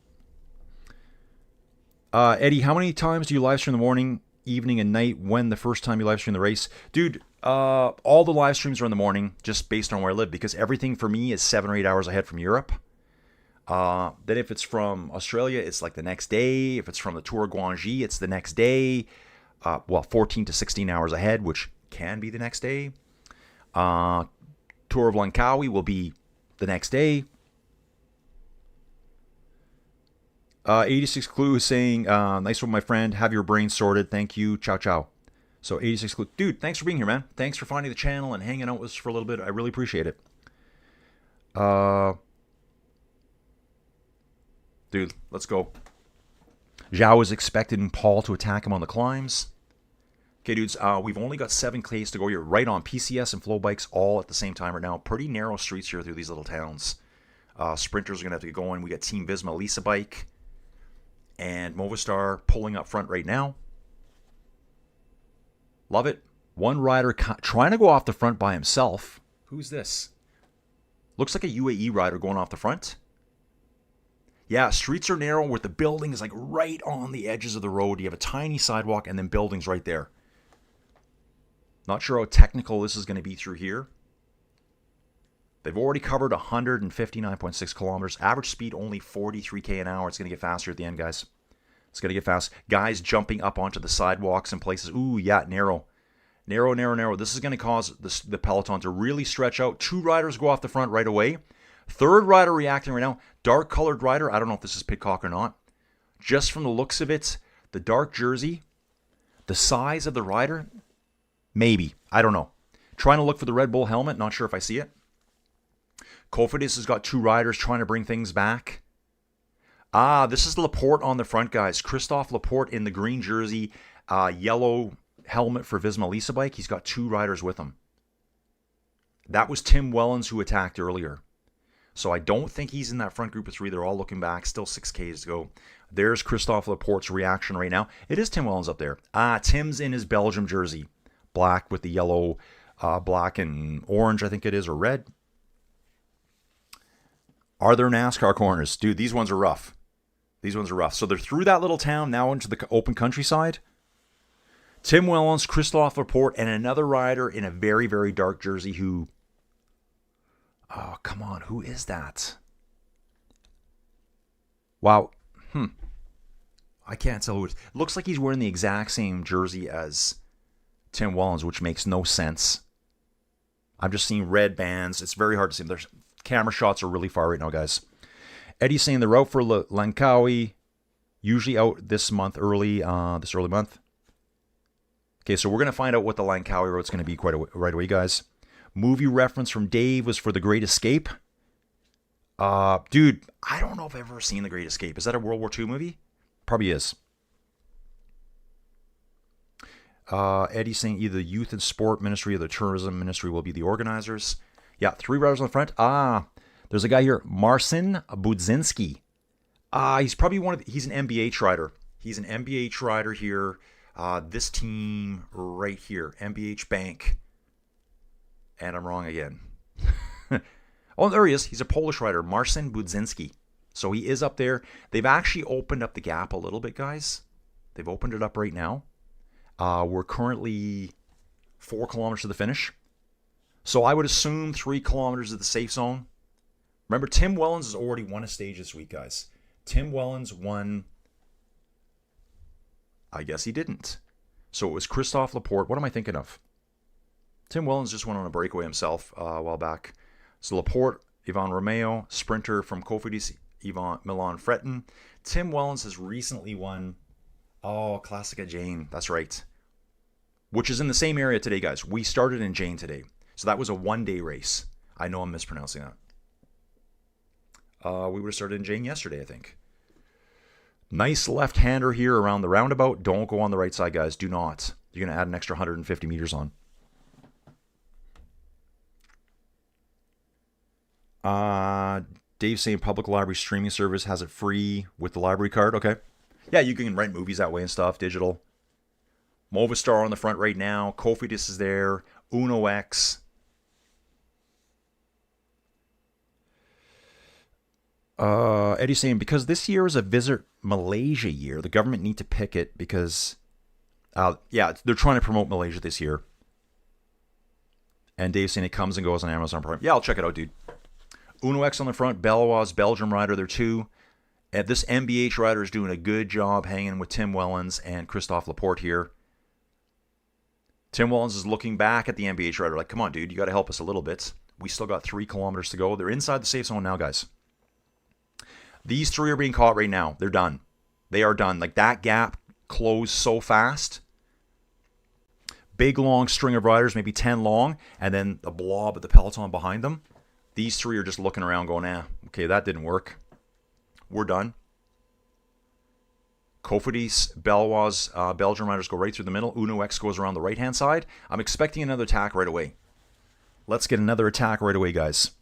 Eddie, how many times do you live stream in the morning evening and night when the first time you live stream the race. Dude, all the live streams are in the morning, just based on where I live, because everything for me is 7 or 8 hours ahead from Europe. Then if it's from Australia, it's like the next day. If it's from the Tour Guangxi, it's the next day. 14 to 16 hours ahead, which can be the next day. Tour of Langkawi will be the next day. 86 Clue is saying, nice one, my friend. Have your brain sorted. Thank you. Ciao, ciao. So 86 Clue. Dude, thanks for being here, man. Thanks for finding the channel and hanging out with us for a little bit. I really appreciate it. Dude, let's go. Zhao is expecting Paul to attack him on the climbs. Okay, dudes, we've only got 7 Ks to go here, right on PCS and flow bikes all at the same time right now. Pretty narrow streets here through these little towns. Sprinters are going to have to get going. We got Team Visma Lisa bike and Movistar pulling up front right now. Love it. One rider trying to go off the front by himself. Who's this? Looks like a UAE rider going off the front. Yeah, streets are narrow where the building is like right on the edges of the road. You have a tiny sidewalk and then buildings right there. Not sure how technical this is going to be through here. They've already covered 159.6 kilometers. Average speed only 43k an hour. It's going to get faster at the end, guys. It's going to get fast. Guys jumping up onto the sidewalks and places. Ooh, yeah, narrow. Narrow, narrow, narrow. This is going to cause the peloton to really stretch out. 2 riders go off the front right away. 3rd rider reacting right now. Dark colored rider. I don't know if this is Pidcock or not. Just from the looks of it, the dark jersey, the size of the rider, maybe. I don't know. Trying to look for the Red Bull helmet. Not sure if I see it. Cofidis has got 2 riders trying to bring things back. This is Laporte on the front, guys. Christophe Laporte in the green jersey, yellow helmet for Visma Lisa bike. He's got 2 riders with him. That was Tim Wellens who attacked earlier. So I don't think he's in that front group of 3. They're all looking back. Still 6Ks to go. There's Christophe Laporte's reaction right now. It is Tim Wellens up there. Tim's in his Belgium jersey. Black with the yellow, black and orange, I think it is, or red. Are there NASCAR corners? Dude, these ones are rough. These ones are rough. So they're through that little town, now into the open countryside. Tim Wellens, Christophe Laporte, and another rider in a very, very dark jersey who... Oh, come on. Who is that? Wow. I can't tell who it is. Looks like he's wearing the exact same jersey as Tim Wellens, which makes no sense. I'm just seeing red bands. It's very hard to see. There's camera shots are really far right now, guys. Eddie's saying the route for Langkawi usually out this month, early month. Okay, so we're going to find out what the Langkawi route's going to be right away, guys. Movie reference from Dave was for The Great Escape. Dude, I don't know if I've ever seen The Great Escape. Is that a World War II movie? Probably is. Eddie's saying either the Youth and Sport Ministry or the Tourism Ministry will be the organizers. Yeah, 3 riders on the front. There's a guy here, Marcin Budzinski. He's probably he's an MBH rider. He's an MBH rider here. This team right here, MBH Bank. And I'm wrong again. Oh, there he is. He's a Polish rider, Marcin Budzinski. So he is up there. They've actually opened up the gap a little bit, guys. They've opened it up right now. We're currently 4 kilometers to the finish. So I would assume 3 kilometers is the safe zone. Remember, Tim Wellens has already won a stage this week, guys. Tim Wellens won... I guess he didn't. So it was Christophe Laporte. What am I thinking of? Tim Wellens just went on a breakaway himself a while back. So Laporte, Ivan Romeo, sprinter from Cofidis, Ivan Milan Fretin. Tim Wellens has recently won... Oh, Classica Jane. That's right. Which is in the same area today, guys. We started in Jane today. So that was a 1-day race. I know I'm mispronouncing that. We would have started in Jane yesterday, I think. Nice left-hander here around the roundabout. Don't go on the right side, guys. Do not. You're going to add an extra 150 meters on. Dave's saying public library streaming service has it free with the library card. Okay. Yeah, you can rent movies that way and stuff, digital. Movistar on the front right now. Cofidis is there. Uno X. Eddie's saying, because this year is a Visit Malaysia year, the government need to pick it because Yeah, they're trying to promote Malaysia this year. And Dave's saying it comes and goes on Amazon Prime. Yeah, I'll check it out, dude. Uno X on the front. Bellois, Belgium rider, there too. And this MBH rider is doing a good job hanging with Tim Wellens and Christophe Laporte here. Tim Wellens is looking back at the MBH rider like, come on, dude, you got to help us a little bit. We still got 3 kilometers to go. They're inside the safe zone now, guys. These 3 are being caught right now. They're done. They are done. Like, that gap closed so fast. Big, long string of riders, maybe 10 long, and then the blob of the peloton behind them. These 3 are just looking around going, okay, that didn't work. We're done. Cofidis, Bellois, Belgian riders go right through the middle. Uno X goes around the right-hand side. I'm expecting another attack right away. Let's get another attack right away, guys.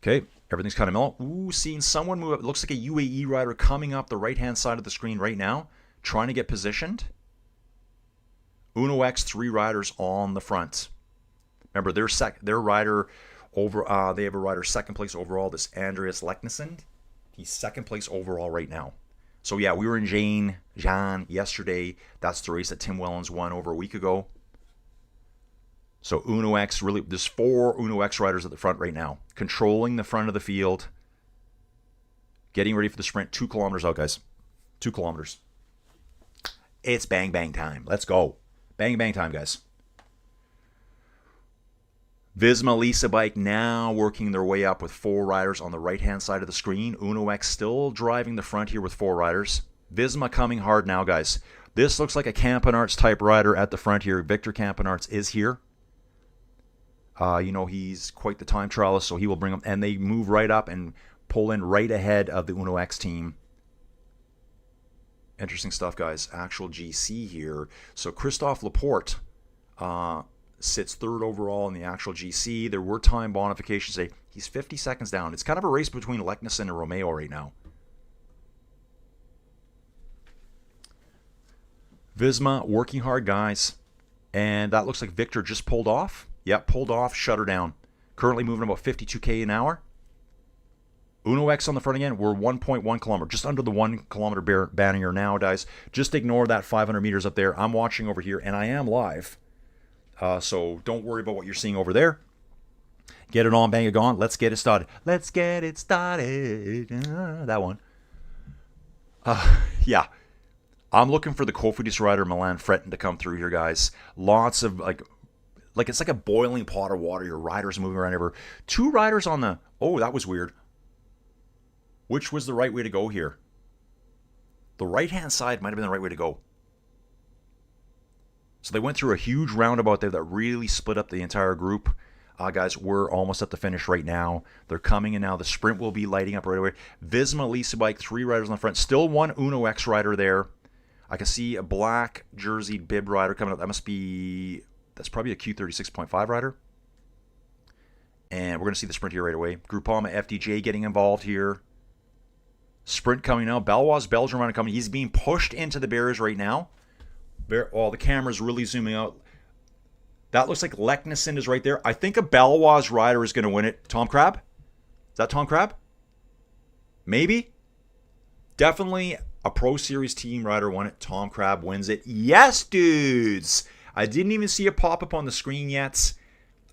Okay, everything's kind of mellow. Ooh, seeing someone move up. It looks like a UAE rider coming up the right-hand side of the screen right now, trying to get positioned. Uno X, 3 riders on the front. Remember, their rider over. They have a rider second place overall. This Andreas Leknesund. He's second place overall right now. So yeah, we were in Jean yesterday. That's the race that Tim Wellens won over a week ago. So Uno X, really, there's 4 Uno X riders at the front right now, controlling the front of the field, getting ready for the sprint. 2 kilometers out, guys. 2 kilometers. It's bang, bang time. Let's go. Bang, bang time, guys. Visma Lisa Bike now working their way up with 4 riders on the right-hand side of the screen. Uno X still driving the front here with 4 riders. Visma coming hard now, guys. This looks like a Campenarts type rider at the front here. Victor Campenarts is here. You know, he's quite the time trialist, so he will bring them. And they move right up and pull in right ahead of the Uno X team. Interesting stuff, guys. Actual GC here. So Christophe Laporte sits 3rd overall in the actual GC. There were time bonifications today. He's 50 seconds down. It's kind of a race between Leknesund and Romeo right now. Visma working hard, guys. And that looks like Victor just pulled off. Yep, pulled off, shut her down. Currently moving about 52k an hour. Uno X on the front again. We're 1.1 kilometer, just under the 1 kilometer barrier now, guys. Just ignore that 500 meters up there. I'm watching over here, and I am live. So don't worry about what you're seeing over there. Get it on, bang it gone. Let's get it started. Let's get it started. That one. Yeah. I'm looking for the Cofidis rider Milan Fretton to come through here, guys. Lots of, like it's like a boiling pot of water. Your riders moving around everywhere. 2 riders on the... Oh, that was weird. Which was the right way to go here? The right-hand side might have been the right way to go. So they went through a huge roundabout there that really split up the entire group. Guys, we're almost at the finish right now. They're coming in now. The sprint will be lighting up right away. Visma Lisa Bike, 3 riders on the front. Still 1 Uno X rider there. I can see a black jerseyed bib rider coming up. That's probably a Q36.5 rider. And we're going to see the sprint here right away. Groupama FDJ getting involved here. Sprint coming now. Bellois, Belgian rider coming. He's being pushed into the barriers right now. Oh, the camera's really zooming out. That looks like Leknesund is right there. I think a Bellois rider is going to win it. Tom Crab? Is that Tom Crab? Maybe. Definitely a Pro Series team rider won it. Tom Crab wins it. Yes, dudes. I didn't even see it pop up on the screen yet.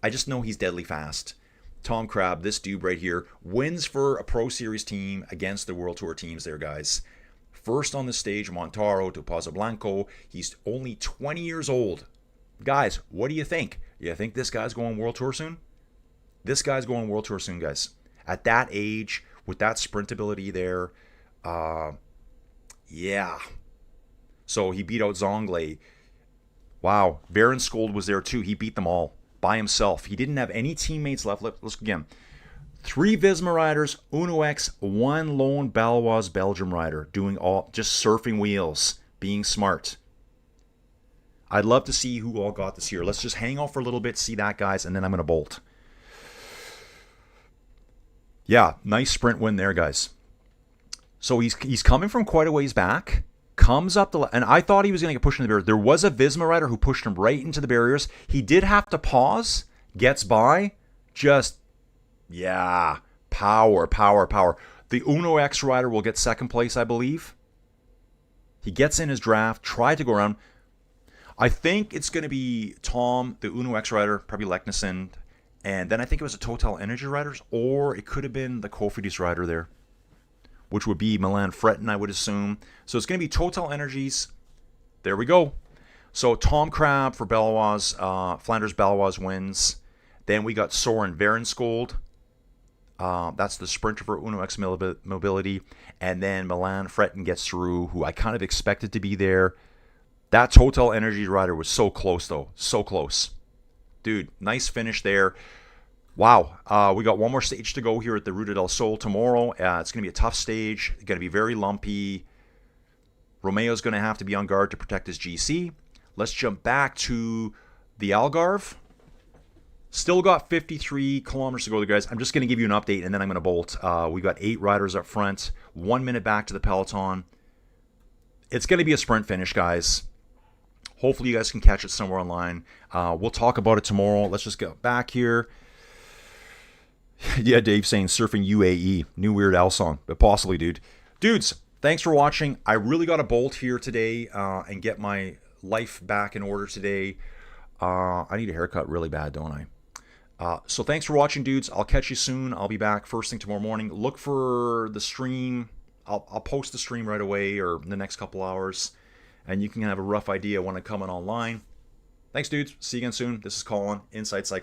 I just know he's deadly fast. Tom Crab, this dude right here, wins for a Pro Series team against the World Tour teams there, guys. First on the stage, Montaro to Pozoblanco. He's only 20 years old. Guys, what do you think? You think this guy's going World Tour soon? This guy's going World Tour soon, guys. At that age, with that sprint ability there, yeah. So he beat out Zongley. Wow. Baron Skold was there too. He beat them all by himself. He didn't have any teammates left. Let's again. 3 Visma riders, Uno X, 1 lone Bellois Belgium rider, doing all, just surfing wheels, being smart. I'd love to see who all got this here. Let's just hang out for a little bit, see that, guys, and then I'm going to bolt. Yeah, nice sprint win there, guys. So he's coming from quite a ways back, comes up the... And I thought he was going to get pushed in the barrier. There was a Visma rider who pushed him right into the barriers. He did have to pause, gets by, just... Yeah, power. The Uno X rider will get second place, I believe. He gets in his draft, tried to go around. I think it's going to be Tom, the Uno X rider, probably Leknessund, and then I think it was a Total Energy riders, or it could have been the Cofidis rider there, which would be Milan Fretton, I would assume. So it's going to be Total Energies. There we go. So Tom Crab for Balois, Flanders Balois wins. Then we got Soren Verenskold. That's the sprinter for Uno X Mobility. And then Milan Fretton gets through, who I kind of expected to be there. That Total Energy rider was so close, though. So close. Dude, nice finish there. Wow. We got one more stage to go here at the Ruta del Sol tomorrow. It's going to be a tough stage. It's going to be very lumpy. Romeo's going to have to be on guard to protect his GC. Let's jump back to the Algarve. Still got 53 kilometers to go, guys. I'm just going to give you an update, and then I'm going to bolt. We got 8 riders up front. 1 minute back to the peloton. It's going to be a sprint finish, guys. Hopefully you guys can catch it somewhere online. We'll talk about it tomorrow. Let's just get back here. Yeah, Dave saying surfing UAE. New Weird Al song. But possibly, dude. Dudes, thanks for watching. I really got to bolt here today and get my life back in order today. I need a haircut really bad, don't I? So thanks for watching, dudes. I'll catch you soon. I'll be back first thing tomorrow morning. Look for the stream. I'll post the stream right away or in the next couple hours. And you can have a rough idea when I'm coming online. Thanks, dudes. See you again soon. This is Colin, Inside Cycling.